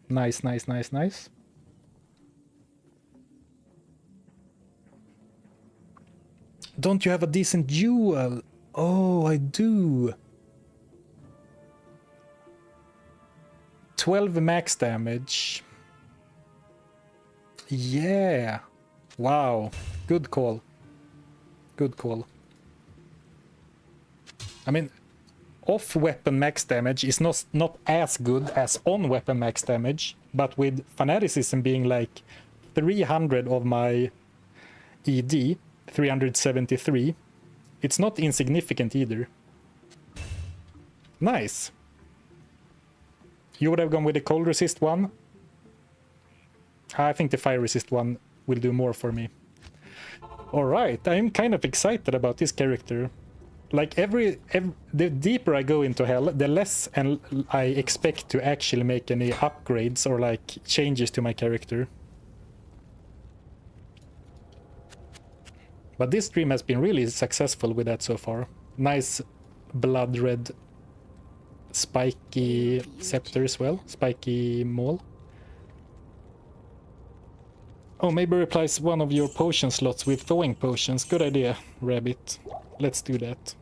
[SPEAKER 1] Nice, nice, nice, nice. Don't you have a decent jewel? Oh, I do. 12 max damage. Yeah. Wow. Good call. Good call. I mean, off-weapon max damage is not as good as on-weapon max damage, but with fanaticism being like 300 of my ED, 373, it's not insignificant either. Nice. You would have gone with the cold resist one? I think the fire resist one will do more for me. Alright, I'm kind of excited about this character. Like the deeper I go into hell, the less and I expect to actually make any upgrades or like changes to my character. But this stream has been really successful with that so far. Nice blood red spiky scepter as well, spiky maul. Oh, maybe replace one of your potion slots with thawing potions. Good idea, Rabbit. Let's do that.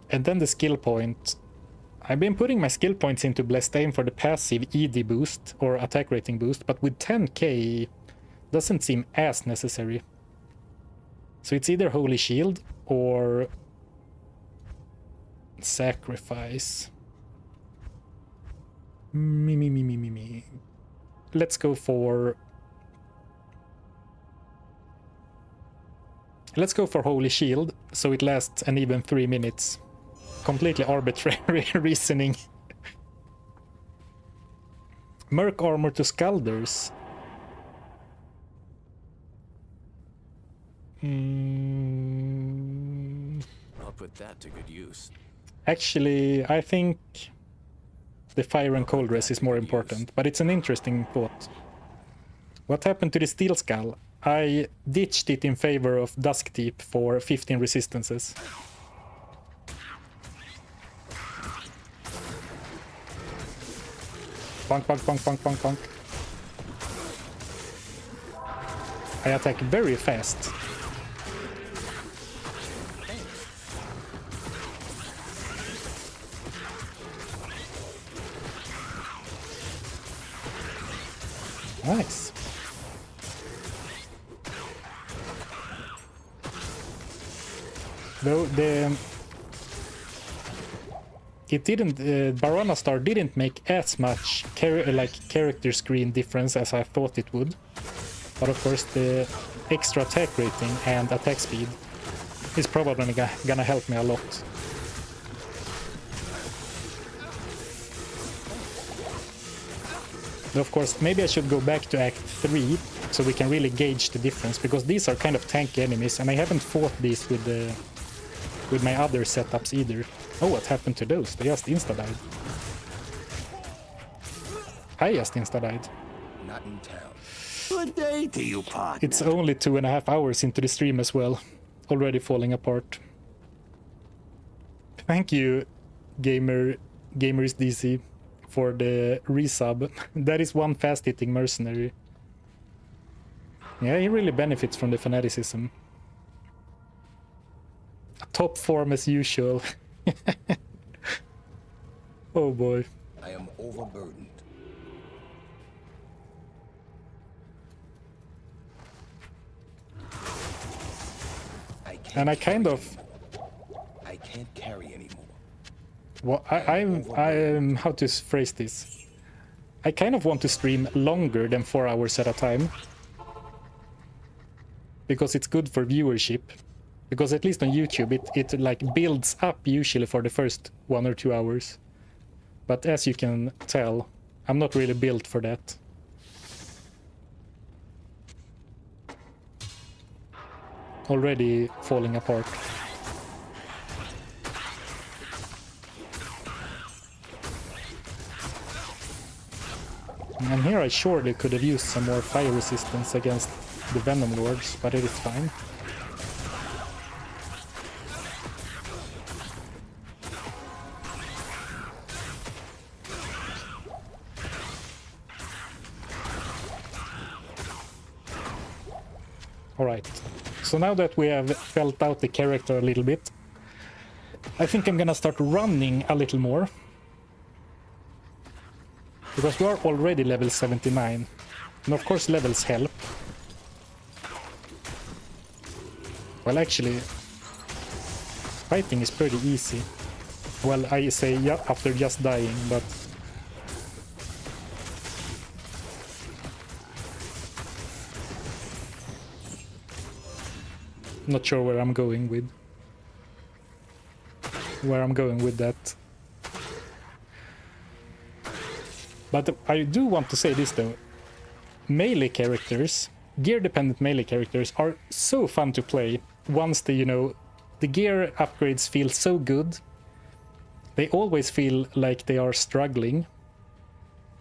[SPEAKER 1] And then the skill point. I've been putting my skill points into Blessed Aim for the passive ED boost or attack rating boost, but with 10k doesn't seem as necessary. So it's either Holy Shield or Sacrifice. Me. Let's go for Holy Shield, so it lasts an even 3 minutes. Completely arbitrary reasoning. Merc armor to Scalders.
[SPEAKER 3] I'll put that to good use.
[SPEAKER 1] Actually, I think the fire and cold res is more important, but it's an interesting thought. What happened to the steel skull? I ditched it in favor of Dusk Deep for 15 resistances. Bonk, bonk, bonk, bonk, bonk, bonk. I attack very fast. Nice. Though it didn't, Barana Star didn't make as much character screen difference as I thought it would. But of course the extra attack rating and attack speed is probably gonna help me a lot. Of course, maybe I should go back to Act 3 so we can really gauge the difference, because these are kind of tanky enemies and I haven't fought these with my other setups either. Oh, what happened to those? They just insta-died. I just insta-died.
[SPEAKER 2] Not in town.
[SPEAKER 3] Good day to you, partner.
[SPEAKER 1] It's only 2.5 hours into the stream as well. Already falling apart. Thank you, Gamers DC, for the resub. That is one fast-hitting mercenary. Yeah, he really benefits from the fanaticism. Top form as usual. Oh boy.
[SPEAKER 2] I am overburdened.
[SPEAKER 1] And I kind of...
[SPEAKER 2] I can't carry anymore.
[SPEAKER 1] Well, I'm how to phrase this? I kind of want to stream longer than 4 hours at a time. Because it's good for viewership. Because at least on YouTube it like builds up usually for the first 1 or 2 hours. But as you can tell, I'm not really built for that. Already falling apart. And here I surely could have used some more fire resistance against the Venom Lords, but it is fine. Alright, so now that we have felt out the character a little bit, I think I'm gonna start running a little more. Because we are already level 79, and of course levels help. Well, actually, fighting is pretty easy. Well, I say yeah after just dying, but... Not sure where I'm going with that. But I do want to say this though. Melee characters, gear-dependent melee characters are so fun to play once the, you know, the gear upgrades feel so good. They always feel like they are struggling.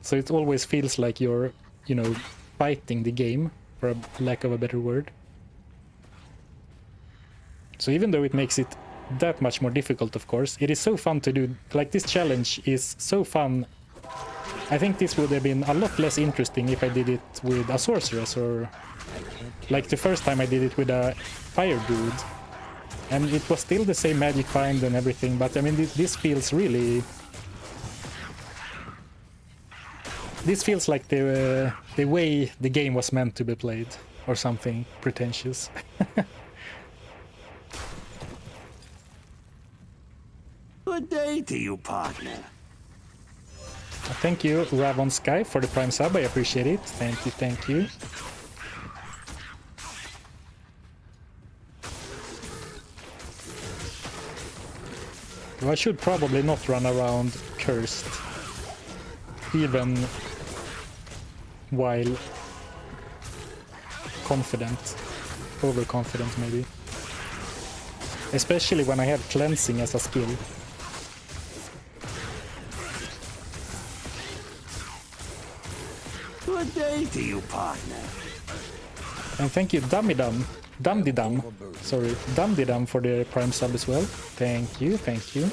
[SPEAKER 1] So it always feels like you're, you know, fighting the game, for a lack of a better word. So even though it makes it that much more difficult, of course, it is so fun to do. Like, this challenge is so fun. I think this would have been a lot less interesting if I did it with a sorceress, or like the first time I did it with a fire dude. And it was still the same magic find and everything, but I mean, this feels really... This feels like the way the game was meant to be played, or something pretentious.
[SPEAKER 3] Good day to you, partner.
[SPEAKER 1] Thank you, Ravon Sky, for the Prime sub. I appreciate it. Thank you, thank you. Well, I should probably not run around cursed, even while confident, overconfident maybe. Especially when I have cleansing as a skill.
[SPEAKER 3] Good day to you, partner.
[SPEAKER 1] And thank you, Dumdydum, sorry, Dumdydum for the Prime sub as well. Thank you, thank you.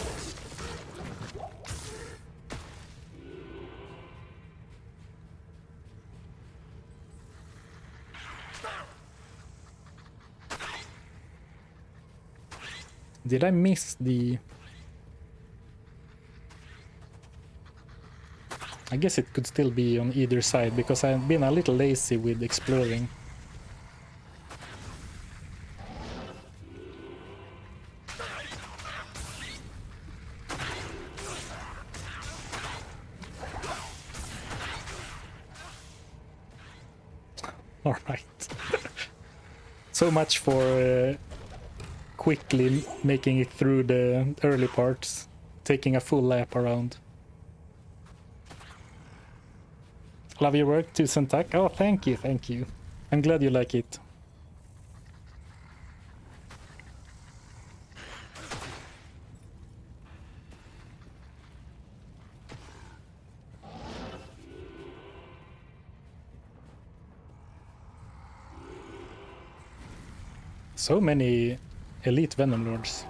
[SPEAKER 1] Did I miss the... I guess it could still be on either side, because I've been a little lazy with exploring. Alright. So much for quickly making it through the early parts, taking a full lap around. Love your work, Tusen tack. Oh, thank you, thank you. I'm glad you like it. So many elite Venom Lords.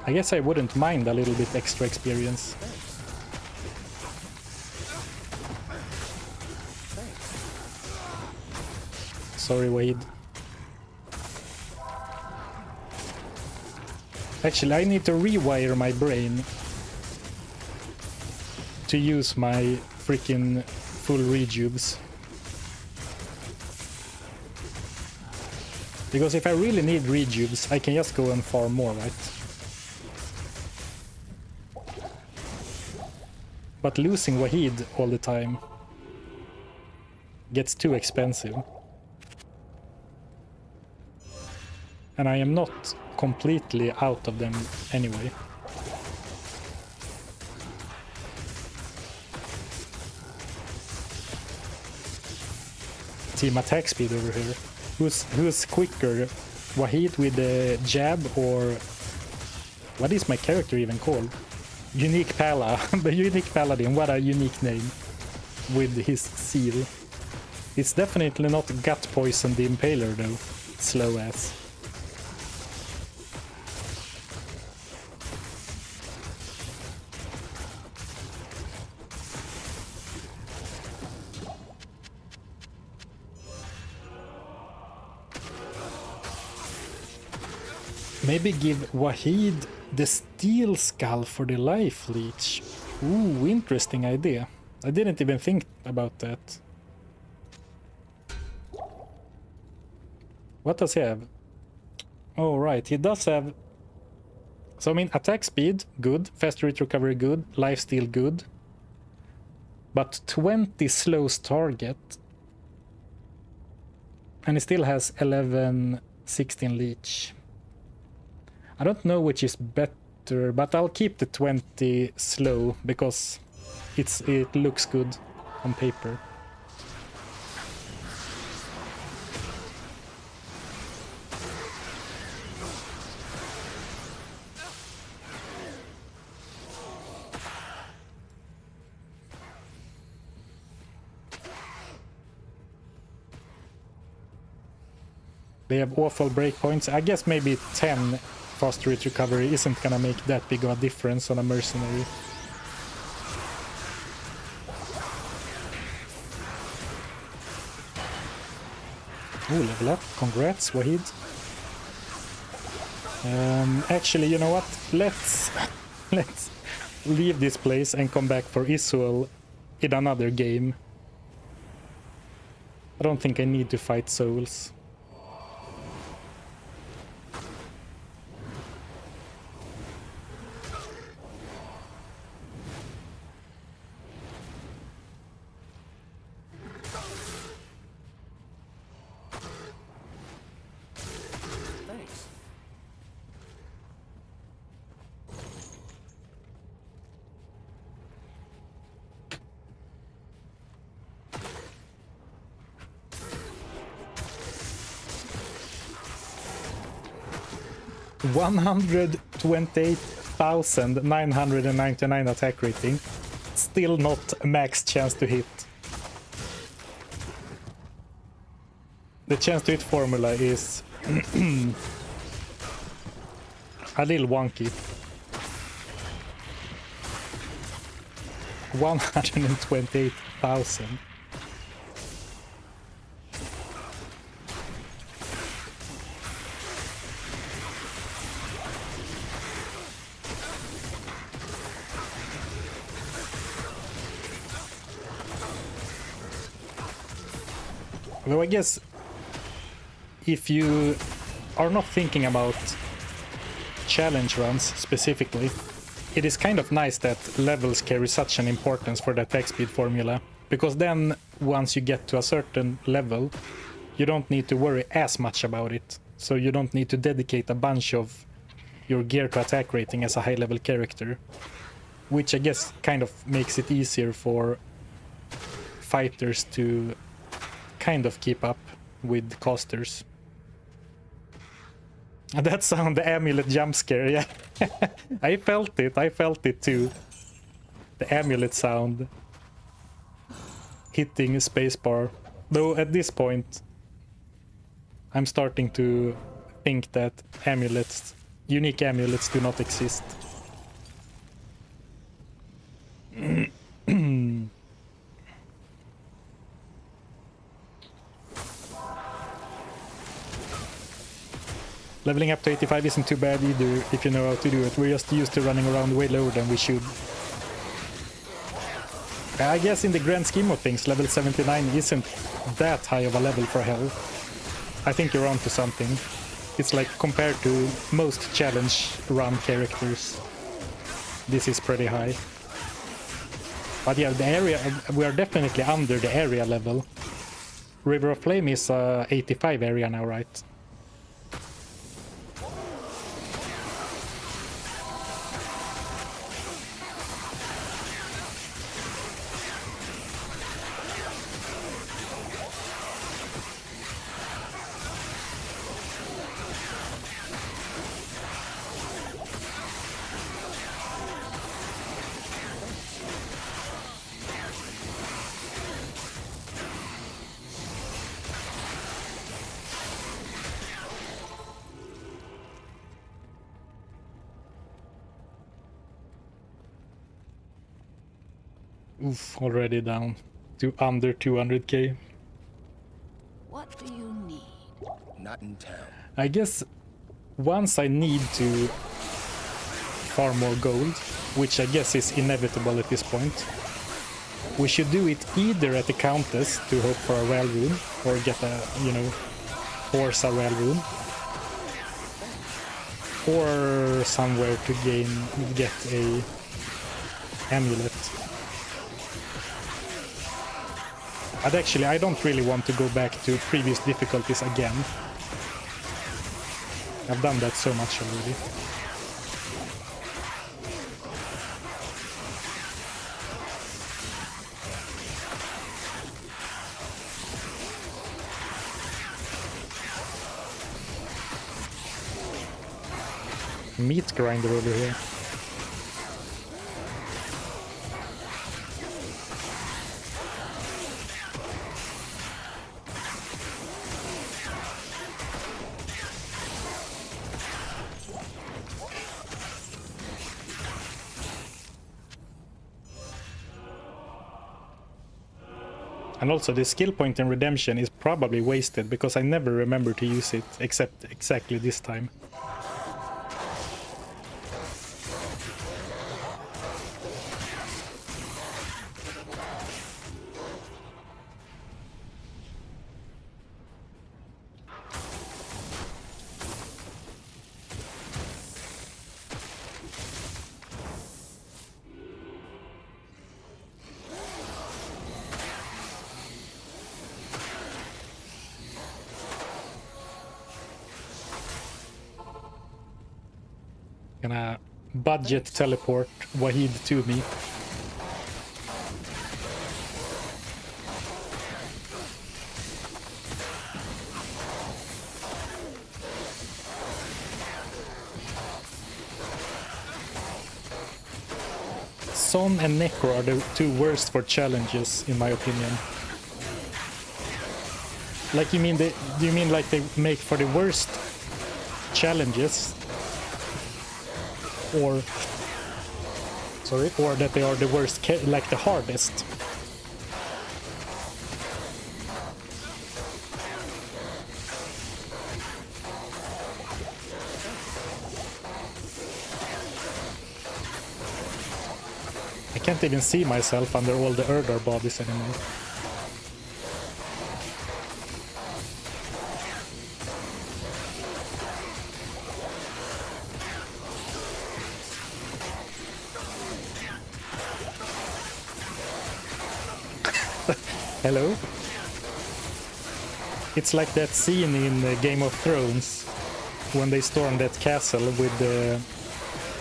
[SPEAKER 1] I guess I wouldn't mind a little bit extra experience. Sorry, Wade. Actually, I need to rewire my brain to use my freaking full rejuves. Because if I really need rejuves, I can just go and farm more, right? But losing Wahid all the time gets too expensive. And I am not completely out of them anyway. Team attack speed over here. Who's quicker? Wahid with the jab, or what is my character even called? Unique Pala. The Unique Paladin, what a unique name with his seal. It's definitely not Gut Poison the Impaler though. Slow ass. Maybe give Wahid the Steel Skull for the life leech. Ooh, interesting idea. I didn't even think about that. What does he have? Oh, right, he does have... So, I mean, attack speed, good. Faster hit recovery, good. Life steal, good. But 20 slows target. And he still has 11, 16 leech. I don't know which is better, but I'll keep the 20 slow because it looks good on paper. They have awful breakpoints. I guess maybe 10 faster hit recovery isn't gonna make that big of a difference on a mercenary. Oh, level up. Congrats, Wahid. Actually, you know what? Let's leave this place and come back for Isuel in another game. I don't think I need to fight souls.
[SPEAKER 3] Thanks.
[SPEAKER 1] 128,999 attack rating. Still not max chance to hit. The chance to hit formula is a little wonky. 128,000. Though I guess if you are not thinking about challenge runs specifically, it is kind of nice that levels carry such an importance for the attack speed formula, because then once you get to a certain level, you don't need to worry as much about it. So you don't need to dedicate a bunch of your gear to attack rating as a high level character, which I guess kind of makes it easier for fighters to kind of keep up with casters. And that sound, the amulet jump scare, yeah. I felt it too. The amulet sound hitting spacebar. Though at this point I'm starting to think that amulets, unique amulets, do not exist. Leveling up to 85 isn't too bad either if you know how to do it. We're just used to running around way lower than we should. I guess in the grand scheme of things, level 79 isn't that high of a level for hell. I think you're onto something. It's like compared to most challenge run characters, this is pretty high. But yeah, the area, we are definitely under the area level. River of Flame is 85 area now, right? Oof, already down to under 200k.
[SPEAKER 5] What do you need?
[SPEAKER 2] Not in town.
[SPEAKER 1] I guess once I need to farm more gold, which I guess is inevitable at this point, we should do it either at the Countess to hope for a Rel rune, or get a, you know, force a Rel rune, or somewhere to get a amulet. But actually, I don't really want to go back to previous difficulties again. I've done that so much already. Meat grinder over here. And also the skill point in Redemption is probably wasted because I never remember to use it except exactly this time. Gonna budget teleport Wahid to me. Son and Necro are the two worst for challenges, in my opinion. Like, you mean do you mean like they make for the worst challenges? Or sorry, or that they are the worst, like the hardest. I can't even see myself under all the Erdar bodies anymore. Hello? It's like that scene in Game of Thrones when they storm that castle with the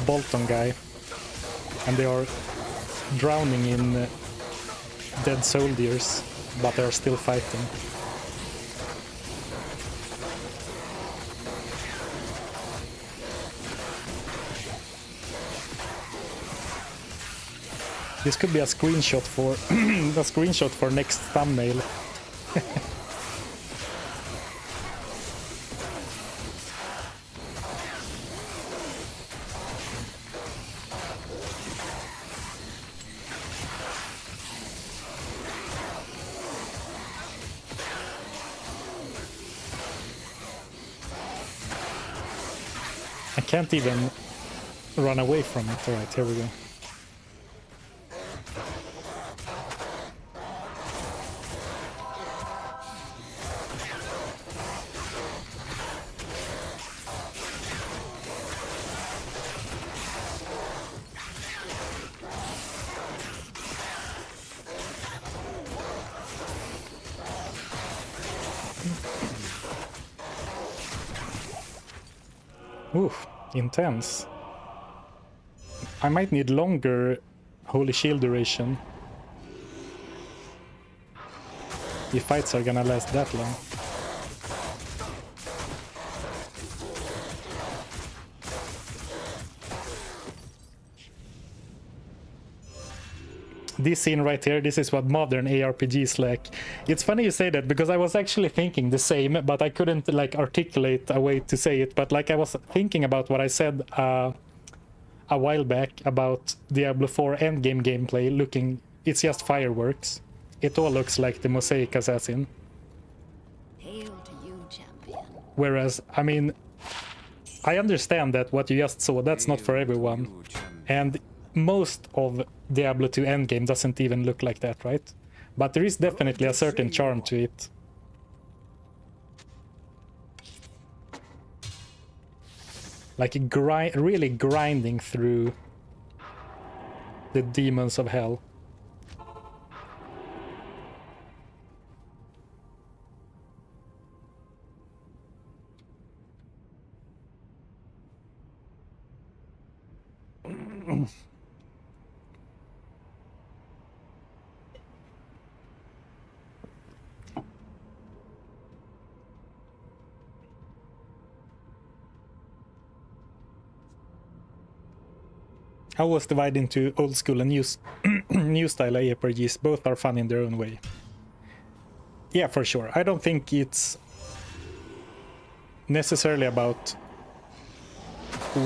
[SPEAKER 1] Bolton guy and they are drowning in dead soldiers, but they are still fighting. This could be a screenshot for next thumbnail. I can't even run away from it. All right, here we go. Ooh, intense. I might need longer Holy Shield duration. The fights are gonna last that long. This scene right here, this is what modern ARPGs like. It's funny you say that, because I was actually thinking the same, but I couldn't like articulate a way to say it. But like I was thinking about what I said a while back about Diablo 4 endgame gameplay looking, it's just fireworks. It all looks like the Mosaic Assassin.
[SPEAKER 5] Hail to you, champion.
[SPEAKER 1] Whereas, I mean, I understand that what you just saw, that's not for everyone. And most of Diablo 2 endgame doesn't even look like that, right? But there is definitely a certain charm to it. Like really grinding through the demons of hell. I was divided into old school and new style ARPGs. Both are fun in their own way. Yeah, for sure. I don't think it's necessarily about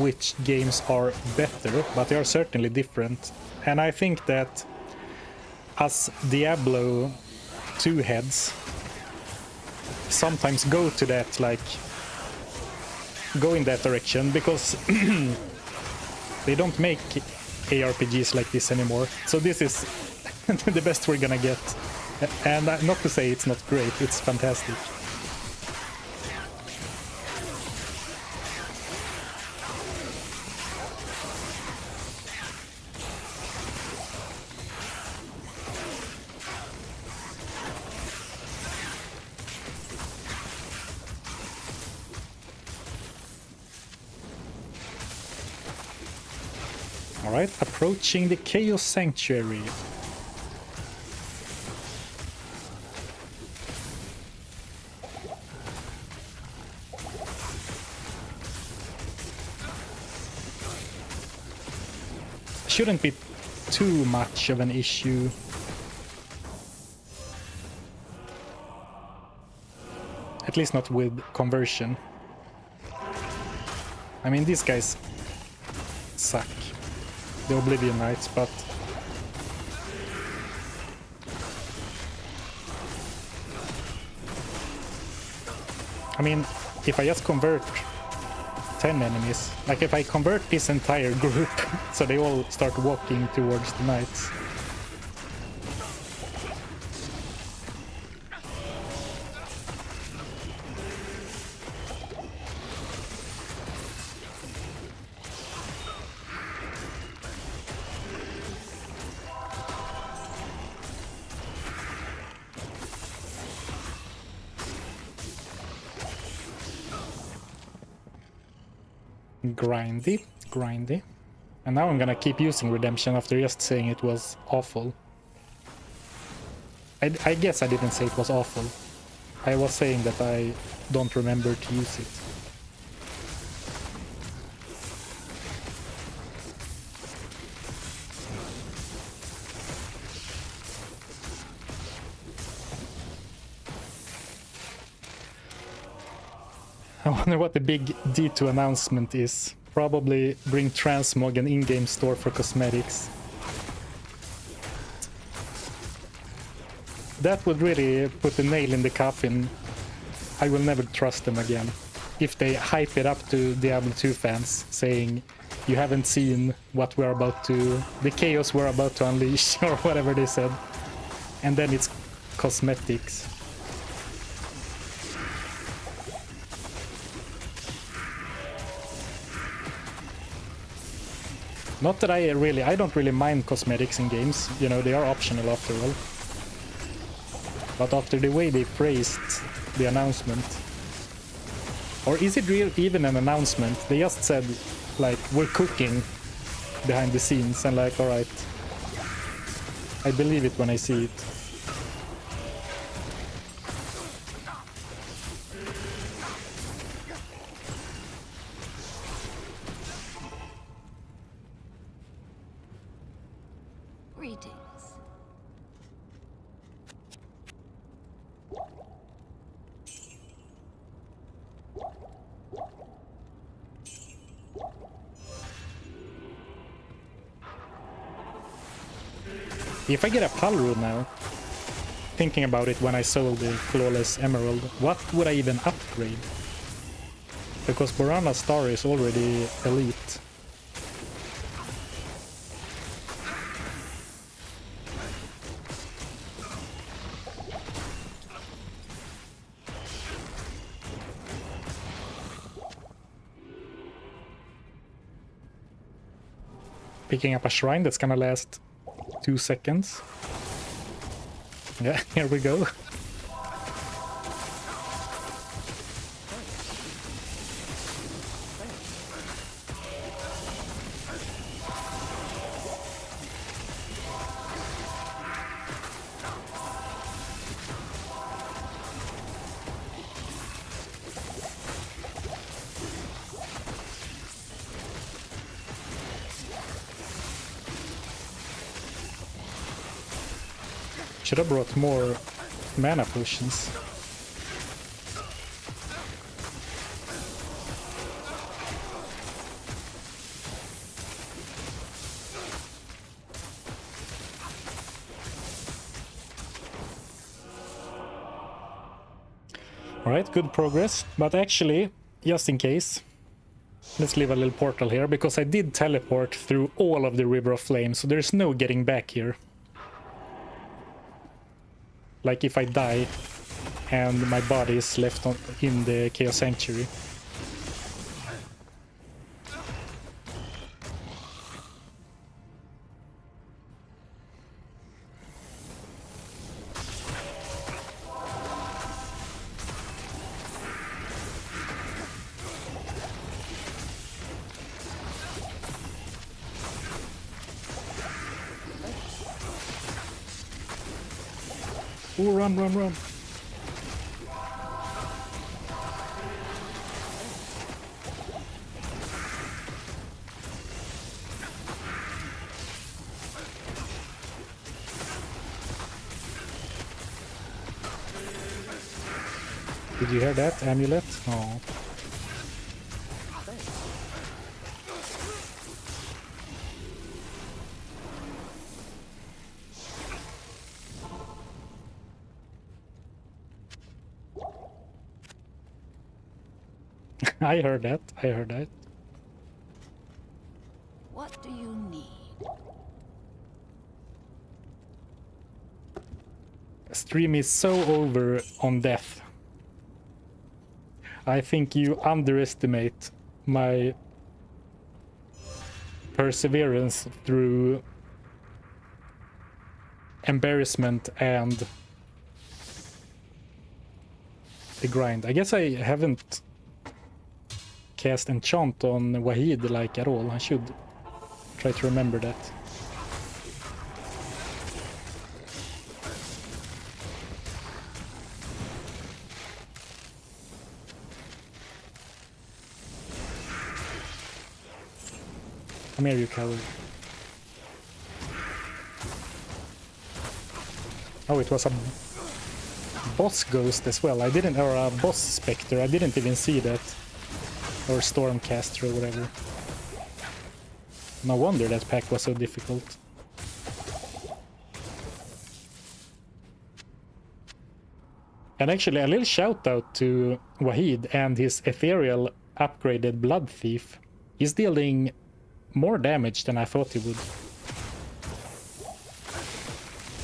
[SPEAKER 1] which games are better, but they are certainly different. And I think that as Diablo 2 heads sometimes go to that, like, go in that direction, because they don't make ARPGs like this anymore. So this is the best we're gonna get. And not to say it's not great, it's fantastic. Alright, approaching the Chaos Sanctuary. Shouldn't be too much of an issue. At least not with conversion. I mean, these guys suck. The Oblivion Knights, but I mean, if I just convert 10 enemies, like if I convert this entire group so they all start walking towards the knights. Grindy. And now I'm gonna keep using Redemption after just saying it was awful. I guess I didn't say it was awful. I was saying that I don't remember to use it. I wonder what the big D2 announcement is. Probably bring transmog and in-game store for cosmetics. That would really put the nail in the coffin. I will never trust them again. If they hype it up to Diablo 2 fans, saying you haven't seen what we're about to... the chaos we're about to unleash, or whatever they said. And then it's cosmetics. Not that I don't really mind cosmetics in games, you know, they are optional after all. But after the way they phrased the announcement, Or is it even an announcement? They just said, like, we're cooking behind the scenes, and like, alright. I believe it when I see it.
[SPEAKER 5] Greetings.
[SPEAKER 1] If I get a Palru now, thinking about it when I sold the Flawless Emerald, what would I even upgrade? Because Barana Star is already elite. Picking up a shrine that's gonna last 2 seconds. Yeah, here we go. Should have brought more mana potions. Alright, good progress. But actually, just in case, let's leave a little portal here, because I did teleport through all of the River of Flame, so there's no getting back here. Like if I die and my body is left in the Chaos Sanctuary. Oh, run, run, run. Did you hear that, amulet? Oh. I heard that. I heard that.
[SPEAKER 5] What do you need?
[SPEAKER 1] Stream is so over on death. I think you underestimate my perseverance through embarrassment and the grind. I guess I haven't cast enchant on Wahid like at all. I should try to remember that. Come here, you coward. Oh, it was a boss ghost as well. I didn't, or a boss specter. I didn't even see that. Or Stormcaster or whatever. No wonder that pack was so difficult. And actually, a little shout out to Wahid and his ethereal upgraded Blood Thief. He's dealing more damage than I thought he would.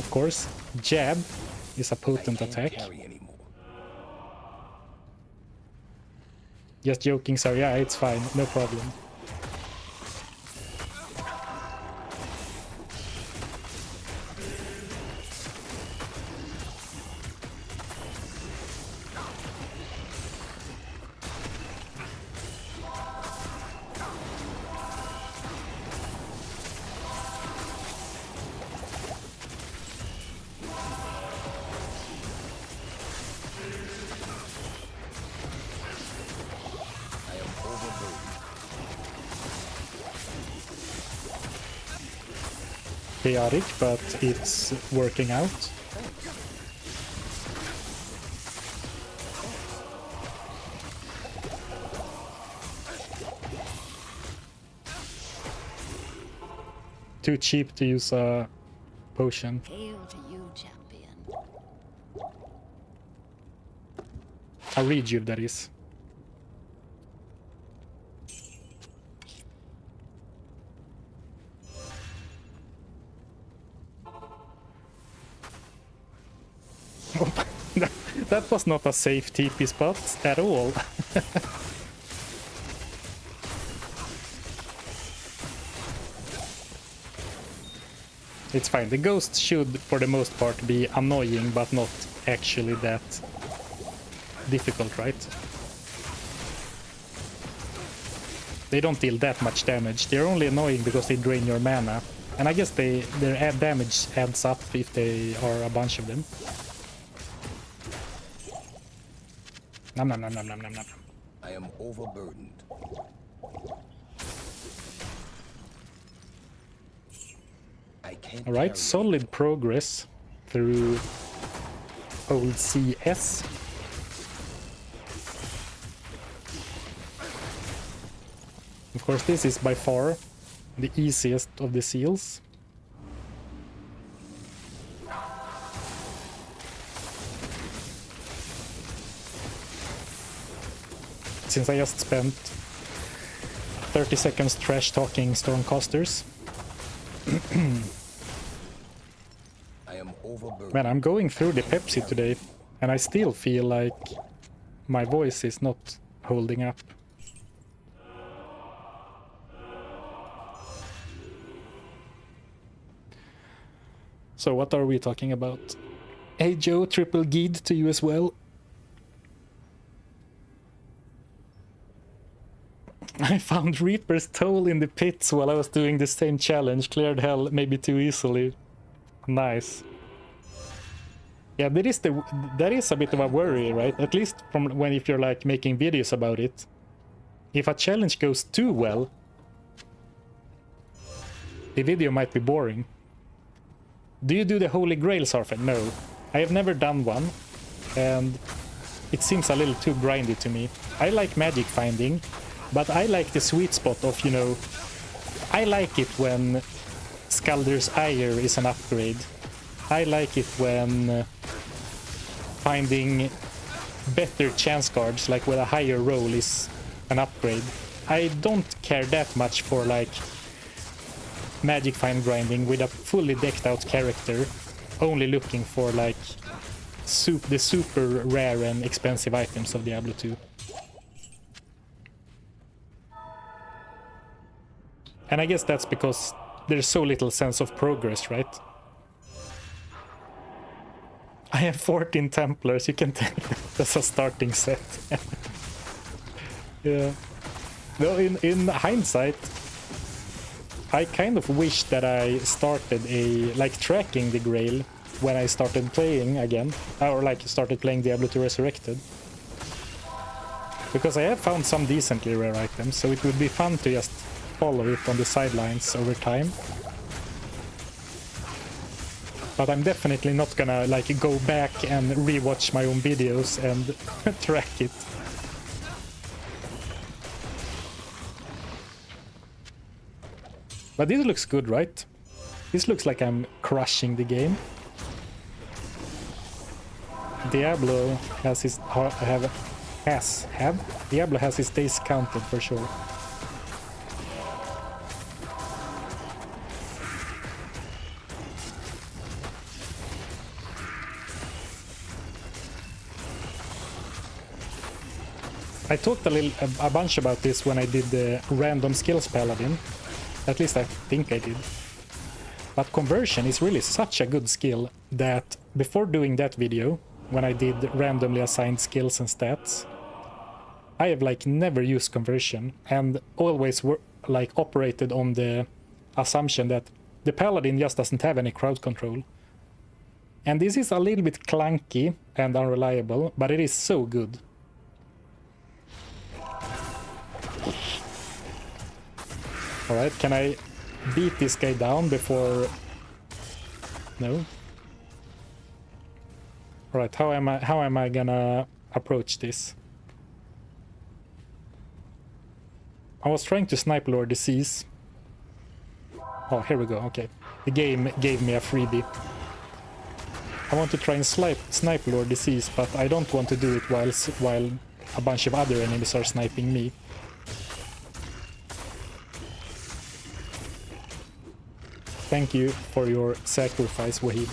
[SPEAKER 1] Of course, Jab is a potent attack. Just joking, sir. Yeah, it's fine. No problem. chaotic, but it's working out. Too cheap to use a potion.
[SPEAKER 5] Hail to you, champion.
[SPEAKER 1] A rejuve, that is. That was not a safe TP spot at all. It's fine. The ghosts should, for the most part, be annoying, but not actually that difficult, right? They don't deal that much damage. They're only annoying because they drain your mana. And I guess their damage adds up if they are a bunch of them. Nom nom nom nom nom nom nom.
[SPEAKER 2] I am overburdened. I can't.
[SPEAKER 1] Alright,
[SPEAKER 2] carry
[SPEAKER 1] solid progress through old CS. Of course, this is by far the easiest of the seals. Since I just spent 30 seconds trash talking Stormcasters.
[SPEAKER 2] I am overburdened.
[SPEAKER 1] Man, I'm going through the Pepsi today, and I still feel like my voice is not holding up. So what are we talking about? Hey Joe, triple geed to you as well. I found Reaper's Toll in the pits while I was doing the same challenge. Cleared hell maybe too easily. Nice. Yeah, that is a bit of a worry, right? At least from when if you're like making videos about it. If a challenge goes too well, the video might be boring. Do you do the Holy Grail, Zarfen? No. I have never done one, and it seems a little too grindy to me. I like magic finding, but I like the sweet spot of, you know, I like it when Skalder's Ire is an upgrade. I like it when finding better chance cards, like with a higher roll, is an upgrade. I don't care that much for like magic find grinding with a fully decked out character, only looking for like the super rare and expensive items of Diablo 2. And I guess that's because there's so little sense of progress, right? I have 14 Templars, you can tell that's a starting set. Yeah. Though in hindsight, I kind of wish that I started like tracking the Grail when I started playing again, or like started playing Diablo 2 Resurrected. Because I have found some decently rare items, so it would be fun to just follow it on the sidelines over time. But I'm definitely not gonna like go back and rewatch my own videos and track it. But this looks good, right? This looks like I'm crushing the game. Diablo has his Diablo has his days counted for sure. I talked a bunch about this when I did the random skills Paladin. At least I think I did. But conversion is really such a good skill that before doing that video, when I did randomly assigned skills and stats, I have like never used conversion and always like operated on the assumption that the Paladin just doesn't have any crowd control. And this is a little bit clunky and unreliable, but it is so good. Alright, can I beat this guy down before No. Alright, how am I gonna approach this? I was trying to snipe Lord Disease. Oh, here we go, okay. The game gave me a freebie. I want to try and snipe Lord Disease, but I don't want to do it while a bunch of other enemies are sniping me. Thank you for your sacrifice, Wahid.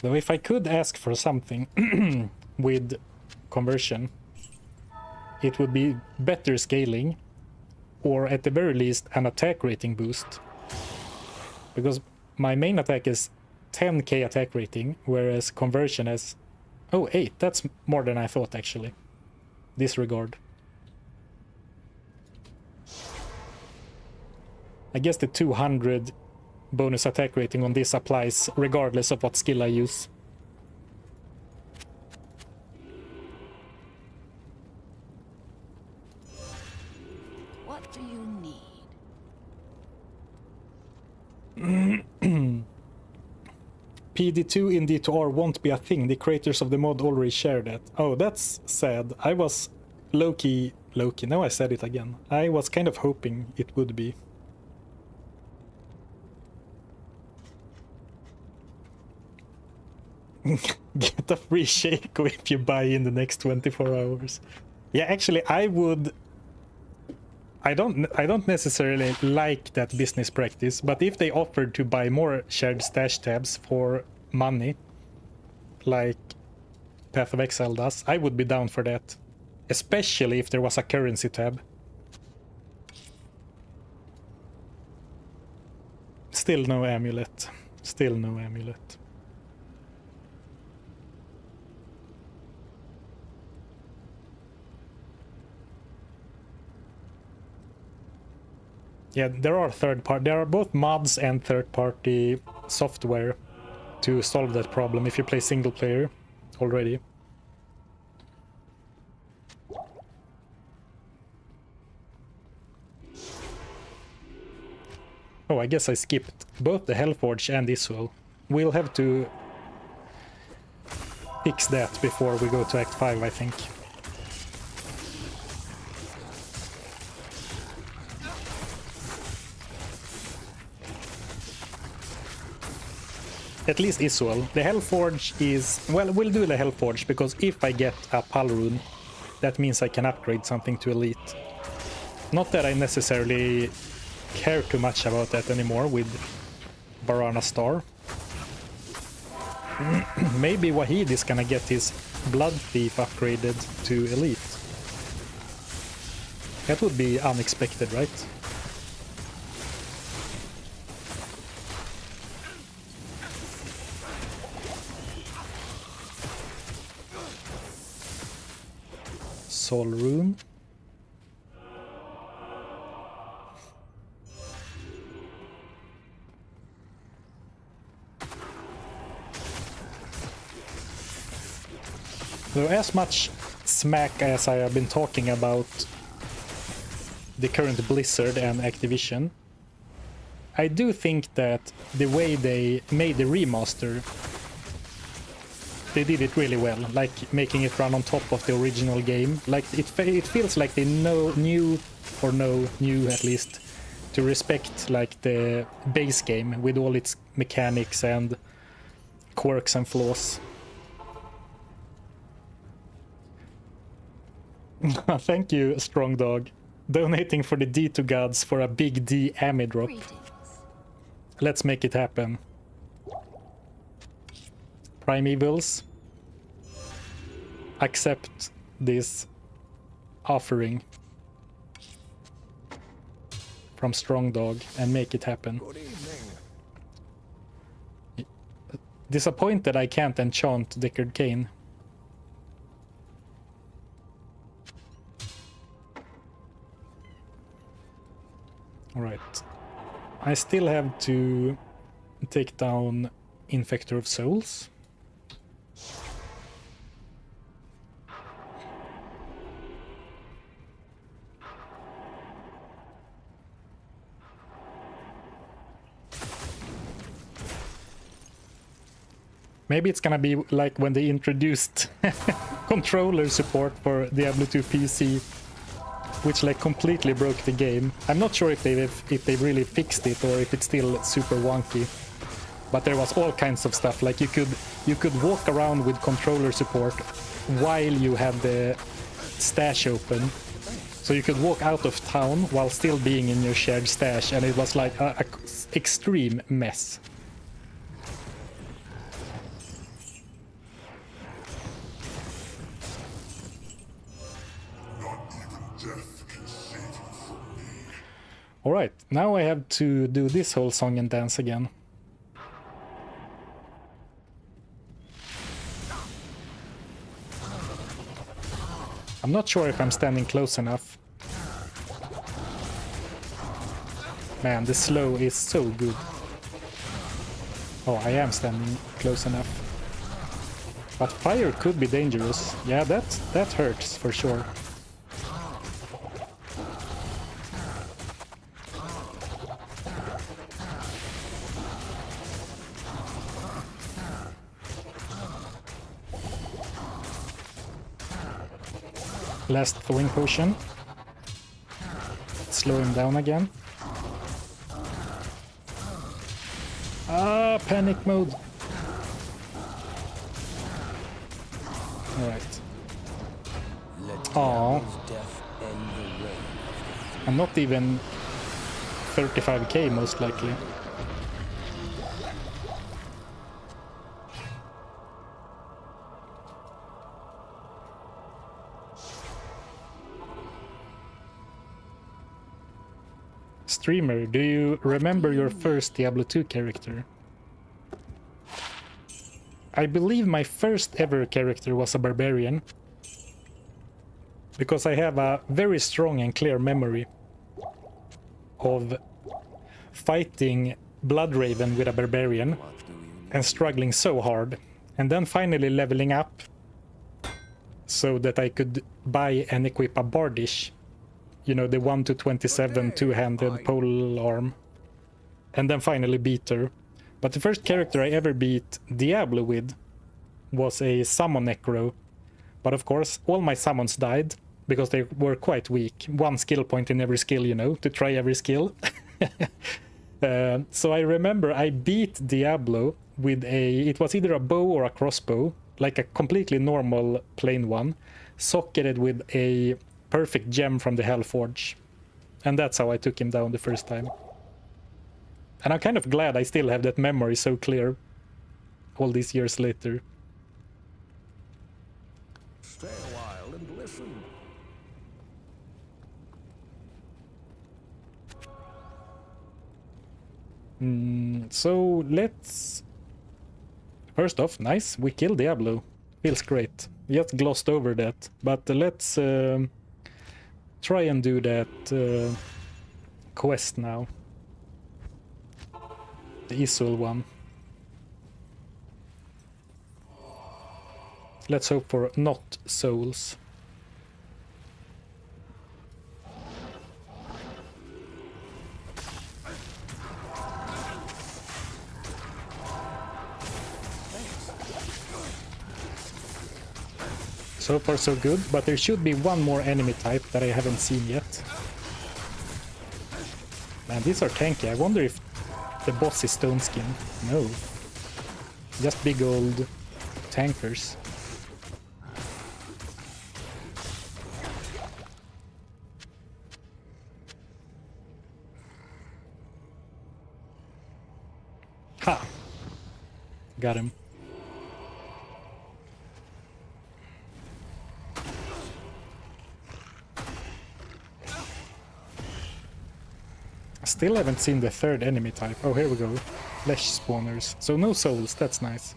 [SPEAKER 1] Though if I could ask for something with conversion, it would be better scaling, or at the very least an attack rating boost. Because my main attack is 10k attack rating, whereas conversion is... Oh, 8. That's more than I thought, actually. Disregard. I guess the 200 bonus attack rating on this applies regardless of what skill I use.
[SPEAKER 5] What do you need?
[SPEAKER 1] PD2 in D2R won't be a thing. The creators of the mod already shared that. Oh, that's sad. I was low-key, now I said it again. I was kind of hoping it would be. Get a free Shaco if you buy in the next 24 hours. Yeah, actually, I would... I don't necessarily like that business practice, but if they offered to buy more shared stash tabs for money, like Path of Exile does, I would be down for that. Especially if there was a currency tab. Still no amulet. Still no amulet. Yeah, there are there are both mods and third-party software to solve that problem if you play single player already. Oh, I guess I skipped both the Hellforge and Isuel. We'll have to fix that before we go to Act 5, I think. At least Isuel. The Hellforge is... Well, we'll do the Hellforge, because if I get a Pal rune, that means I can upgrade something to Elite. Not that I necessarily care too much about that anymore with Barana Star. Maybe Wahid is gonna get his Blood Thief upgraded to Elite. That would be unexpected, right? Soul Rune. So as much smack as I have been talking about the current Blizzard and Activision, I do think that the way they made the remaster, they did it really well, like making it run on top of the original game. Like it feels like they knew at least to respect like the base game with all its mechanics and quirks and flaws. Thank you, Strong Dog. Donating for the D2 gods for a big D Ami drop. Let's make it happen. Primevals, accept this offering from Strong Dog and make it happen.
[SPEAKER 6] Good evening.
[SPEAKER 1] Disappointed I can't enchant Deckard Cain. Alright. I still have to take down Infector of Souls. Maybe it's gonna be like when they introduced controller support for Diablo 2 PC, which like completely broke the game. I'm not sure if they really fixed it or if it's still super wonky. But there was all kinds of stuff, like you could walk around with controller support while you had the stash open. So you could walk out of town while still being in your shared stash, and it was like a extreme mess. Alright, now I have to do this whole song and dance again. I'm not sure if I'm standing close enough. Man, the slow is so good. Oh, I am standing close enough. But fire could be dangerous. Yeah, that hurts for sure. Last thawing potion. Slow him down again. Ah, panic mode. Alright. Aww. I'm not even 35k most likely. Streamer, do you remember your first Diablo 2 character? I believe my first ever character was a barbarian, because I have a very strong and clear memory of fighting Bloodraven with a barbarian and struggling so hard, and then finally leveling up so that I could buy and equip a bardish. You know, the 1-27 two-handed pole arm. And then finally beat her. But the first character I ever beat Diablo with was a summon necro. But of course, all my summons died because they were quite weak. One skill point in every skill, you know, to try every skill. So I remember I beat Diablo with it was either a bow or a crossbow, like a completely normal plain one, socketed with a perfect gem from the Hellforge. And that's how I took him down the first time. And I'm kind of glad I still have that memory so clear all these years later.
[SPEAKER 6] Stay a while and listen.
[SPEAKER 1] So let's... First off, nice, we killed Diablo. Feels great. Just glossed over that. But let's try and do that quest now. The Isul one. Let's hope for not souls. So far so good, but there should be one more enemy type that I haven't seen yet. Man, these are tanky. I wonder if the boss is stone skin. No. Just big old tankers. Ha! Got him. Still haven't seen the third enemy type. Oh, here we go. Flesh spawners. So no souls, that's nice.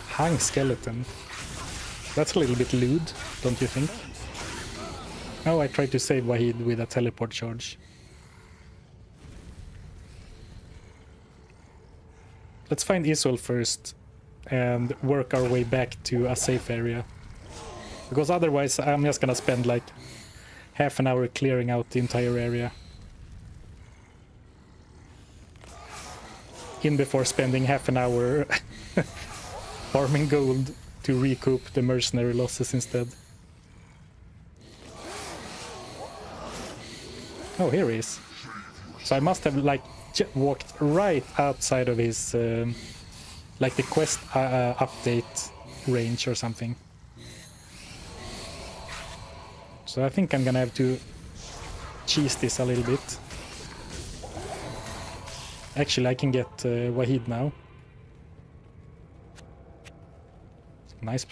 [SPEAKER 1] Hung skeleton. That's a little bit lewd, don't you think? Oh, I tried to save Wahid with a teleport charge. Let's find Isol first and work our way back to a safe area. Because otherwise I'm just gonna spend like half an hour clearing out the entire area. In before spending half an hour farming gold to recoup the mercenary losses instead. Oh, here he is. So I must have like walked right outside of his like the quest update range or something. So I think I'm gonna have to cheese this a little bit. Actually, I can get Wahid now. Nice.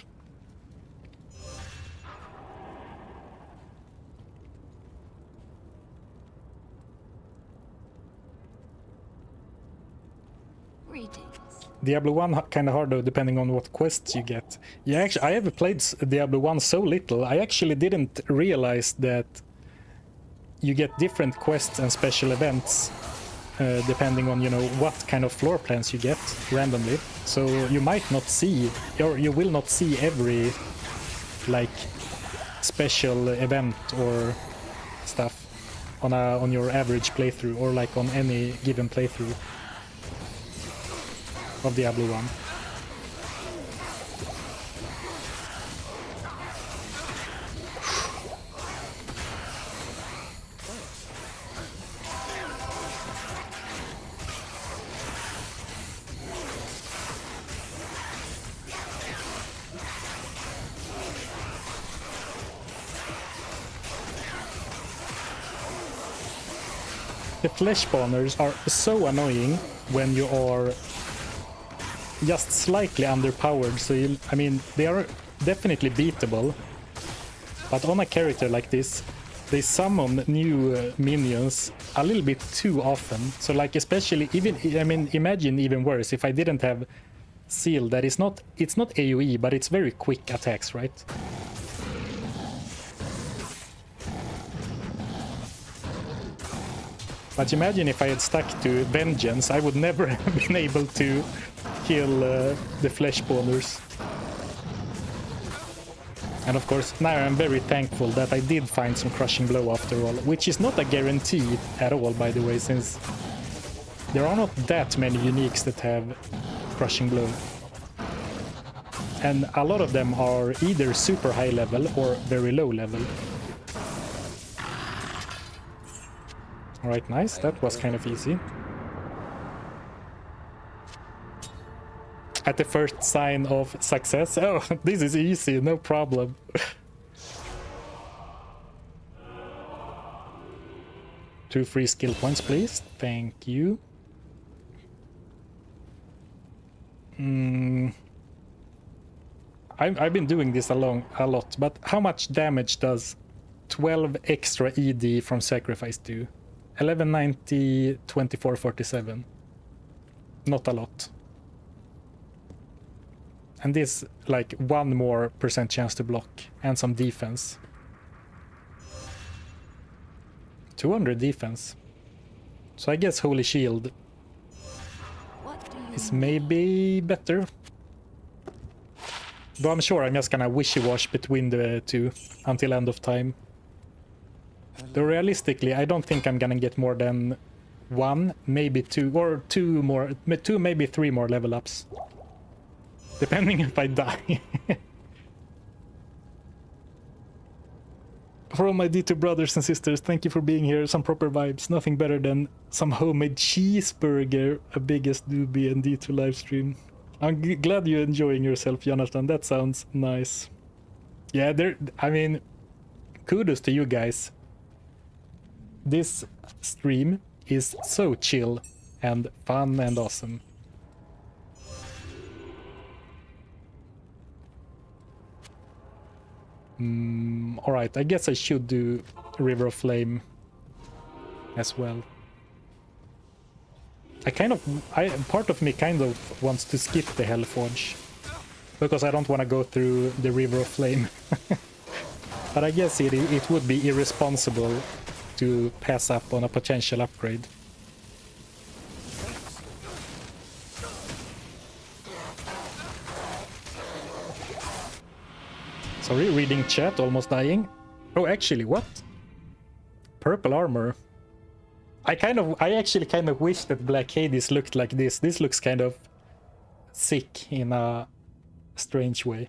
[SPEAKER 5] Greetings.
[SPEAKER 1] Diablo 1 kind of hard though, depending on what quests you get. Yeah, actually, I have played Diablo 1 so little, I actually didn't realize that you get different quests and special events depending on, you know, what kind of floor plans you get randomly. So you might not see, or you will not see every, like, special event or stuff on your average playthrough, or like on any given playthrough of Diablo 1. The flesh spawners are so annoying when you are just slightly underpowered, so you, I mean, they are definitely beatable, but on a character like this, they summon new minions a little bit too often. So like, especially even, I mean, imagine even worse if I didn't have Seal, that is not, it's not AoE, but it's very quick attacks, right? But imagine if I had stuck to Vengeance, I would never have been able to kill the flesh spawners. And of course, now I'm very thankful that I did find some Crushing Blow after all, which is not a guarantee at all, by the way, since there are not that many uniques that have Crushing Blow. And a lot of them are either super high level or very low level. Alright, nice. That was kind of easy. At the first sign of success. Oh, this is easy, no problem. 2 free skill points, please. Thank you. I've been doing this a lot, but how much damage does 12 extra ED from Sacrifice do? 1190, 2447. Not a lot. And this, like, 1 more % chance to block and some defense. 200 defense. So I guess Holy Shield is maybe better. Though I'm sure I'm just gonna wishy-wash between the two until end of time. Though realistically, I don't think I'm gonna get more than 1, maybe 2, or 2 more, 2, maybe 3 more level ups. Depending if I die. For all my D2 brothers and sisters, thank you for being here. Some proper vibes. Nothing better than some homemade cheeseburger, a biggest doobie and D2 livestream. I'm glad you're enjoying yourself, Jonathan. That sounds nice. Yeah, I mean, kudos to you guys. This stream is so chill and fun and awesome. Alright, I guess I should do River of Flame as well. Part of me kind of wants to skip the Hellforge, because I don't want to go through the River of Flame. But I guess it would be irresponsible to pass up on a potential upgrade. Sorry, reading chat, almost dying. Oh, actually, what? Purple armor. I actually kind of wish that Black Hades looked like this. This looks kind of sick in a strange way.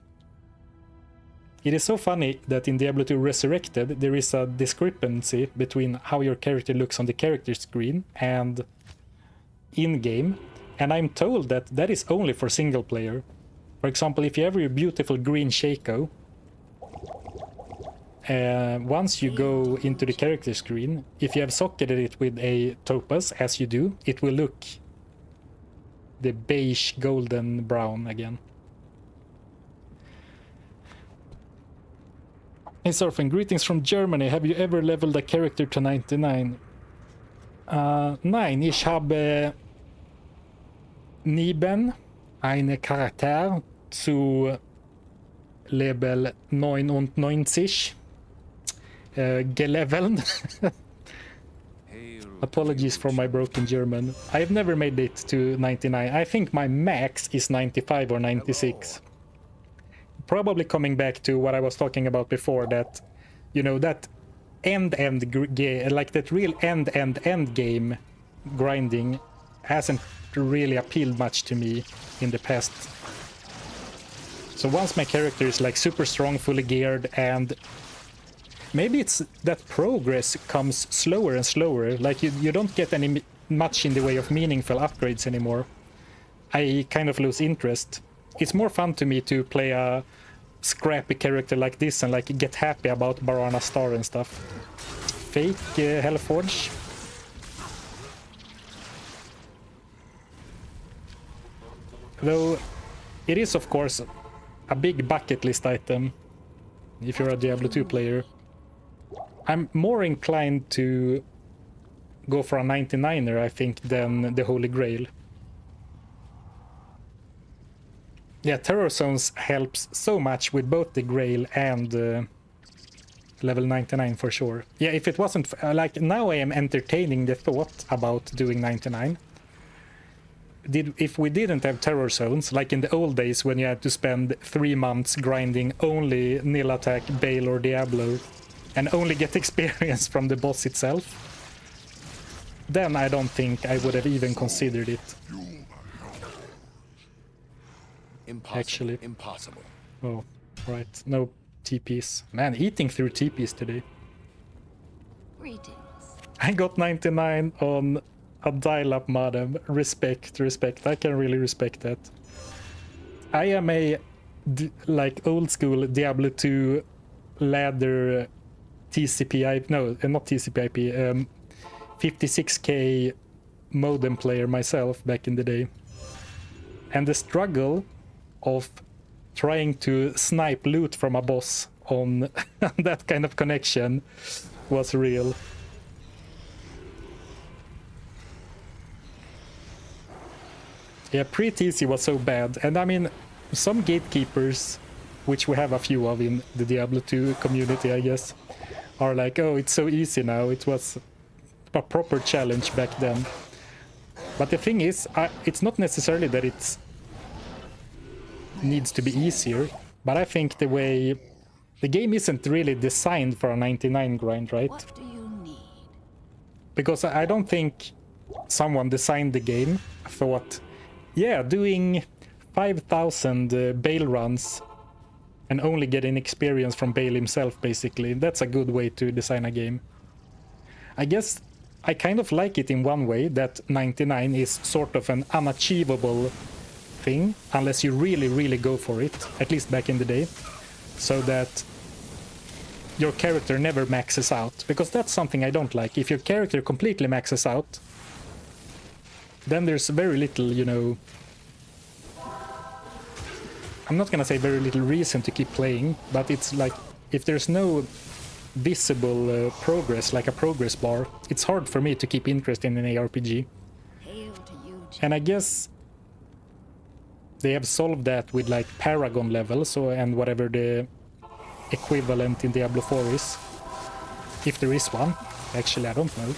[SPEAKER 1] It is so funny that in Diablo 2 Resurrected there is a discrepancy between how your character looks on the character screen and in-game, and I'm told that that is only for single player. For example, if you have your beautiful green Shaco, once you go into the character screen, if you have socketed it with a topaz, as you do, it will look the beige golden brown again. Hey Zarfen, greetings from Germany. Have you ever leveled a character to 99? Nein, ich habe Nieben eine Charakter zu Level 99 gelevelt. Apologies for my broken German. I've never made it to 99. I think my max is 95 or 96. Probably coming back to what I was talking about before, that, you know, that like that real end game grinding hasn't really appealed much to me in the past. So once my character is like super strong, fully geared, and maybe it's that progress comes slower and slower, like you don't get any much in the way of meaningful upgrades anymore, I kind of lose interest. It's more fun to me to play a scrappy character like this and like get happy about Barana Star and stuff. Fake Hellforge. Though it is of course a big bucket list item if you're a Diablo 2 player. I'm more inclined to go for a 99er, I think, than the Holy Grail. Yeah, Terror Zones helps so much with both the Grail and level 99 for sure. Yeah, if it wasn't... like, now I am entertaining the thought about doing 99. If we didn't have Terror Zones, like in the old days when you had to spend 3 months grinding only Nil Attack, Bale or Diablo, and only get experience from the boss itself, then I don't think I would have even considered it.
[SPEAKER 2] Impossible.
[SPEAKER 1] Actually.
[SPEAKER 2] Impossible.
[SPEAKER 1] Oh, right. No TPs. Man, eating through TPs today.
[SPEAKER 5] Greetings.
[SPEAKER 1] I got 99 on a dial-up modem. Respect, respect. I can really respect that. I am a like old school Diablo 2 ladder TCP/IP, no, not TCP/IP, 56k modem player myself back in the day. And the struggle of trying to snipe loot from a boss on that kind of connection was real. Yeah, pre-TC was so bad, and I mean, some gatekeepers, which we have a few of in the Diablo 2 community, I guess, are like, oh, it's so easy now. It was a proper challenge back then. But the thing is, it's not necessarily that it needs to be easier, but I think the way the game isn't really designed for a 99 grind, right?
[SPEAKER 5] What do you need?
[SPEAKER 1] Because I don't think someone designed the game thought, yeah, doing 5,000 Bale runs and only getting experience from Bale himself, basically, that's a good way to design a game. I guess I kind of like it in one way, that 99 is sort of an unachievable thing, unless you really, really go for it, at least back in the day, so that your character never maxes out, because that's something I don't like. If your character completely maxes out, then there's very little, you know, I'm not gonna say very little reason to keep playing, but it's like, if there's no visible progress, like a progress bar, it's hard for me to keep interest in an ARPG.
[SPEAKER 5] Hail to you,
[SPEAKER 1] And I guess they have solved that with like Paragon levels, and whatever the equivalent in Diablo 4 is. If there is one. Actually, I don't know.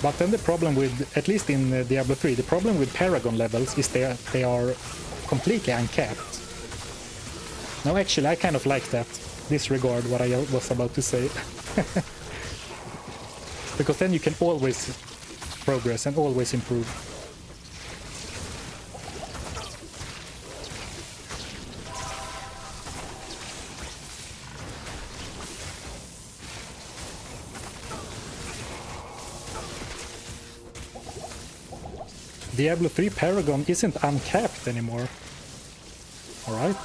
[SPEAKER 1] But then the problem with, at least in Diablo 3, the problem with Paragon levels is they are completely uncapped. No, actually, I kind of like that. Disregard what I was about to say. Because then you can always progress and always improve. Diablo 3 Paragon isn't uncapped anymore. Alright.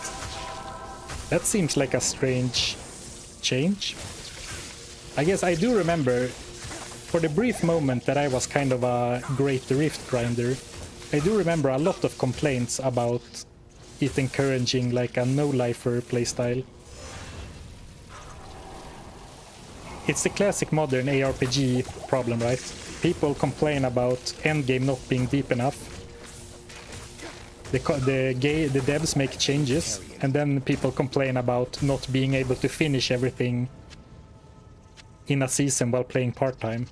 [SPEAKER 1] That seems like a strange change. I guess I do remember, for the brief moment that I was kind of a Great Rift grinder, I do remember a lot of complaints about it encouraging like a no-lifer playstyle. It's the classic modern ARPG problem, right? People complain about endgame not being deep enough. The devs make changes, and then people complain about not being able to finish everything in a season while playing part-time.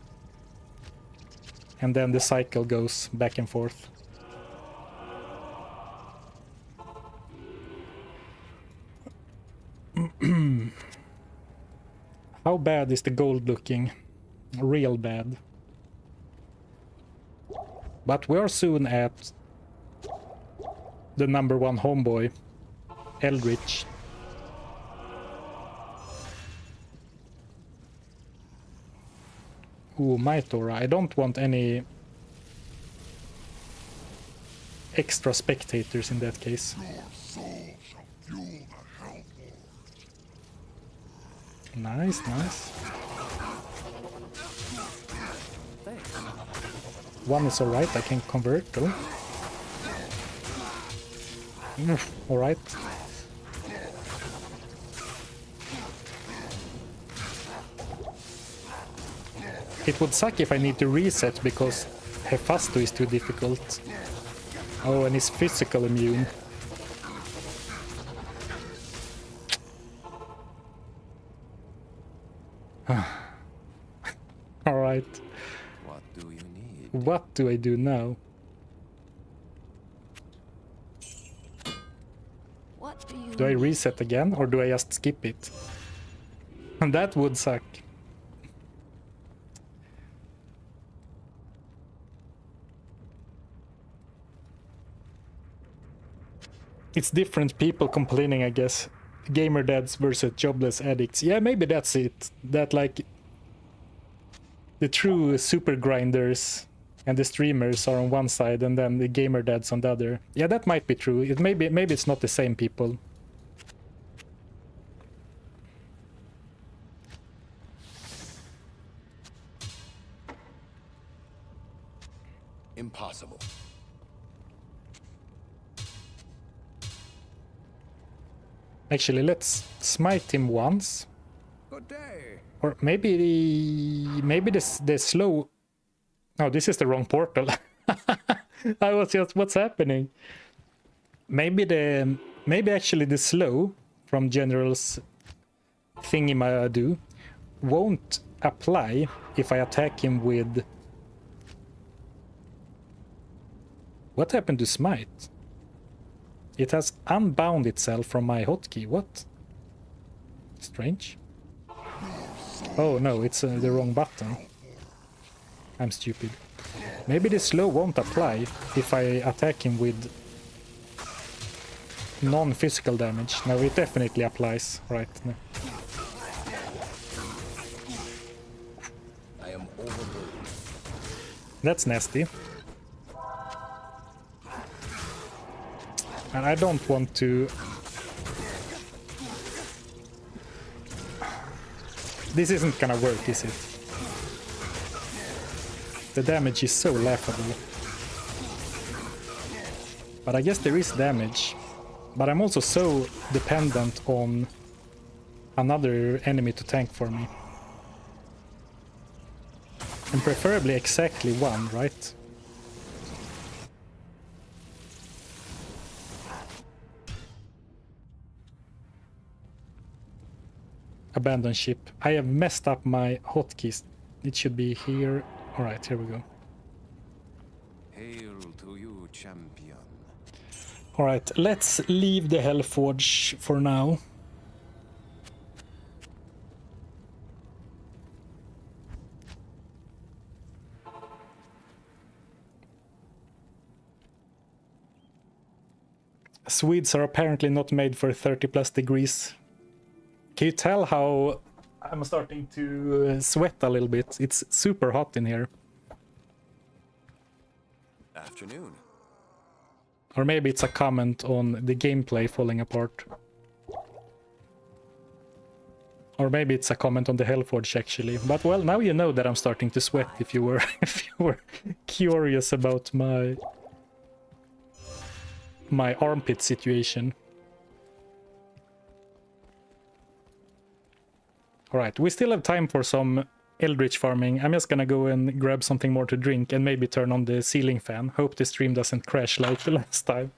[SPEAKER 1] And then the cycle goes back and forth. How bad is the gold looking? Real bad. But we're soon at the #1 homeboy, Eldritch. Ooh, Mythora. I don't want any extra spectators in that case. Nice, nice. One is alright, I can convert though. Alright. It would suck if I need to reset because Mephisto is too difficult. Oh, and he's physical immune. Alright.
[SPEAKER 2] What do you need?
[SPEAKER 1] What do I do now?
[SPEAKER 5] What do you
[SPEAKER 1] Do I
[SPEAKER 5] need?
[SPEAKER 1] reset again or do I just skip it? That would suck. It's different people complaining, I guess. Gamer dads versus jobless addicts. Yeah, maybe that's it. That like the true super grinders and the streamers are on one side and then the gamer dads on the other. Yeah, that might be true. It maybe it's not the same people.
[SPEAKER 2] Impossible.
[SPEAKER 1] Actually, let's smite him once.
[SPEAKER 6] Good day.
[SPEAKER 1] Or maybe the slow. Oh, this is the wrong portal. I was just, what's happening? Maybe actually the slow from General's thingy-ma-do won't apply if I attack him with. What happened to smite? It has unbound itself from my hotkey. What? Strange. Oh no, it's the wrong button. I'm stupid. Maybe the slow won't apply if I attack him with non-physical damage. No, it definitely applies. Right. No.
[SPEAKER 2] I am overburdened.
[SPEAKER 1] That's nasty. And I don't want to. This isn't gonna work, is it? The damage is so laughable. But I guess there is damage. But I'm also so dependent on another enemy to tank for me. And preferably exactly one, right? Abandoned ship. I have messed up my hotkeys. It should be here. Alright, here we go.
[SPEAKER 6] Hail to you, champion.
[SPEAKER 1] Alright, let's leave the Hellforge for now. Swedes are apparently not made for 30 plus degrees. Can you tell how I'm starting to sweat a little bit? It's super hot in here.
[SPEAKER 3] Afternoon.
[SPEAKER 1] Or maybe it's a comment on the gameplay falling apart. Or maybe it's a comment on the Hellforge actually. But well, now you know that I'm starting to sweat if you were if you were curious about my armpit situation. Alright, we still have time for some Eldritch farming. I'm just gonna go and grab something more to drink and maybe turn on the ceiling fan. Hope the stream doesn't crash like the last time.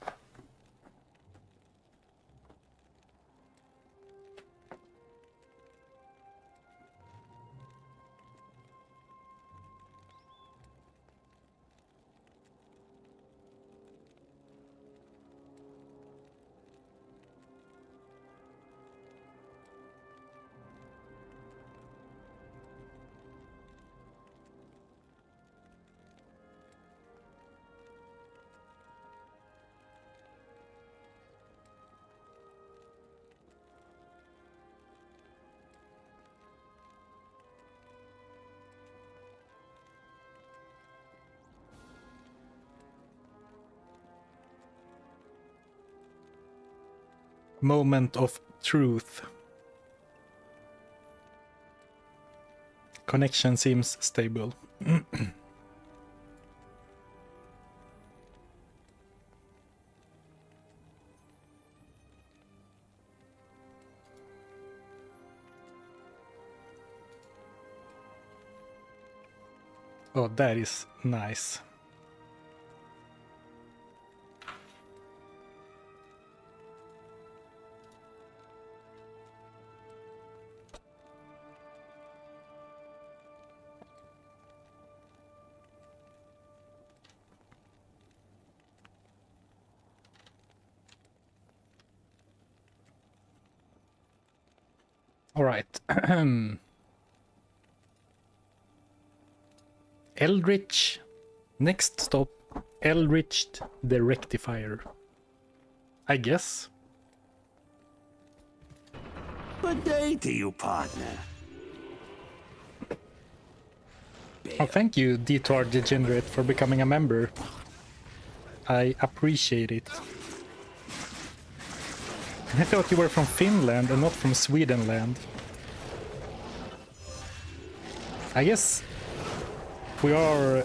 [SPEAKER 1] Moment of truth. Connection seems stable. Oh, that is nice. All right. Eldritch. Next stop, Eldritch the Rectifier. I guess.
[SPEAKER 7] Good day to you, partner.
[SPEAKER 1] Oh, thank you, Detour Degenerate, for becoming a member. I appreciate it. I thought you were from Finland and not from Swedenland. I guess we are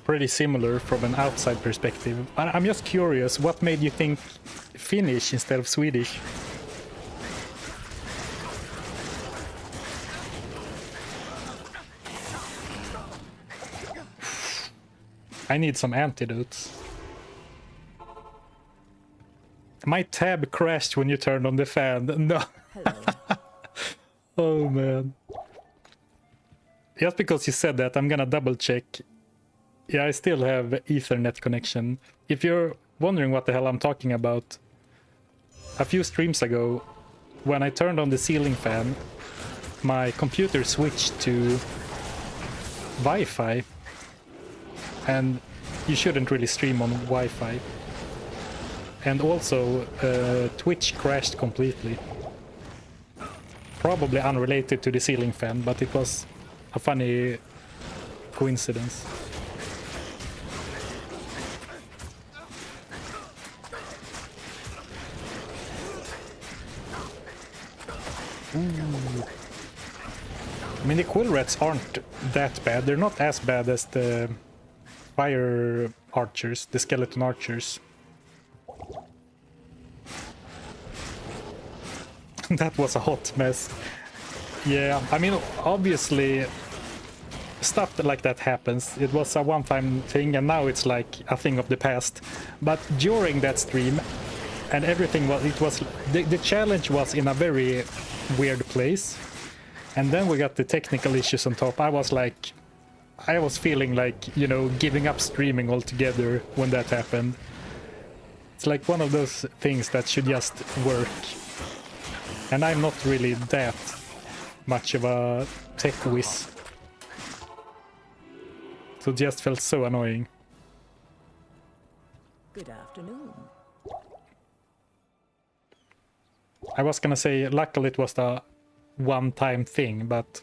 [SPEAKER 1] pretty similar from an outside perspective. I'm just curious, what made you think Finnish instead of Swedish? I need some antidotes. My tab crashed when you turned on the fan. No. Oh man. Just because you said that, I'm gonna double check. Yeah, I still have Ethernet connection. If you're wondering what the hell I'm talking about, a few streams ago, when I turned on the ceiling fan, my computer switched to Wi-Fi. And you shouldn't really stream on Wi-Fi. And also, Twitch crashed completely. Probably unrelated to the ceiling fan, but it was a funny coincidence. Ooh. I mean, the quill rats aren't that bad. They're not as bad as the fire archers, the skeleton archers. That was a hot mess. Yeah, I mean, obviously, stuff like that happens. It was a one-time thing, and now it's like a thing of the past. But during that stream, and everything was, the challenge was in a very weird place. And then we got the technical issues on top. I was feeling like, you know, giving up streaming altogether when that happened. It's like one of those things that should just work. And I'm not really that much of a tech whiz. So it just felt so annoying.
[SPEAKER 8] Good afternoon.
[SPEAKER 1] I was gonna say, luckily it was a one-time thing, but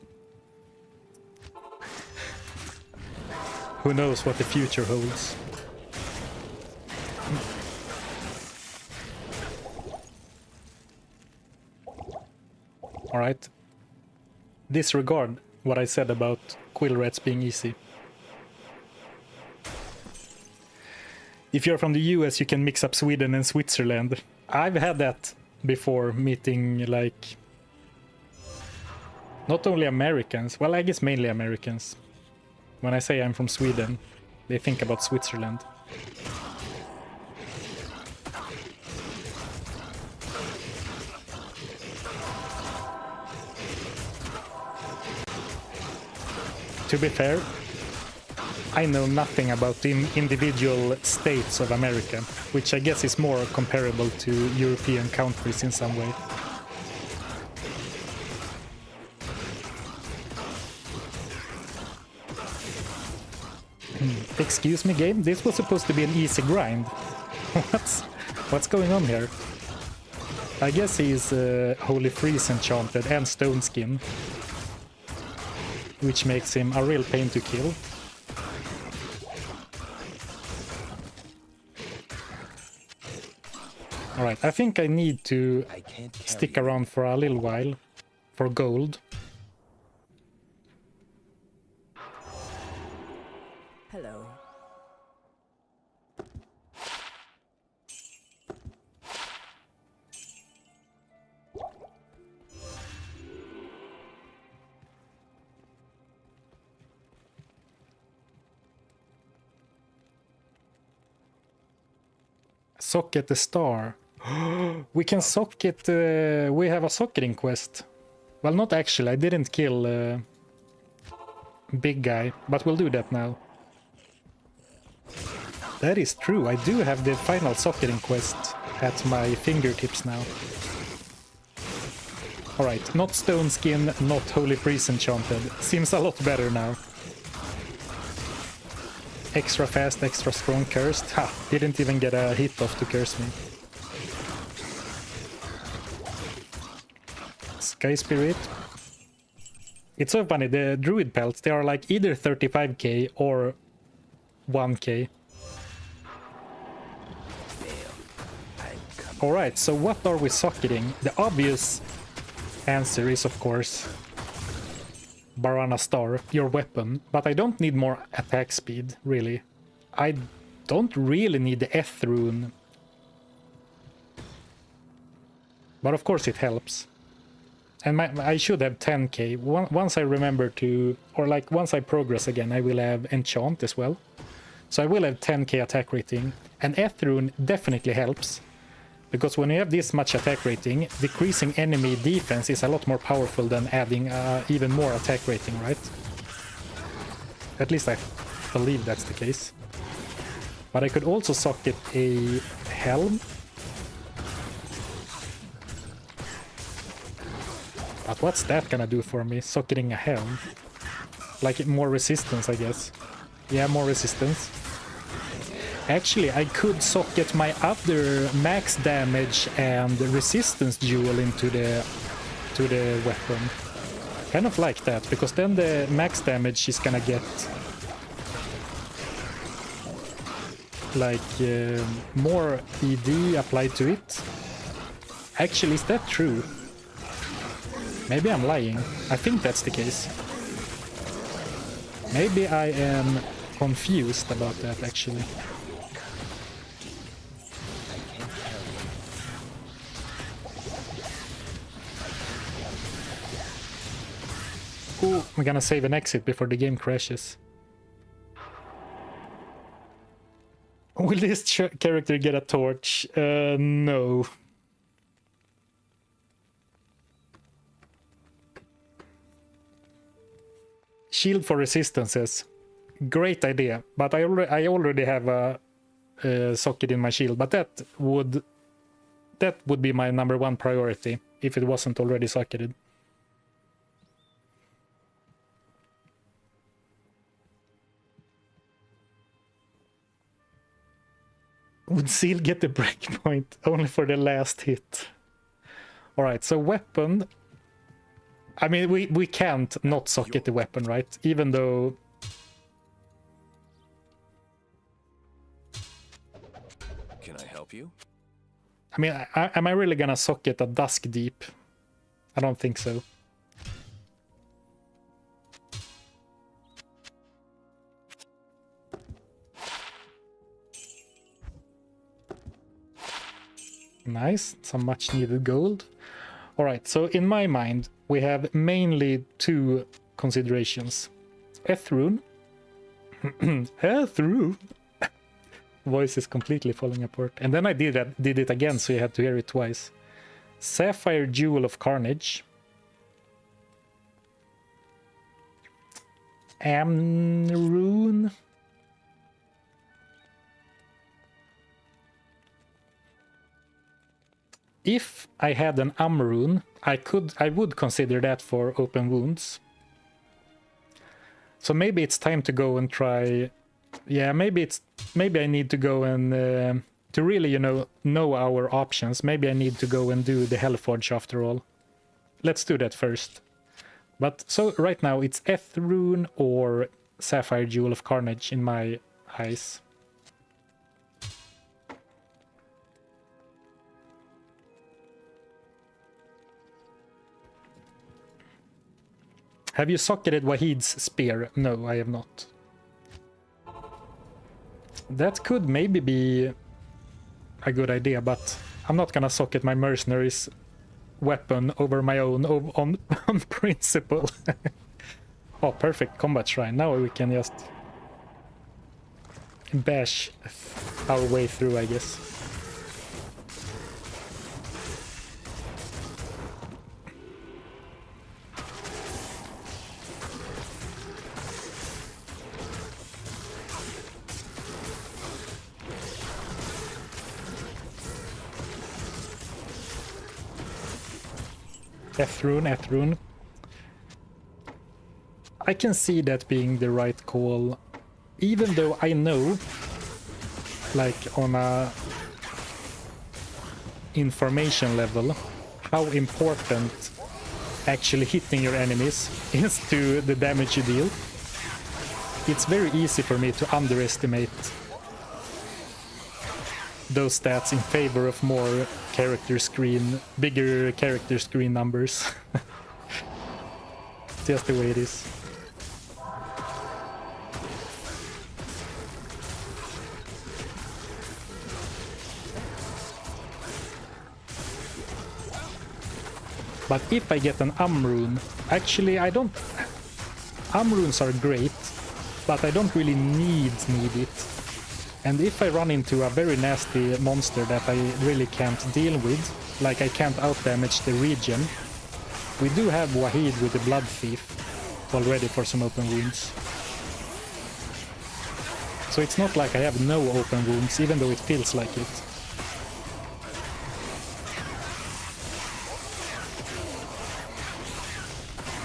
[SPEAKER 1] who knows what the future holds. Alright. Disregard what I said about quill rats being easy. If you're from the US, you can mix up Sweden and Switzerland. I've had that before, meeting like not only Americans, well, I guess mainly Americans. When I say I'm from Sweden, they think about Switzerland. To be fair, I know nothing about the individual states of America, which I guess is more comparable to European countries in some way. Excuse me, game? This was supposed to be an easy grind. What's going on here? I guess he's Holy Freeze enchanted and Stone Skin, which makes him a real pain to kill. Alright, I think I need to stick around for a little while for gold.
[SPEAKER 8] Hello.
[SPEAKER 1] Socket the star. We can socket... we have a socketing quest. Well, not actually. I didn't kill big guy, but we'll do that now. That is true. I do have the final socketing quest at my fingertips now. Alright, not Stone Skin, not Holy Freeze enchanted. Seems a lot better now. Extra fast, extra strong, cursed. Ha! Didn't even get a hit off to curse me. Sky Spirit. It's so funny, the Druid pelts, they are like either 35k or 1k. Alright, so what are we socketing? The obvious answer is, of course, Barana Star, your weapon. But I don't need more attack speed, really. I don't really need the Eth rune. But of course it helps. And I should have 10k. Once I remember to... Or like, once I progress again, I will have Enchant as well. So I will have 10k attack rating. And Eth rune definitely helps. Because when you have this much attack rating, decreasing enemy defense is a lot more powerful than adding even more attack rating, right? At least I believe that's the case. But I could also socket a helm. But what's that gonna do for me, socketing a helm? Like more resistance, I guess. Yeah, more resistance. Actually, I could socket my other max damage and resistance jewel into the weapon. Kind of like that, because then the max damage is gonna get like more ED applied to it. Actually, is that true? Maybe I'm lying. I think that's the case. Maybe I am confused about that, actually. Ooh, I'm gonna save an exit before the game crashes. Will this character get a torch? No. Shield for resistances. Great idea, but I already have a socket in my shield, but that would be my number one priority if it wasn't already socketed. Would Seal get the breakpoint only for the last hit? Alright, so weapon. I mean, we can't not socket the weapon, right? Even though...
[SPEAKER 3] Can I help you?
[SPEAKER 1] I mean, am I really gonna socket a Dusk Deep? I don't think so. Nice, some much needed gold. Alright, so in my mind, we have mainly two considerations. Ethrune. Ethrune. Voice is completely falling apart. And then I did it again, so you had to hear it twice. Sapphire Jewel of Carnage. Amrune. If I had an Amrune, I would consider that for open wounds. So maybe it's time to go and try. Yeah, maybe I need to go and to really, know our options. Maybe I need to go and do the Hellforge after all. Let's do that first. But so right now it's Ethrune or Sapphire Jewel of Carnage in my eyes. Have you socketed Wahid's spear? No, I have not. That could maybe be a good idea, but I'm not gonna socket my mercenary's weapon over my own on principle. Oh, perfect combat shrine. Now we can just bash our way through, I guess. Ethrune. I can see that being the right call, even though I know, like on a information level, how important actually hitting your enemies is to the damage you deal. It's very easy for me to underestimate those stats in favor of more bigger character screen numbers. Just the way it is. But if I get an Amrune, actually I don't... Amrunes are great, but I don't really need it. And if I run into a very nasty monster that I really can't deal with, like I can't outdamage the region, we do have Wahid with the Blood Thief already for some open wounds. So it's not like I have no open wounds, even though it feels like it.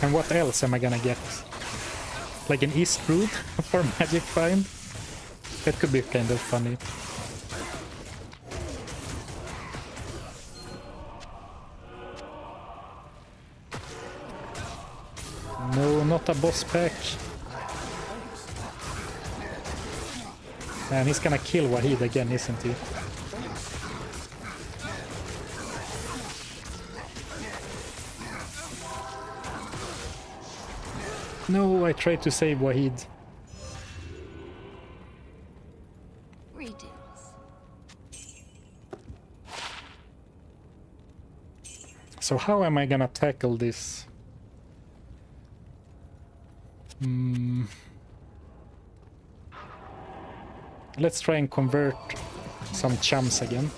[SPEAKER 1] And what else am I gonna get? Like an Istrud for Magic Find? That could be kind of funny. No, not a boss pack. Man, he's gonna kill Wahid again, isn't he? No, I tried to save Wahid. So how am I gonna tackle this? Let's try and convert some chums again.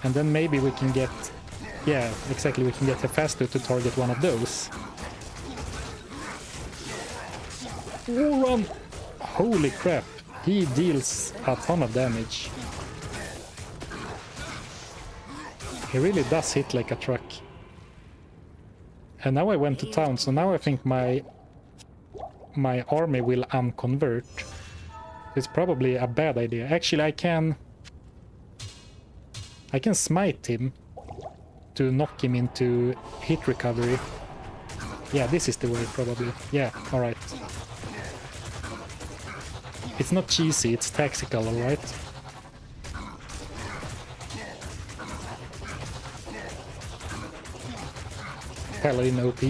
[SPEAKER 1] And then maybe we can get... Yeah, exactly, we can get Mephisto to target one of those. Oh, run! Holy crap. He deals a ton of damage. He really does hit like a truck. And now I went to town, so now I think my army will unconvert. It's probably a bad idea. Actually, I can smite him to knock him into hit recovery. Yeah, this is the way, probably. Yeah, alright. It's not cheesy, it's tactical, alright? Paladin OP.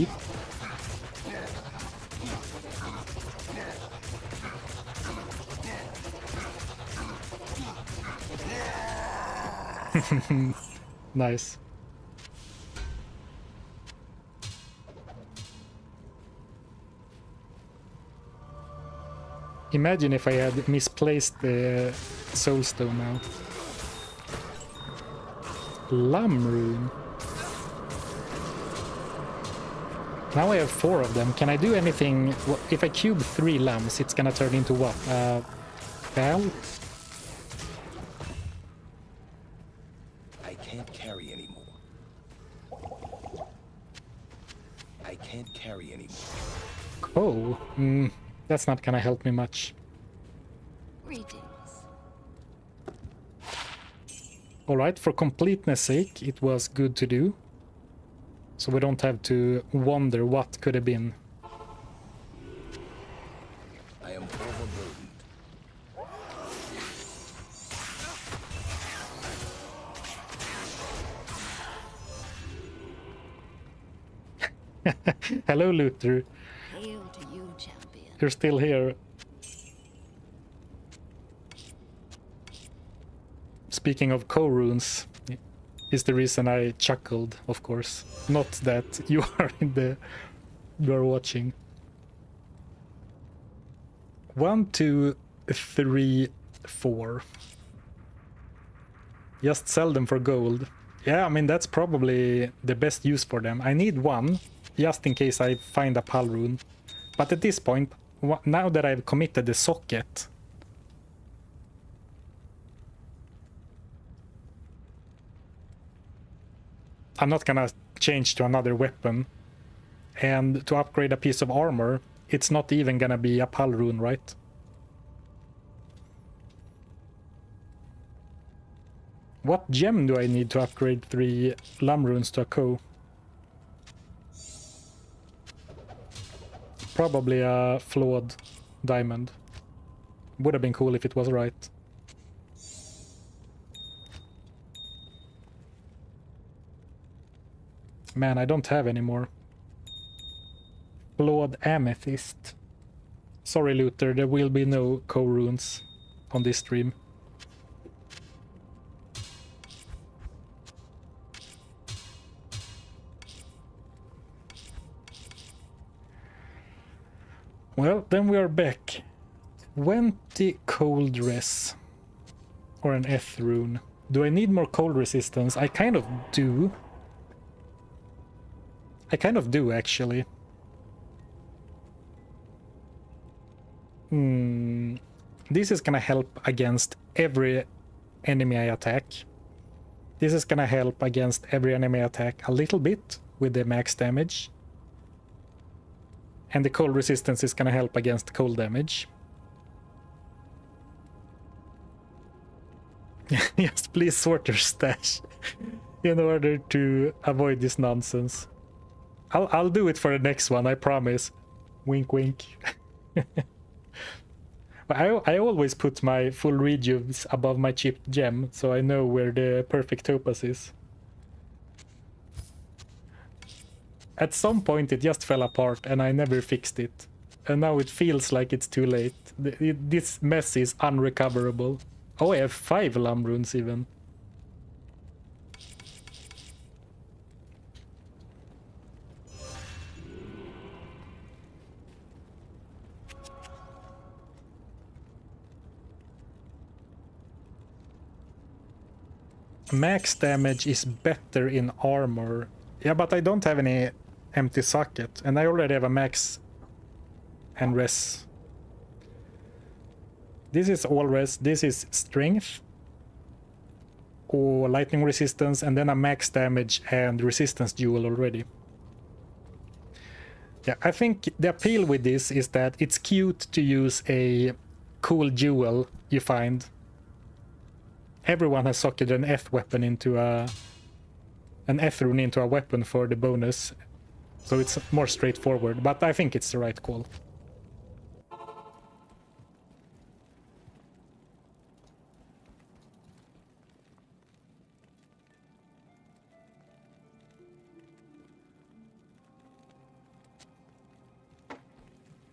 [SPEAKER 1] Nice. Imagine if I had misplaced the soulstone now. Lamb rune. Now I have 4 of them. Can I do anything? If I cube 3 lambs, it's gonna turn into what? Bell?
[SPEAKER 2] I can't carry anymore. I can't carry anymore.
[SPEAKER 1] Oh, that's not gonna help me much.
[SPEAKER 5] Greetings.
[SPEAKER 1] Alright, for completeness sake, it was good to do. So we don't have to wonder what could have been.
[SPEAKER 2] I am overburdened.
[SPEAKER 1] Hello, Luther.
[SPEAKER 5] Hail to you, champion.
[SPEAKER 1] You're still here. Speaking of co-runes, is the reason I chuckled, of course. Not that you are you are watching. 1, 2, 3, 4. Just sell them for gold. Yeah, I mean, that's probably the best use for them. I need 1, just in case I find a Pal rune. But at this point, now that I've committed the socket, I'm not gonna change to another weapon. And to upgrade a piece of armor, it's not even gonna be a Pal rune, right? What gem do I need to upgrade 3 Lam runes to a Co? Probably a flawed diamond. Would have been cool if it was right. Man, I don't have any more. Flawed amethyst. Sorry, Luther, there will be no co-runes on this stream. Well, then we are back. 20 cold res. Or an Eth rune. Do I need more cold resistance? I kind of do. Actually. This is gonna help against every enemy I attack. This is gonna help against every enemy I attack a little bit with the max damage. And the cold resistance is gonna help against cold damage. Yes, please sort your stash in order to avoid this nonsense. I'll do it for the next one, I promise. Wink, wink. I always put my full rejuves above my chipped gem, so I know where the perfect topaz is. At some point it just fell apart and I never fixed it. And now it feels like it's too late. This mess is unrecoverable. Oh, I have 5 Lam runes even. Max damage is better in armor. Yeah, but I don't have any empty socket, and I already have a max and res This is all res, this is strength or lightning resistance, and then a max damage and resistance duel already. Yeah, I think the appeal with this is that it's cute to use a cool jewel you find. Everyone has socketed an F weapon into an F rune into a weapon for the bonus, so it's more straightforward, but I think it's the right call.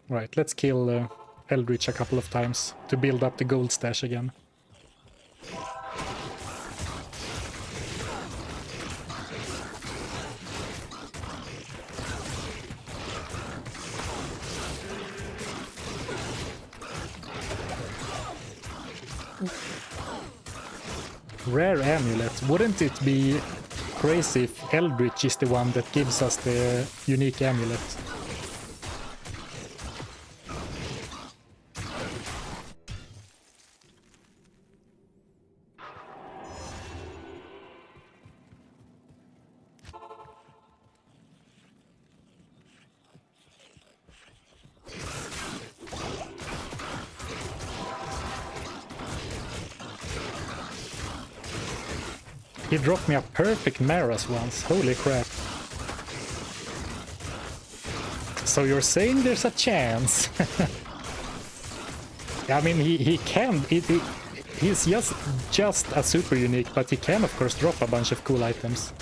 [SPEAKER 1] Right, let's kill Eldritch a couple of times to build up the gold stash again. Rare amulet. Wouldn't it be crazy if Eldritch is the one that gives us the unique amulet? He dropped me a perfect Maras once, holy crap. So you're saying there's a chance? I mean, he can, he's just a super unique, but he can of course drop a bunch of cool items.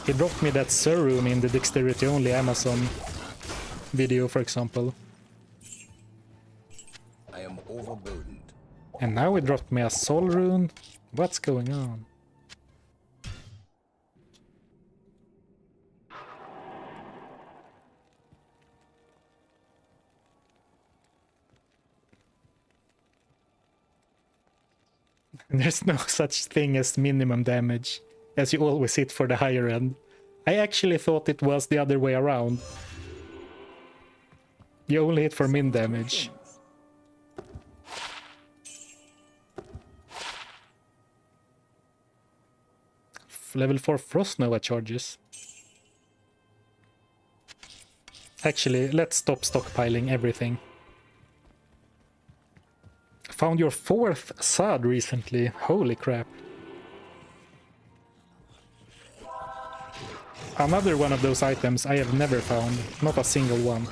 [SPEAKER 1] He dropped me that Serum in the Dexterity Only Amazon video, for example.
[SPEAKER 2] I am overburdened.
[SPEAKER 1] And now he dropped me a Soul Rune. What's going on? There's no such thing as minimum damage, as you always hit for the higher end. I actually thought it was the other way around. You only hit for min damage. Level 4 Frost Nova charges. Actually, let's stop stockpiling everything. Found your 4th SAD recently. Holy crap. Another one of those items I have never found. Not a single one.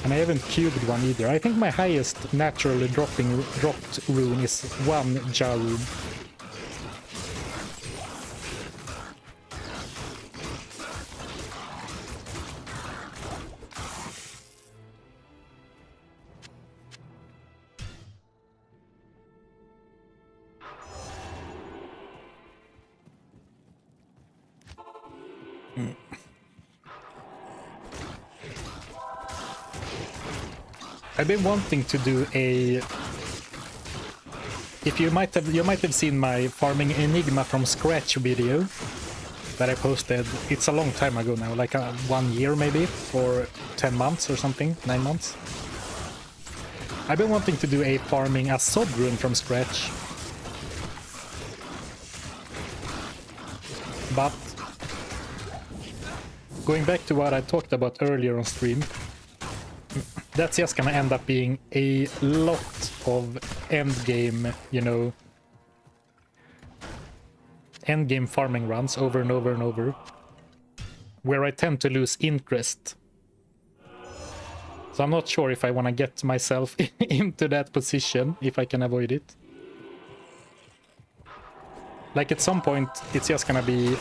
[SPEAKER 1] And I haven't cubed one either. I think my highest naturally dropped rune is 1 Ja rune. I've been wanting to do a... If you might have seen my farming Enigma from scratch video that I posted. It's a long time ago now, like 1 year maybe, or 10 months or something, 9 months. I've been wanting to do a farming a Sod rune from scratch. But going back to what I talked about earlier on stream, that's just gonna end up being a lot of endgame, you know, endgame farming runs over and over and over, where I tend to lose interest. So I'm not sure if I want to get myself into that position, if I can avoid it. Like at some point, it's just gonna be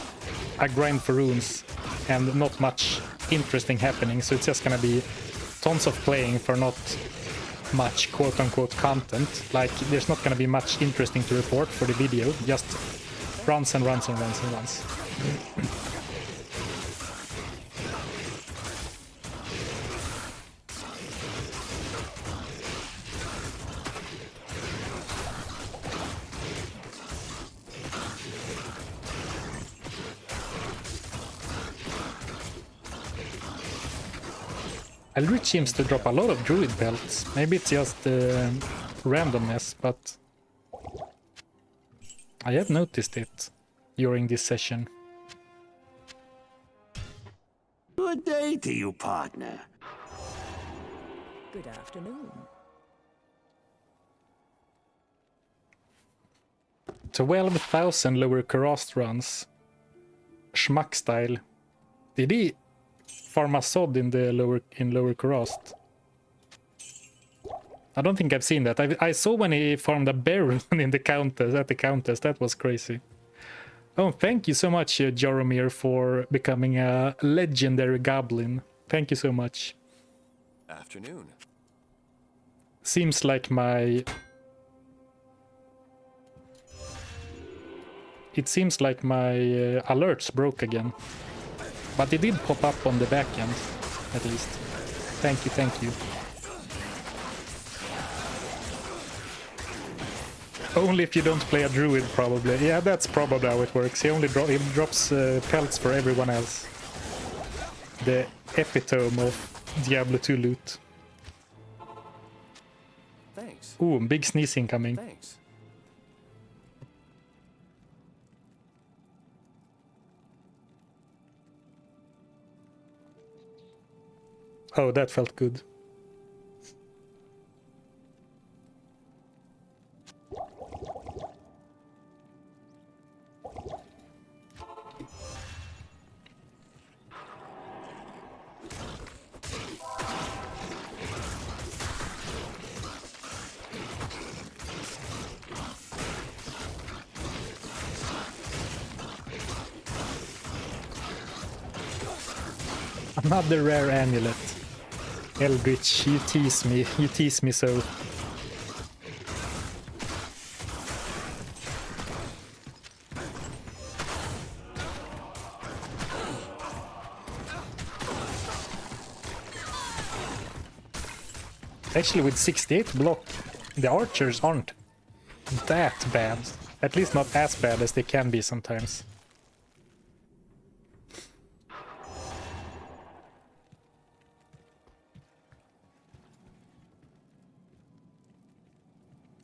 [SPEAKER 1] a grind for runes and not much interesting happening, so it's just gonna be tons of playing for not much quote-unquote content. Like, there's not gonna be much interesting to report for the video, just runs and runs and runs and runs. Eldritch seems to drop a lot of druid belts. Maybe it's just randomness, but I have noticed it during this session.
[SPEAKER 7] Good day to you, partner.
[SPEAKER 8] Good afternoon.
[SPEAKER 1] 12,000 lower Karast runs. Schmuck style. Did he farm a sod in the lower Karast? I don't think I've seen that. I saw when he farmed a bear rune in the counters at the counters. That was crazy. Oh, thank you so much, Jaromir, for becoming a legendary goblin. Thank you so much.
[SPEAKER 3] Afternoon.
[SPEAKER 1] Seems like my... It seems like my alerts broke again. But it did pop up on the back end, at least. Thank you, thank you. Only if you don't play a druid, probably. Yeah, that's probably how it works. He only drops pelts for everyone else. The epitome of Diablo 2 loot.
[SPEAKER 3] Thanks.
[SPEAKER 1] Ooh, big sneeze incoming.
[SPEAKER 3] Thanks.
[SPEAKER 1] Oh, that felt good. Another rare amulet. Eldritch, you tease me so. Actually, with 68 block, the archers aren't that bad. At least not as bad as they can be sometimes.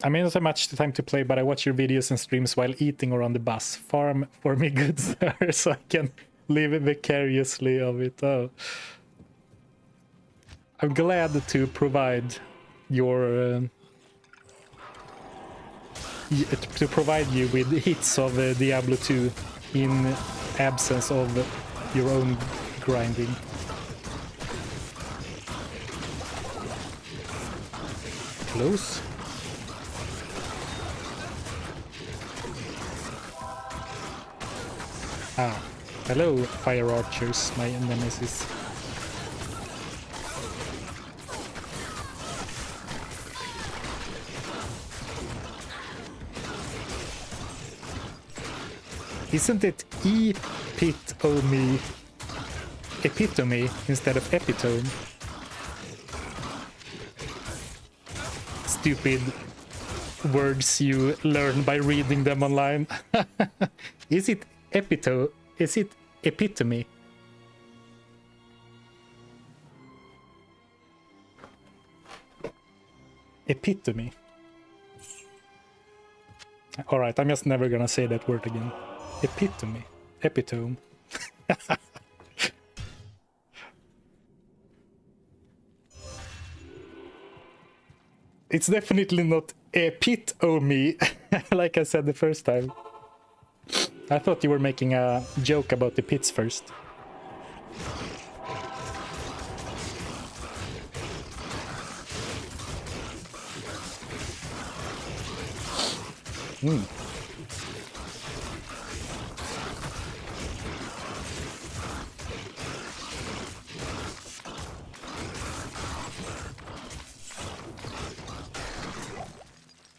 [SPEAKER 1] I mean, not so much the time to play, but I watch your videos and streams while eating or on the bus. Farm for me, good sir, so I can live vicariously of it. Oh. I'm glad to provide your... to provide you with hits of Diablo 2 in absence of your own grinding. Close. Ah, hello, fire archers, my nemesis. Isn't it epitome instead of epitome? Stupid words you learn by reading them online. Is it epitome? Is it epitome? Epitome. Alright, I'm just never gonna say that word again. Epitome. Epitome. It's definitely not epitome, like I said the first time. I thought you were making a joke about the pits first.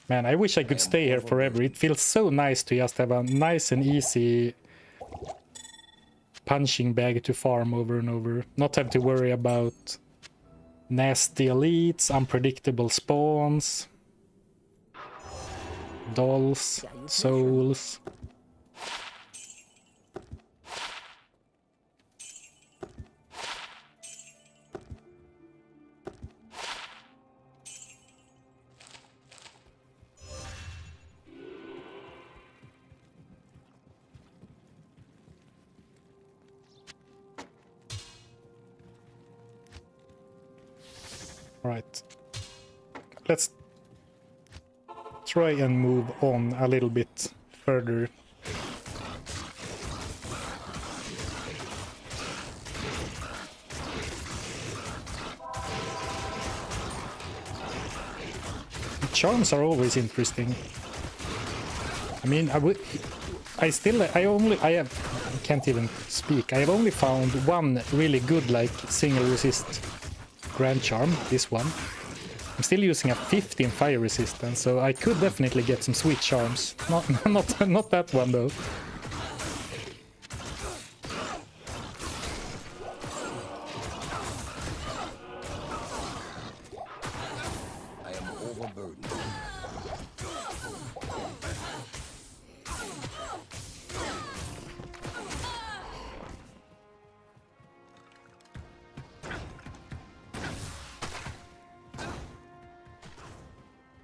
[SPEAKER 1] Man, I wish I could stay here forever. It feels so nice to just have a nice and easy punching bag to farm over and over. Not have to worry about nasty elites, unpredictable spawns, dolls, souls. Right. Let's try and move on a little bit further. Charms are always interesting. I mean, I can't even speak. I have only found one really good, like, single resist Grand Charm, this one. I'm still using a 15 fire resistance, so I could definitely get some sweet charms. Not that one, though.
[SPEAKER 2] I am overburdened.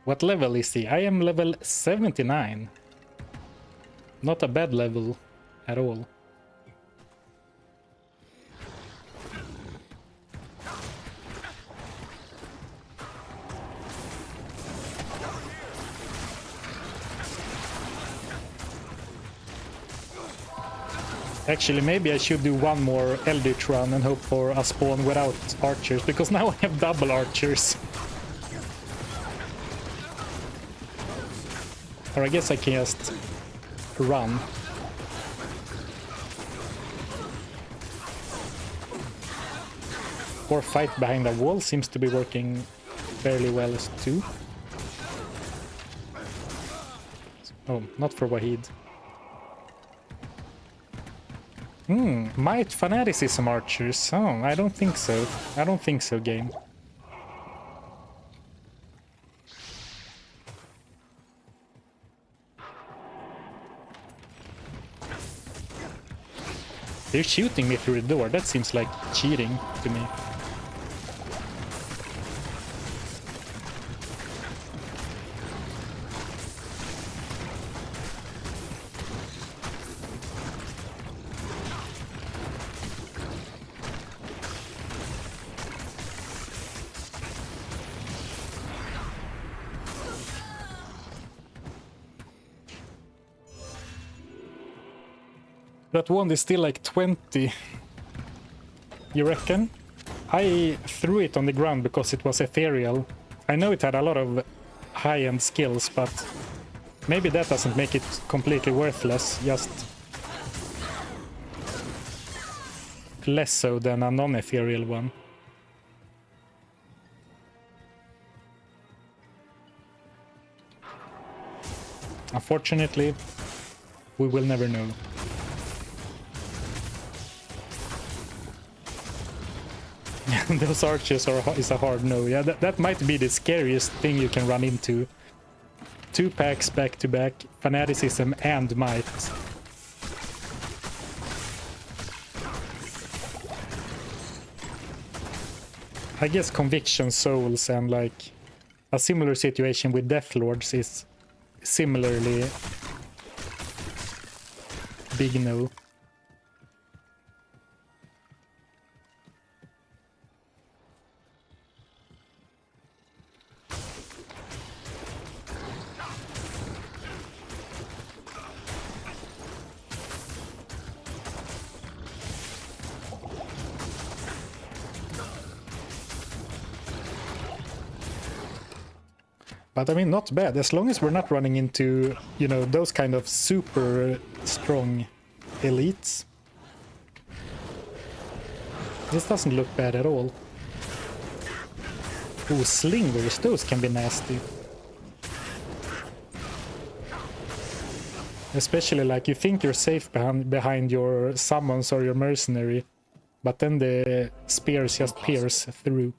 [SPEAKER 1] What level is he? I am level 79. Not a bad level at all. Actually, maybe I should do one more Eldritch run and hope for a spawn without archers, because now I have double archers. Or I guess I can just run. Or fight behind a wall seems to be working fairly well too. Oh, not for Wahid. Might fanaticism archers? Oh, I don't think so. I don't think so, game. They're shooting me through the door. That seems like cheating to me. That one is still like 20. You reckon? I threw it on the ground because it was ethereal. I know it had a lot of high-end skills, but maybe that doesn't make it completely worthless, just less so than a non-ethereal one. Unfortunately, we will never know. Those archers is a hard no. Yeah, that might be the scariest thing you can run into. 2 packs back to back, fanaticism and might. I guess conviction souls and like a similar situation with Death Lords is similarly big no. But I mean, not bad, as long as we're not running into, you know, those kind of super strong elites. This doesn't look bad at all. Ooh, slingers, those can be nasty. Especially like you think you're safe behind your summons or your mercenary, but then the spears just pierce through.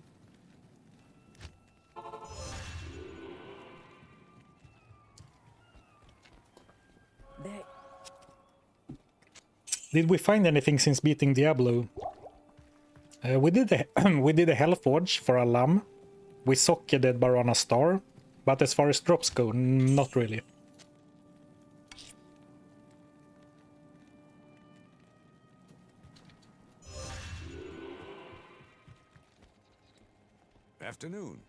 [SPEAKER 1] Did we find anything since beating Diablo? We did a Hellforge for a lamb. We socketed Barana Star, but as far as drops go, not really.
[SPEAKER 6] Afternoon.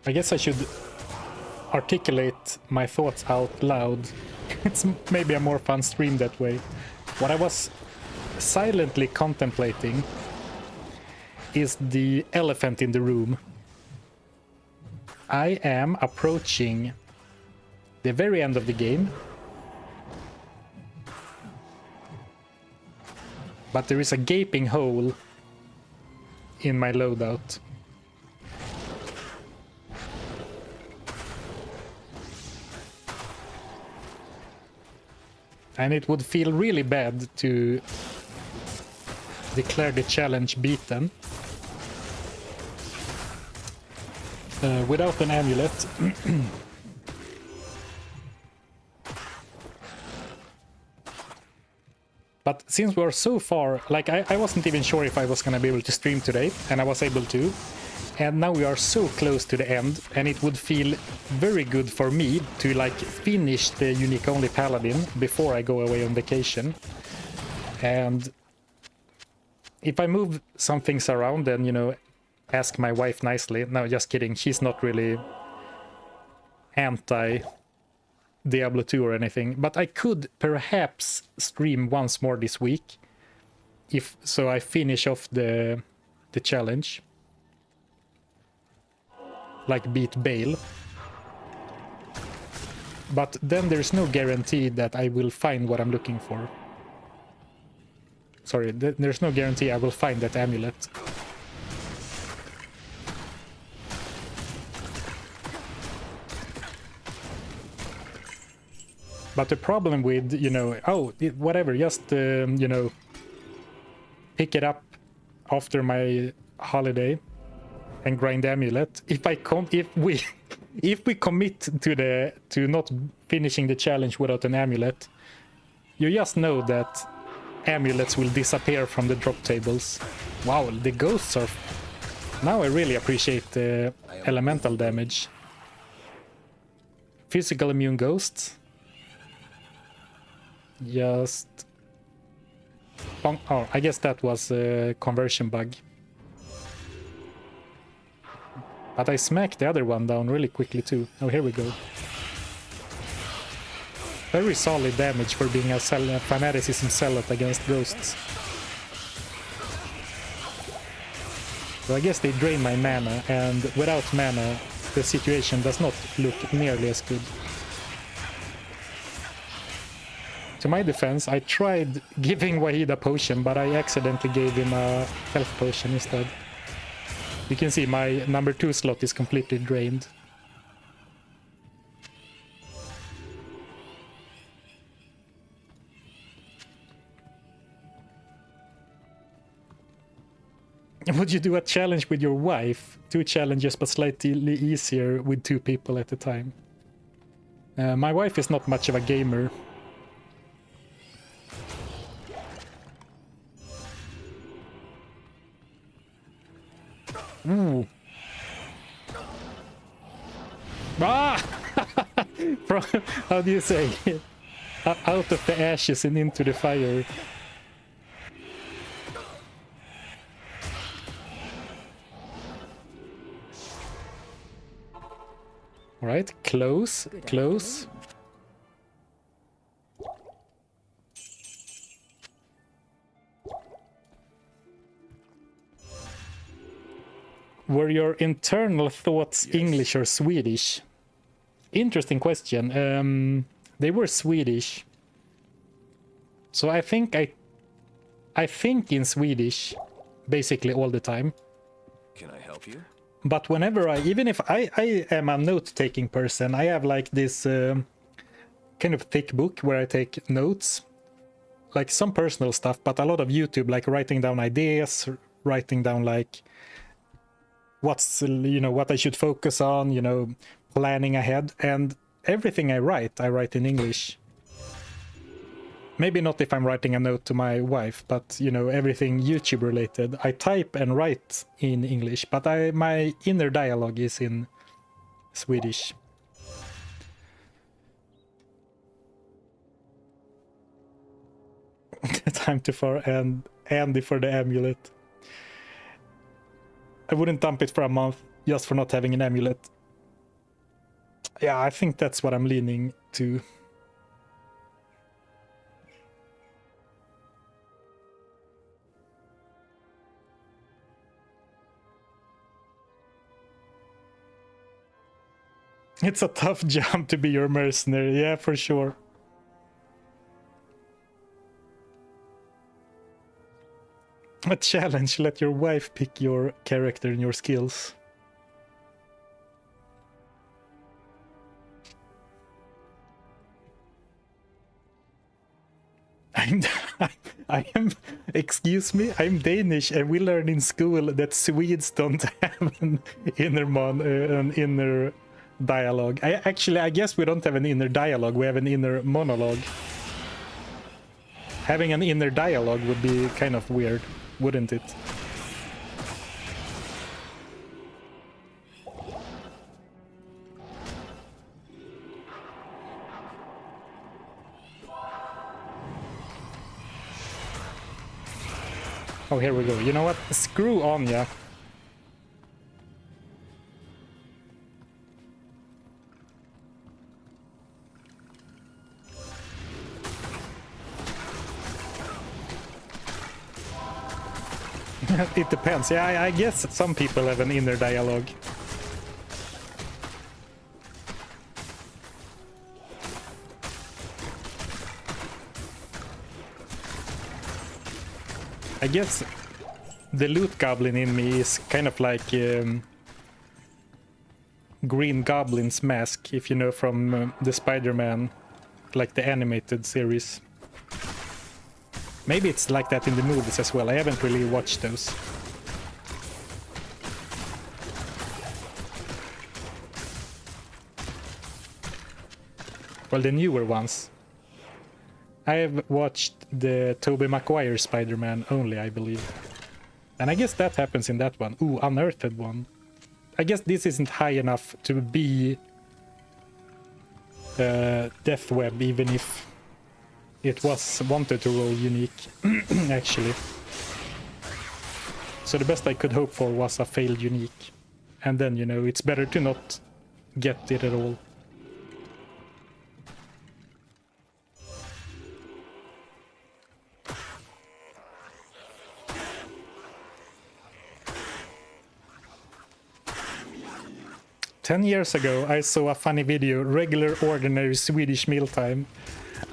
[SPEAKER 1] I guess I should articulate my thoughts out loud. It's maybe a more fun stream that way. What I was silently contemplating is the elephant in the room. I am approaching the very end of the game, but there is a gaping hole in my loadout. And it would feel really bad to declare the challenge beaten without an amulet. But since we are so far, like I wasn't even sure if I was gonna be able to stream today, and I was able to. And now we are so close to the end, and it would feel very good for me to like finish the unique only Paladin before I go away on vacation. And if I move some things around, then, you know, ask my wife nicely. No, just kidding. She's not really anti Diablo 2 or anything, but I could perhaps stream once more this week if so I finish off the challenge. Like beat Bale. But then there's no guarantee that I will find what I'm looking for. Sorry, there's no guarantee I will find that amulet. But the problem with, you know, whatever, just, you know, pick it up after my holiday and grind amulet. If we commit to not finishing the challenge without an amulet, you just know that amulets will disappear from the drop tables. Wow, the ghosts are... Now I really appreciate the elemental damage. Physical immune ghosts. Just... Oh, I guess that was a conversion bug. But I smacked the other one down really quickly too. Oh, here we go. Very solid damage for being a fanaticism zealot against ghosts. So I guess they drain my mana, and without mana, the situation does not look nearly as good. To my defense, I tried giving Wahid a potion, but I accidentally gave him a health potion instead. You can see my number 2 slot is completely drained. Would you do a challenge with your wife? 2 challenges, but slightly easier with 2 people at a time. My wife is not much of a gamer. Ooh. Ah! From, how do you say? Out of the ashes and into the fire. All right, close, close. Were your internal thoughts English or Swedish? Interesting question. They were Swedish. So I think in Swedish basically all the time.
[SPEAKER 3] Can I help you?
[SPEAKER 1] But whenever even if I am a note-taking person, I have like this kind of thick book where I take notes, like some personal stuff, but a lot of YouTube, like writing down ideas, writing down like what's, you know, what I should focus on, you know, planning ahead. And everything I write in English. Maybe not if I'm writing a note to my wife, but, you know, everything YouTube related, I type and write in English, but my inner dialogue is in Swedish. Time to far and Andy for the amulet. I wouldn't dump it for a month just for not having an amulet. Yeah, I think that's what I'm leaning to. It's a tough jump to be your mercenary, yeah, for sure. A challenge, let your wife pick your character and your skills. I am, excuse me, I'm Danish and we learn in school that Swedes don't have an inner dialogue. I guess we don't have an inner dialogue, we have an inner monologue. Having an inner dialogue would be kind of weird, wouldn't it? Oh, here we go. You know what? Screw on, yeah. It depends. Yeah, I guess some people have an inner dialogue. I guess the loot goblin in me is kind of like Green Goblin's mask, if you know from the Spider-Man, like the animated series. Maybe it's like that in the movies as well. I haven't really watched those. Well, the newer ones. I have watched the Tobey Maguire Spider-Man only, I believe. And I guess that happens in that one. Ooh, unearthed one. I guess this isn't high enough to be Death Web, even if it was wanted to roll unique, actually. So the best I could hope for was a failed unique. And then, you know, it's better to not get it at all. "10 years ago, I saw a funny video, regular ordinary Swedish mealtime."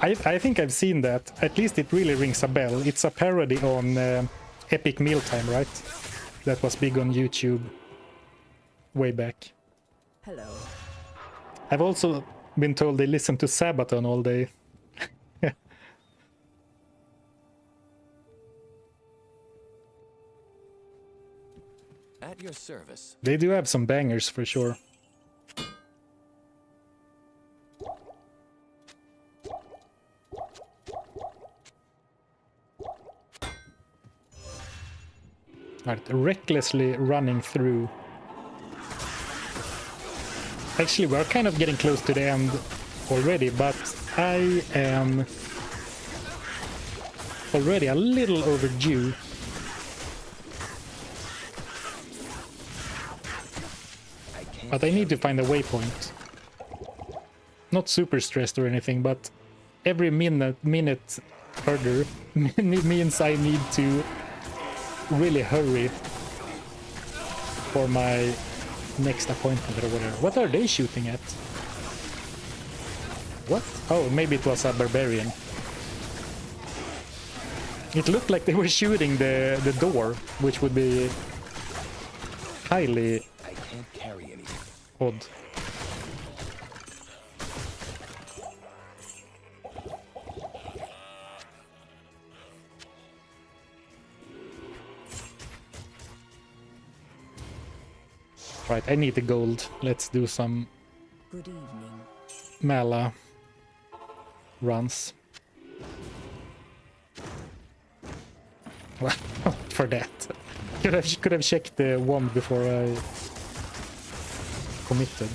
[SPEAKER 1] I think I've seen that. At least it really rings a bell. It's a parody on Epic Mealtime, right? That was big on YouTube way back.
[SPEAKER 8] Hello.
[SPEAKER 1] I've also been told they listen to Sabaton all day.
[SPEAKER 3] At your service.
[SPEAKER 1] They do have some bangers for sure. Right, recklessly running through. Actually, we're kind of getting close to the end already, but I am already a little overdue. But I need to find a waypoint. Not super stressed or anything, but every minute further means I need to really hurry for my next appointment or whatever. What are they shooting at? What? Oh, maybe it was a barbarian. It looked like they were shooting the door, which would be highly odd. Right, I need the gold. Let's do some
[SPEAKER 8] Good evening.
[SPEAKER 1] Mala runs. Well, for that. Could have checked the wand before I committed.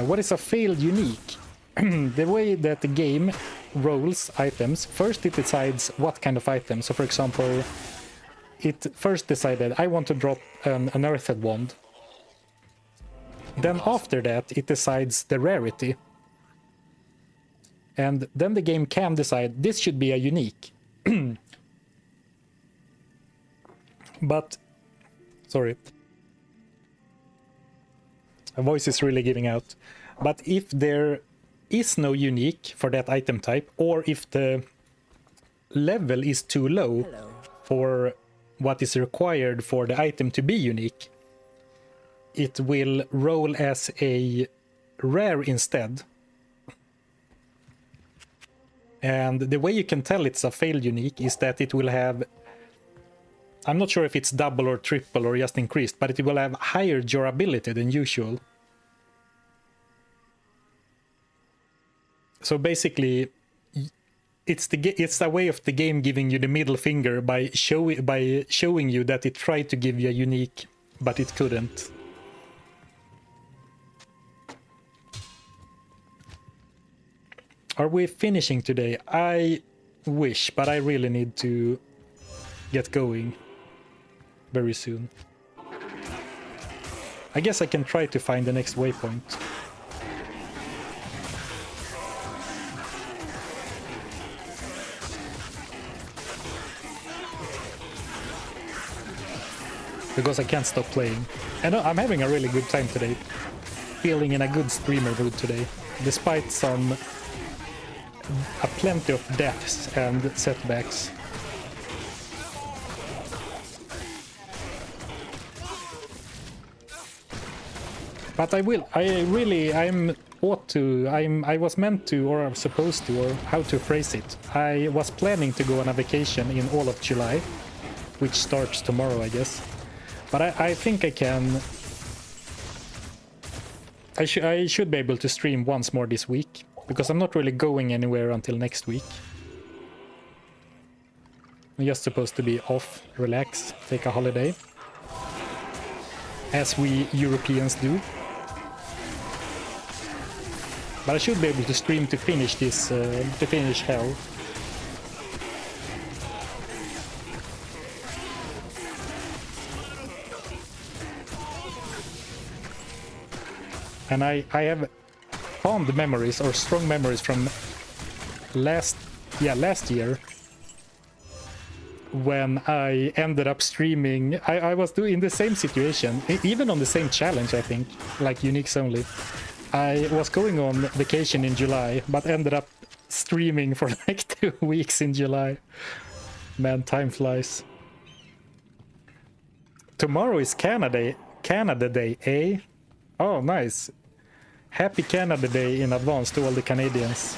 [SPEAKER 1] What is a failed unique? The way that the game rolls items, first it decides what kind of item. So for example, it first decided I want to drop an earthed wand. Then after that it decides the rarity. And then the game can decide this should be a unique. But, sorry. My voice is really giving out. But if there is no unique for that item type, or if the level is too low for what is required for the item to be unique, it will roll as a rare instead. And the way you can tell it's a failed unique is that it will have, I'm not sure if it's double or triple or just increased, but it will have higher durability than usual. So basically, it's a way of the game giving you the middle finger by showing you that it tried to give you a unique, but it couldn't. Are we finishing today? I wish, but I really need to get going very soon. I guess I can try to find the next waypoint. Because I can't stop playing. And I'm having a really good time today. Feeling in a good streamer mood today. Despite plenty of deaths and setbacks. But I was meant to, or I'm supposed to, or how to phrase it. I was planning to go on a vacation in all of July, which starts tomorrow, I guess. But I think I can. I should be able to stream once more this week, because I'm not really going anywhere until next week. I'm just supposed to be off, relax, take a holiday, as we Europeans do. But I should be able to stream to finish this, to finish Hell. And I have fond memories, or strong memories from last year, when I ended up streaming. I was doing the same situation, even on the same challenge, I think, like uniques only. I was going on vacation in July, but ended up streaming for like 2 weeks in July. Man, time flies. Tomorrow is Canada Day, eh? Oh, nice. Happy Canada Day in advance to all the Canadians.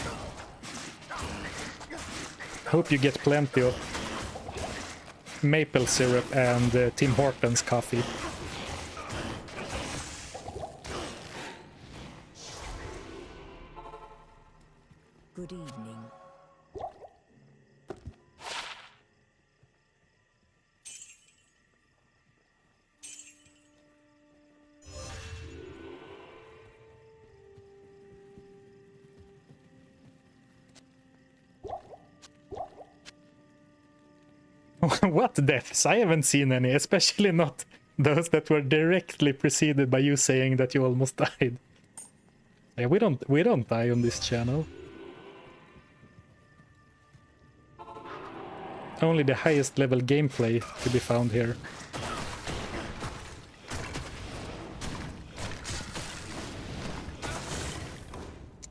[SPEAKER 1] Hope you get plenty of maple syrup and Tim Hortons coffee.
[SPEAKER 8] Good evening.
[SPEAKER 1] What deaths? I haven't seen any, especially not those that were directly preceded by you saying that you almost died. Yeah, we don't die on this channel. Only the highest level gameplay to be found here.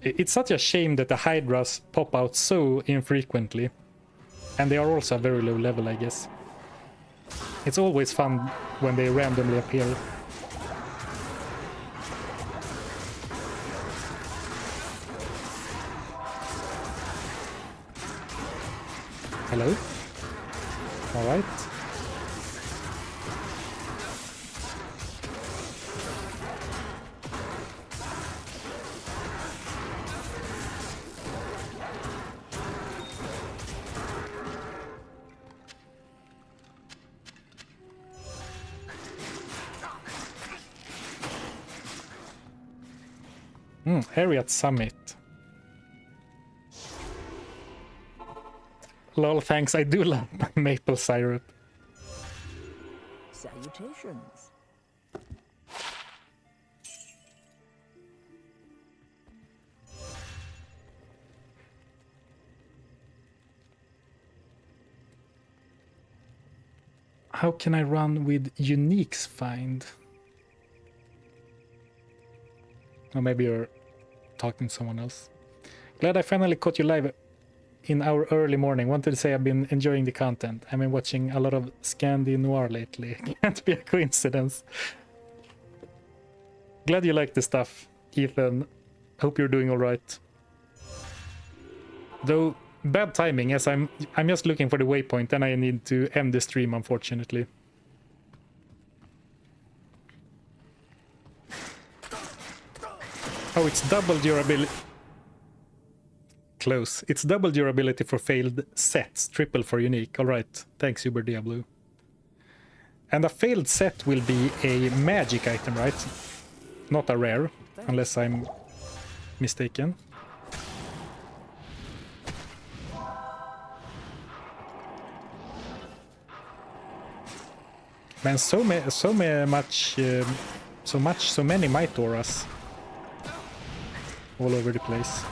[SPEAKER 1] It's such a shame that the Hydras pop out so infrequently. And they are also a very low level, I guess. It's always fun when they randomly appear. Hello? Alright. Area at Summit. Lol, thanks. I do love maple syrup.
[SPEAKER 8] Salutations.
[SPEAKER 1] How can I run with uniques find? Or maybe you're talking to someone else. Glad I finally caught you live in our early morning. Wanted to say I've been enjoying the content. I've been watching a lot of Scandi Noir lately. Can't be a coincidence. Glad you like the stuff, Ethan. Hope you're doing all right. Though bad timing, as I'm just looking for the waypoint and I need to end the stream, unfortunately. Oh, it's double durability. Close. It's double durability for failed sets, triple for unique. Alright, thanks Uber Diablo. And a failed set will be a magic item, right? Not a rare, unless I'm mistaken. Man, so many Might Auras all over the place.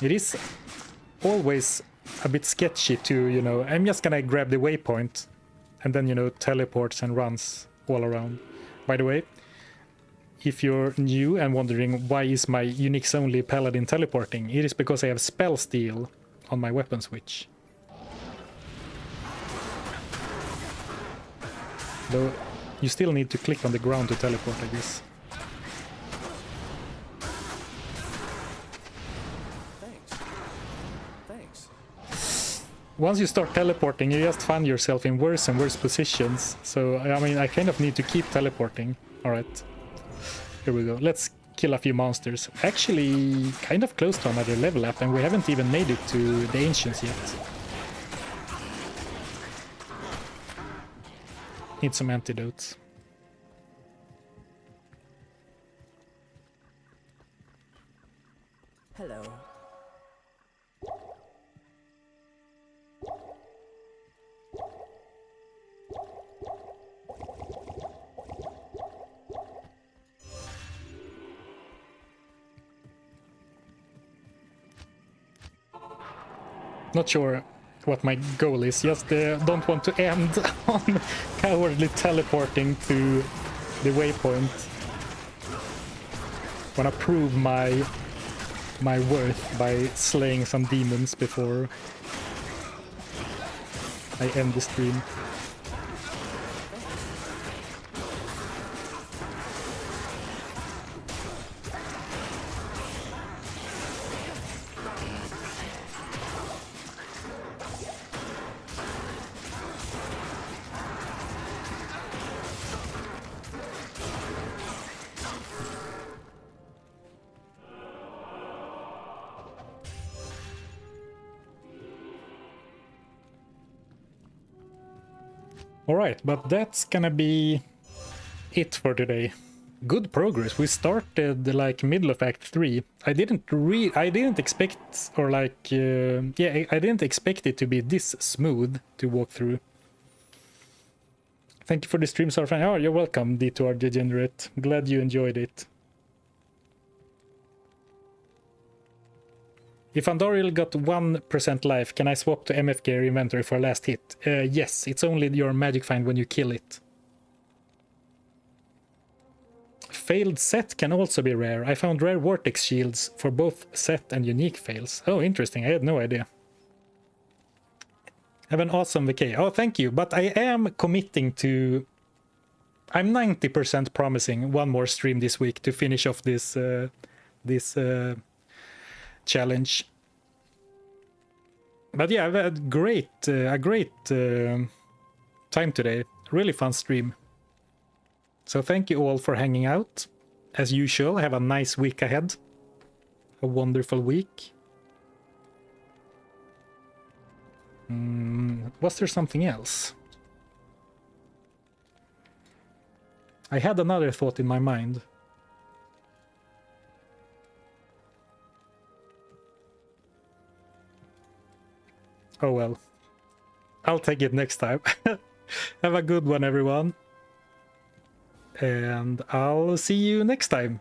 [SPEAKER 1] It is always a bit sketchy to, you know, I'm just gonna grab the waypoint and then, you know, teleports and runs all around. By the way, if you're new and wondering why is my Unix only Paladin teleporting, it is because I have spell steal on my weapon switch. Though you still need to click on the ground to teleport, I guess. Once you start teleporting, you just find yourself in worse and worse positions. So, I mean, I kind of need to keep teleporting. Alright. Here we go. Let's kill a few monsters. Actually, kind of close to another level up, and we haven't even made it to the Ancients yet. Need some antidotes.
[SPEAKER 8] Hello.
[SPEAKER 1] Not sure what my goal is, just don't want to end on cowardly teleporting to the waypoint. Wanna prove my worth by slaying some demons before I end the stream. Alright, but that's gonna be it for today. Good progress. We started like middle of Act 3. I didn't expect, or like, yeah, I didn't expect it to be this smooth to walk through. Thank you for the stream, Zarfen. Oh, you're welcome, D2R Degenerate. Glad you enjoyed it. If Andoriel got 1% life, can I swap to MF gear inventory for last hit? Yes, it's only your magic find when you kill it. Failed set can also be rare. I found rare vortex shields for both set and unique fails. Oh, interesting. I had no idea. Have an awesome vacation. Oh, thank you. But I am committing to... I'm 90% promising one more stream this week to finish off this challenge. But yeah, I've had a great time today. Really fun stream. So thank you all for hanging out. As usual, have a nice week ahead. A wonderful week. Was there something else? I had another thought in my mind. Oh well. I'll take it next time. Have a good one, everyone. And I'll see you next time.